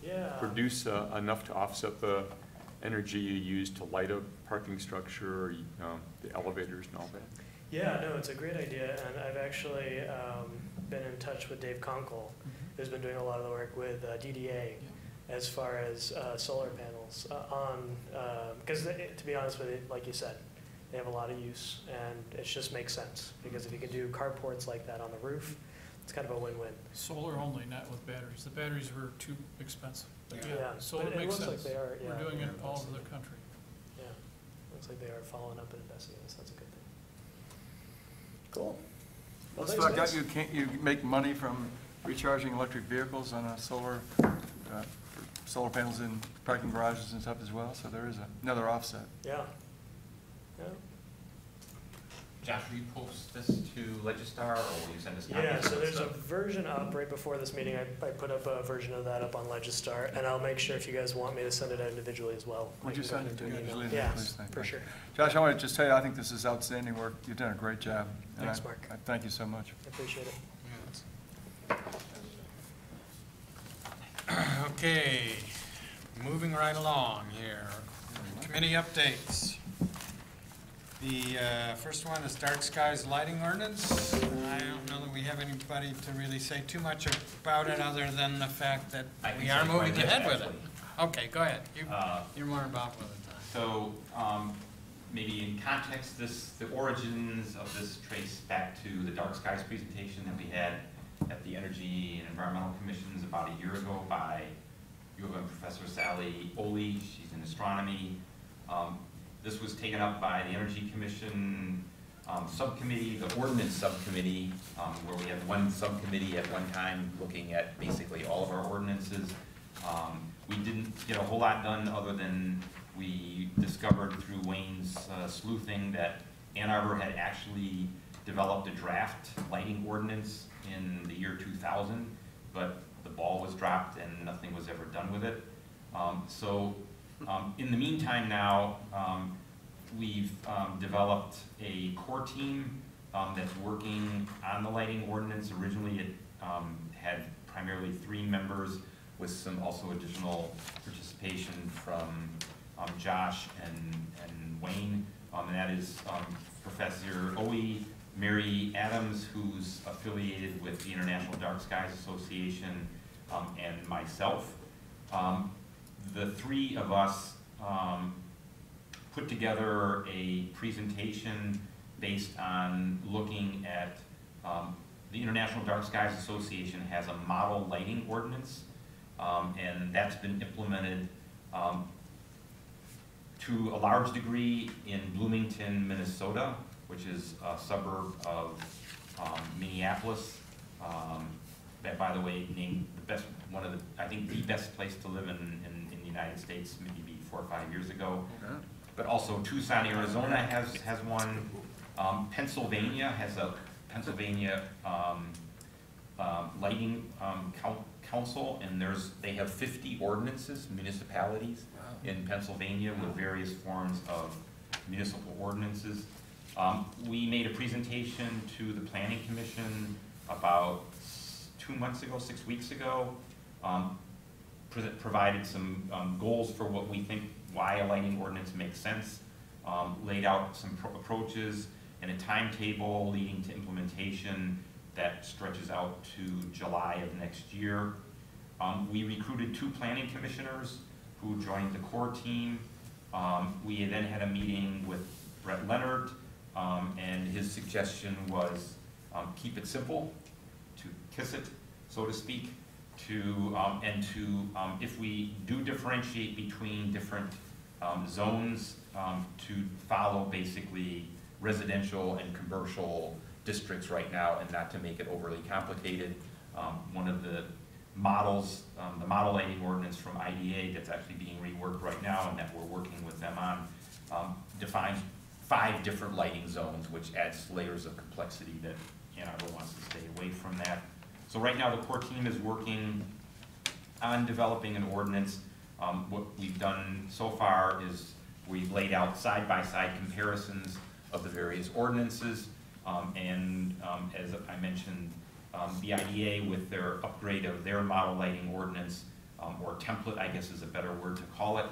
Yeah. produce enough to offset the energy you use to light a parking structure, or the elevators and all that? Yeah, no, it's a great idea, and I've actually been in touch with Dave Conkle, who's been doing a lot of the work with DDA as far as solar panels on, because to be honest with you, like you said, they have a lot of use, and it just makes sense, because if you can do carports like that on the roof, it's kind of a win-win. Solar only, not with batteries. The batteries were too expensive. But Yeah, yeah, solar but it makes looks like sense. they are, yeah. We're doing it all over the country. Yeah, looks like they are following up and investing in this, that's a good thing. Cool. Well, Let's thanks, talk, guys. you make money from recharging electric vehicles on a solar panels in parking garages and stuff as well, so there is another offset. Yeah. Yeah. Josh, will you post this to Legistar, or will you send us copies? Yeah, of so this there's a stuff? version up right before this meeting. I put up a version of that up on Legistar, and I'll make sure if you guys want me to send it out individually as well. Would I you can go send ahead it to and me do an email. individually? Yeah, Please, thank for you. sure. Josh, I want to just tell you, I think this is outstanding work. You've done a great job. and Thanks, I- Mark. I thank you so much. I appreciate it. Okay, moving right along here. Committee updates. The first one is dark skies lighting ordinance. I don't know that we have anybody to really say too much about it, other than the fact that I can we say are quite moving a bit, ahead with it. actually. Okay, go ahead. Uh, You're more involved with it. So, maybe in context, the origins of this trace back to the dark skies presentation that we had at the Energy and Environmental Commissions about a year ago by U of M Professor Sally Oley. She's in astronomy. This was taken up by the Energy Commission subcommittee, the ordinance subcommittee, where we had one subcommittee at one time looking at basically all of our ordinances. We didn't get a whole lot done, other than we discovered through Wayne's sleuthing that Ann Arbor had actually developed a draft lighting ordinance in the year 2000, but the ball was dropped and nothing was ever done with it. In the meantime now, we've developed a core team that's working on the lighting ordinance. Originally, it had primarily 3 members, with some also additional participation from Josh and Wayne, and that is Professor Oey, Mary Adams, who's affiliated with the International Dark Skies Association, and myself. The three of us put together a presentation based on looking at the International Dark Skies Association has a model lighting ordinance, and that's been implemented to a large degree in Bloomington, Minnesota, which is a suburb of Minneapolis. That, by the way, named the best, one of the, I think, the best place to live in the United States, maybe 4 or 5 years ago. But also Tucson, Arizona has one. Pennsylvania has a Pennsylvania Lighting Council, and they have 50 ordinances, municipalities in Pennsylvania with various forms of municipal ordinances. We made a presentation to the Planning Commission about 2 months ago, 6 weeks ago, provided some goals for what we think, why a lighting ordinance makes sense, laid out some approaches and a timetable leading to implementation that stretches out to July of next year. We recruited 2 planning commissioners who joined the core team. We then had a meeting with Brett Leonard, and his suggestion was keep it simple, to kiss it, so to speak, if we do differentiate between different zones, to follow basically residential and commercial districts right now, and not to make it overly complicated. One of the models, the model lighting ordinance from IDA that's actually being reworked right now and that we're working with them on, defines 5 different lighting zones, which adds layers of complexity that Ann Arbor wants to stay away from that. So right now the core team is working on developing an ordinance. What we've done so far is we've laid out side-by-side comparisons of the various ordinances, as I mentioned, the IDA with their upgrade of their model lighting ordinance, or template, I guess is a better word to call it,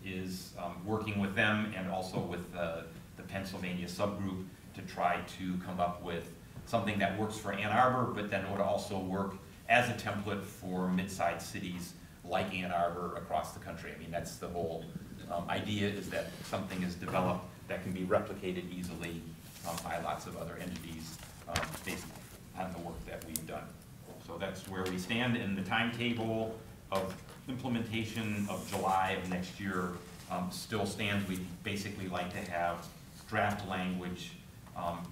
is working with them and also with the Pennsylvania subgroup to try to come up with something that works for Ann Arbor, but then would also work as a template for mid-sized cities like Ann Arbor across the country. I mean, that's the whole idea, is that something is developed that can be replicated easily by lots of other entities based on the work that we've done. So that's where we stand, in the timetable of implementation of July of next year still stands. We'd basically like to have draft language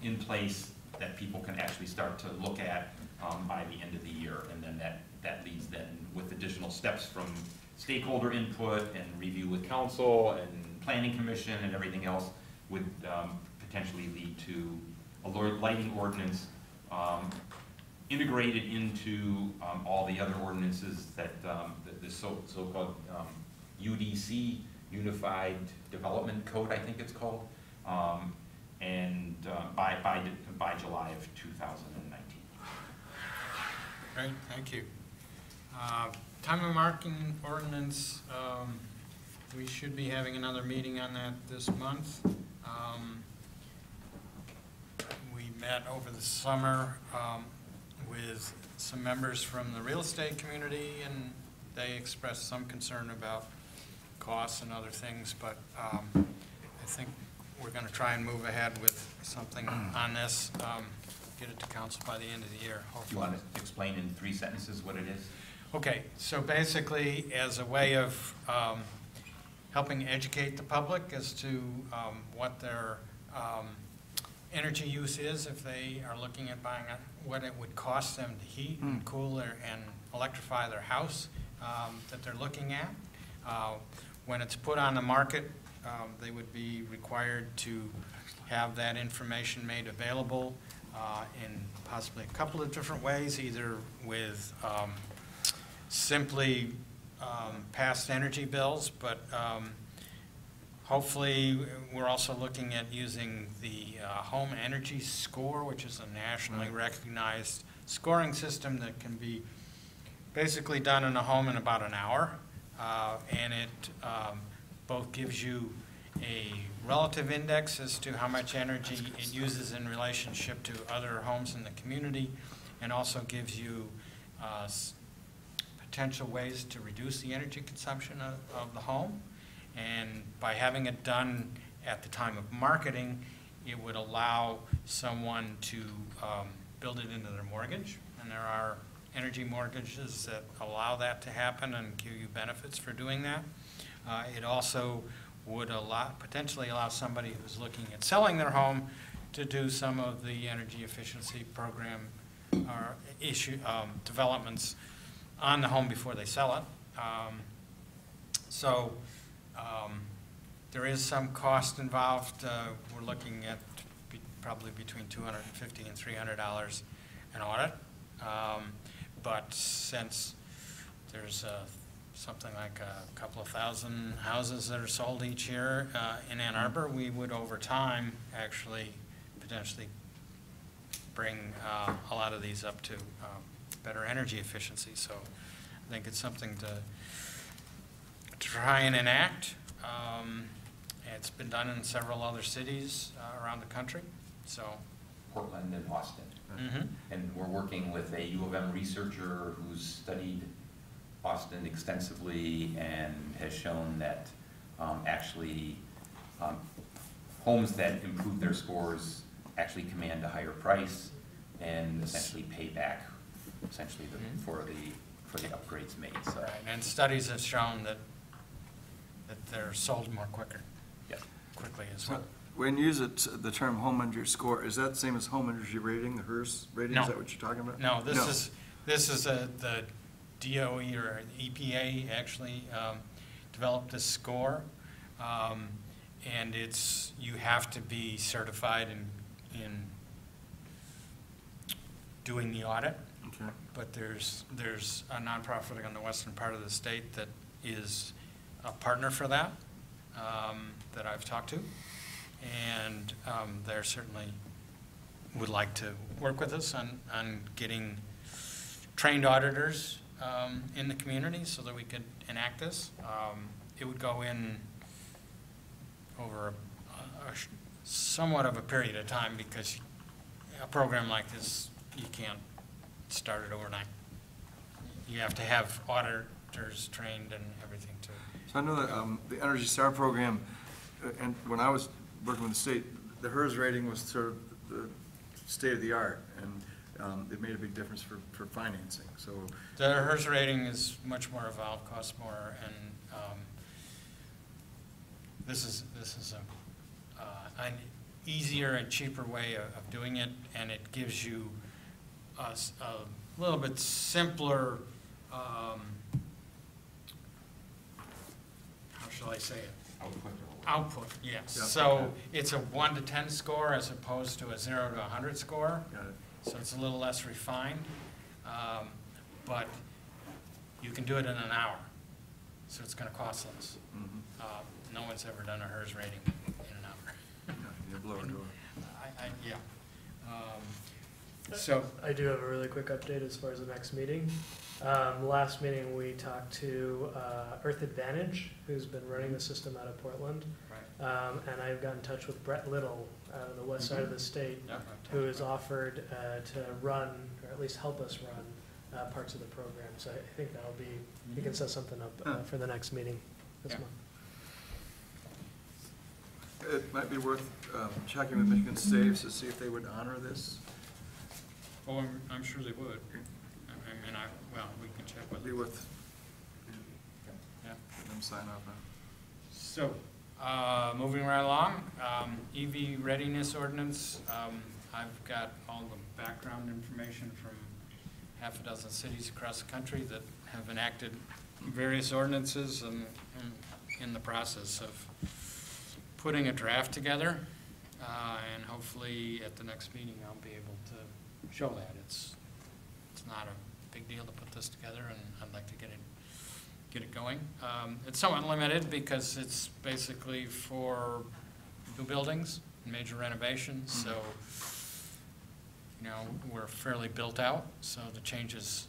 in place that people can actually start to look at by the end of the year, and then that leads then with additional steps from stakeholder input and review with council and planning commission and everything else would potentially lead to a lighting ordinance integrated into all the other ordinances that the so-called UDC, Unified Development Code, I think it's called, and by July of 2019. Great, thank you. Time of marking ordinance, we should be having another meeting on that this month. We met over the summer with some members from the real estate community, and they expressed some concern about costs and other things, but I think we're going to try and move ahead with something on this, get it to council by the end of the year, hopefully. Do you want to explain in 3 sentences what it is? Okay, so basically, as a way of helping educate the public as to what their energy use is if they are looking at buying what it would cost them to heat and cool and electrify their house that they're looking at. When it's put on the market, they would be required to have that information made available in possibly a couple of different ways, either with simply past energy bills, but hopefully we're also looking at using the Home Energy Score, which is a nationally recognized scoring system that can be basically done in a home in about an hour, and it both gives you a relative index as to how much energy it uses in relationship to other homes in the community, and also gives you potential ways to reduce the energy consumption of the home. And by having it done at the time of marketing, it would allow someone to build it into their mortgage. And there are energy mortgages that allow that to happen and give you benefits for doing that. It also would potentially allow somebody who's looking at selling their home to do some of the energy efficiency program or developments on the home before they sell it. There is some cost involved. We're looking at probably between $250 and $300 an audit. But since there's something like a couple of thousand houses that are sold each year in Ann Arbor, we would over time actually potentially bring a lot of these up to better energy efficiency. So I think it's something to try and enact. It's been done in several other cities around the country. So Portland and Austin. mm-hmm. And we're working with a U of M researcher who's studied Austin extensively and has shown that homes that improve their scores actually command a higher price and essentially pay back essentially for the upgrades made. So. Right. And studies have shown that they're sold more quickly as well. When you use the term home energy score, is that the same as home energy rating, the HERS rating? No. Is that what you're talking about? No, this is the DOE or EPA actually developed this score, and you have to be certified in doing the audit. Okay. But there's a nonprofit on the western part of the state that is a partner for that that I've talked to, and they're certainly would like to work with us on getting trained auditors in the community so that we could enact this. It would go in over somewhat of a period of time because a program like this, you can't start it overnight. You have to have auditors trained and everything too. So I know that the Energy Star program, and when I was working with the state, the HERS rating was sort of the state of the art, and it made a big difference for financing. So the HERS rating is much more involved, costs more, and this is an easier and cheaper way of doing it, and it gives you a little bit simpler, how shall I say it? Output, yes. Yeah. So it's a 1 to 10 score as opposed to a 0 to 100 score. got it. So it's a little less refined, but you can do it in an hour, so it's going to cost less. Mm-hmm. No one's ever done a HERS rating in an hour. Yeah, you blow it door. Yeah. So I do have a really quick update as far as the next meeting. Last meeting, we talked to Earth Advantage, who's been running the system out of Portland. Right. And I've got in touch with Brett Little out of the west side of the state, who has offered to run, or at least help us run, parts of the program. So I think that'll be, we can set something up for the next meeting this month. It might be worth checking with Michigan Saves to see if they would honor this. Oh, I'm sure they would. We can check with Be them. worth Yeah. them sign off on. So, moving right along, EV readiness ordinance. I've got all the background information from half a dozen cities across the country that have enacted various ordinances and in the process of putting a draft together. And hopefully at the next meeting I'll be able to show that. It's not a big deal to put this together, and I'd like to get it going. It's somewhat limited because it's basically for new buildings, major renovations, so we're fairly built out, so the changes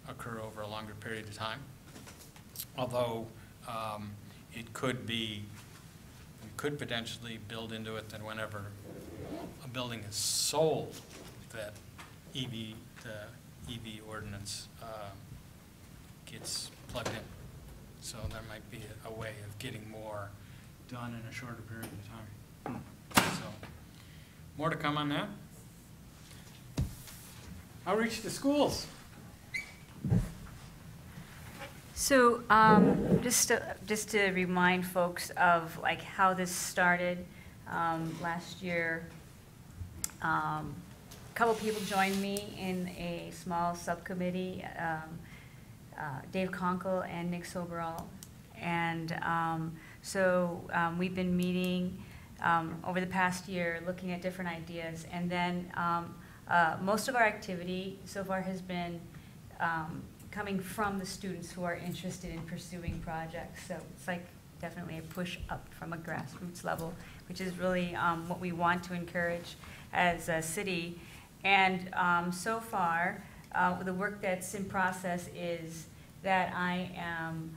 occur over a longer period of time. Although it could be could potentially build into it that whenever a building is sold, that the EV ordinance gets plugged in. So there might be a way of getting more done in a shorter period of time. So, more to come on that. Outreach to schools. So just to remind folks of like how this started last year, a couple people joined me in a small subcommittee, Dave Conkle and Nick Soberall. And so we've been meeting over the past year, looking at different ideas. And then most of our activity so far has been coming from the students who are interested in pursuing projects. So it's like definitely a push up from a grassroots level, which is really what we want to encourage as a city. And so far, the work that's in process is that I am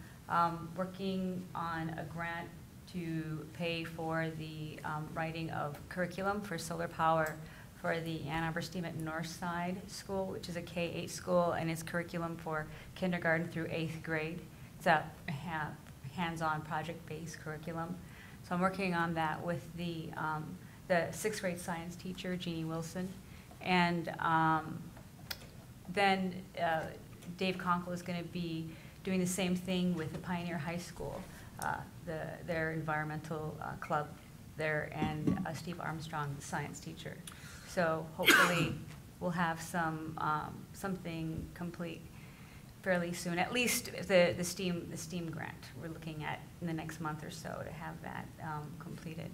working on a grant to pay for the writing of curriculum for solar power for the Ann Arbor STEAM at Northside School, which is a K-8 school, and it's curriculum for kindergarten through 8th grade. It's a hands-on project-based curriculum. So I'm working on that with the 6th grade science teacher, Jeannie Wilson. And then Dave Conkle is going to be doing the same thing with the Pioneer High School, their environmental club there, and Steve Armstrong, the science teacher. So hopefully we'll have something complete fairly soon. At least the STEAM grant we're looking at in the next month or so to have that completed,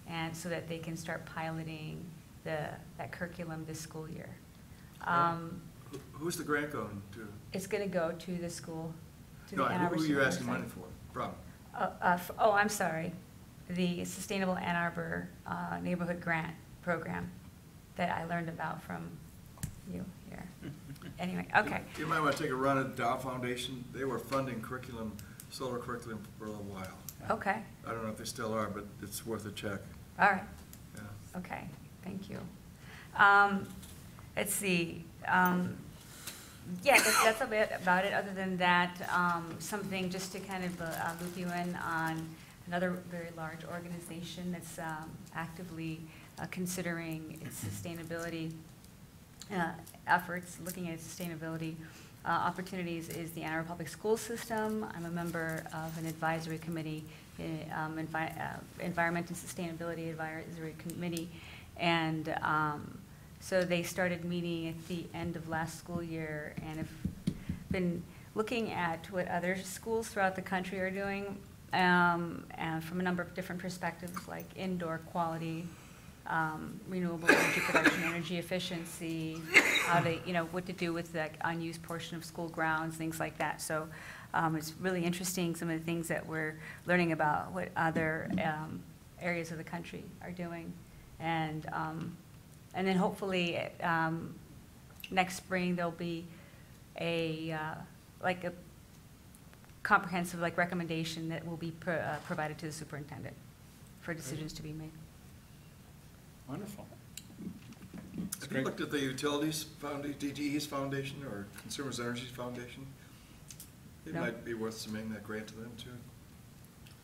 and so that they can start piloting that curriculum this school year. Who's the grant going to? It's going to go to the school, to No, the Ann Arbor who are you Student asking money Center. for? From? Oh, I'm sorry. The Sustainable Ann Arbor Neighborhood Grant Program that I learned about from you here. Anyway, okay. You might want to take a run at Dow Foundation. They were funding solar curriculum for a little while. Okay. I don't know if they still are, but it's worth a check. All right. Yeah. Okay. Thank you. Let's see. Yeah, that's a bit about it. Other than that, something just to kind of loop you in on another very large organization that's actively considering its sustainability efforts, looking at its sustainability opportunities, is the Ann Arbor Public School System. I'm a member of an advisory committee, Environment and Sustainability Advisory Committee, and so they started meeting at the end of last school year, and have been looking at what other schools throughout the country are doing, and from a number of different perspectives, like indoor quality, renewable energy production, energy efficiency, how to, what to do with the unused portion of school grounds, things like that. So it's really interesting, some of the things that we're learning about what other areas of the country are doing. And then hopefully next spring there'll be a comprehensive recommendation that will be provided to the superintendent for decisions to be made. Wonderful. Have you looked at the Utilities Foundation, DTE's foundation, or Consumers Energy's foundation? It No. might be worth submitting that grant to them, too.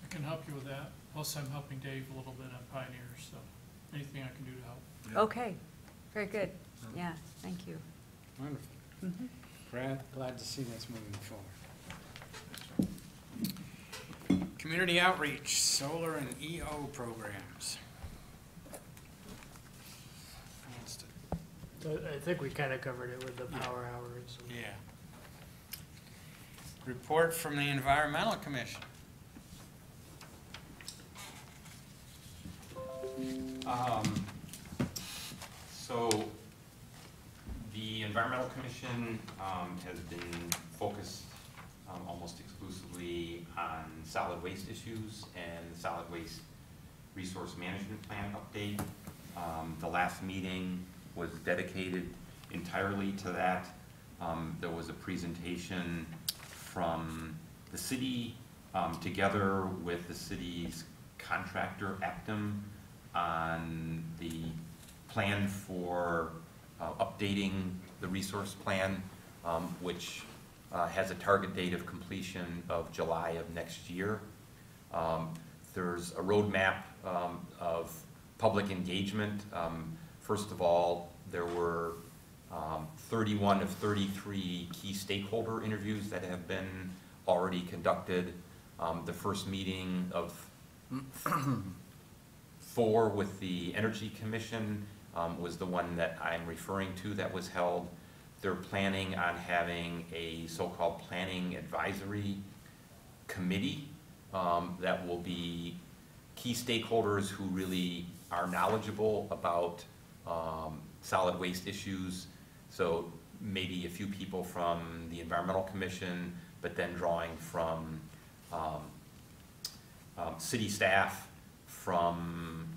I can help you with that. Plus, I'm helping Dave a little bit on Pioneer, so anything I can do to help. Yeah. Okay, very good. Yeah, thank you. Wonderful. Mhm. Glad to see that's moving forward. Community outreach, solar and EO programs. I think we kind of covered it with the power hours. Yeah. Report from the Environmental Commission. So the Environmental Commission has been focused almost exclusively on solid waste issues and the solid waste resource management plan update. The last meeting was dedicated entirely to that. There was a presentation from the city together with the city's contractor, Actum, on the plan for updating the resource plan, which has a target date of completion of July of next year. There's a roadmap of public engagement. First of all, there were 31 of 33 key stakeholder interviews that have been already conducted. The first meeting of 4 with the Energy Commission was the one that I'm referring to that was held. They're planning on having a so-called planning advisory committee that will be key stakeholders who really are knowledgeable about solid waste issues. So maybe a few people from the Environmental Commission, but then drawing from city staff, from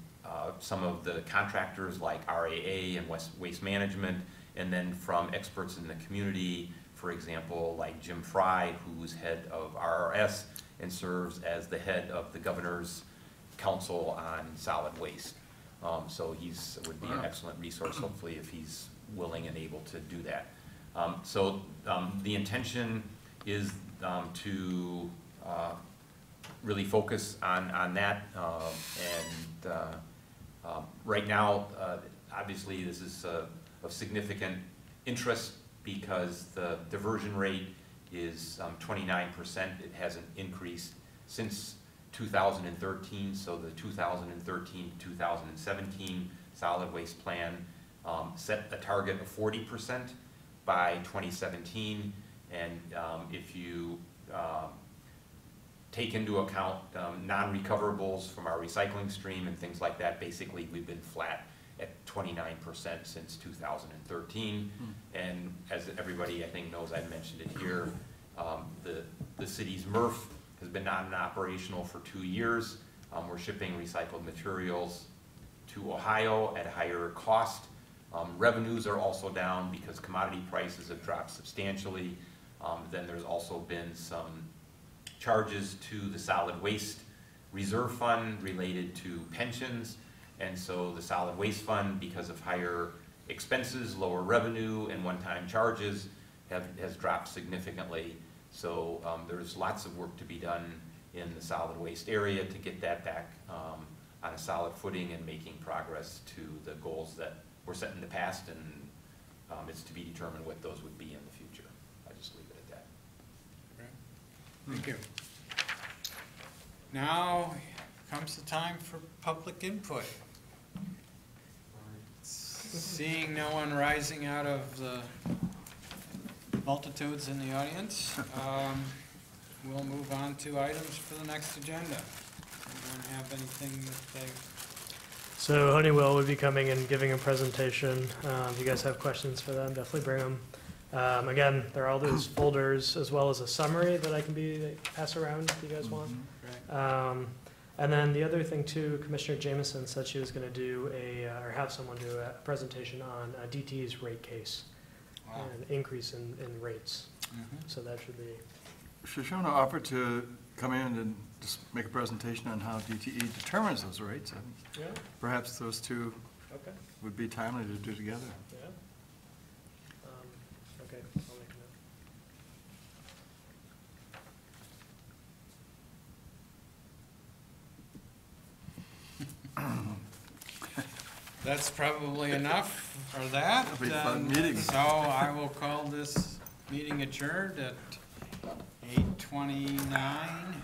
some of the contractors like RAA and Waste Management, and then from experts in the community, for example, like Jim Fry, who's head of RRS and serves as the head of the Governor's Council on Solid Waste. So would be an excellent resource, hopefully, if he's willing and able to do that. The intention is to really focus on that. Right now, obviously, this is of significant interest because the diversion rate is 29%. It hasn't increased since 2013, so the 2013-2017 solid waste plan set a target of 40% by 2017, and if you take into account non-recoverables from our recycling stream and things like that, basically we've been flat at 29% since 2013. And as everybody I think knows, I've mentioned it here, the city's MRF has been non-operational for 2 years. We're shipping recycled materials to Ohio at a higher cost. Revenues are also down because commodity prices have dropped substantially. Then there's also been some charges to the solid waste reserve fund related to pensions. And so the solid waste fund, because of higher expenses, lower revenue, and one-time charges, has dropped significantly. So there's lots of work to be done in the solid waste area to get that back on a solid footing and making progress to the goals that were set in the past, and it's to be determined what those would be in the future. I just leave it at that. Thank you. Now comes the time for public input. Seeing no one rising out of the multitudes in the audience, we'll move on to items for the next agenda. Anyone have anything that they... So Honeywell would be coming and giving a presentation. If you guys have questions for them, definitely bring them. Again, there are all those folders as well as a summary that I can pass around if you guys want. Right. And then the other thing too, Commissioner Jameson said she was going to do or have someone do a presentation on DTE's rate case. Wow. And increase in rates. So that should be... Shoshona offered to come in and just make a presentation on how DTE determines those rates. And Yeah, perhaps those two okay, would be timely to do together. yeah. Okay, I'll make a note. That's probably enough for that. That'll be a fun meeting. So I will call this meeting adjourned at 8:29.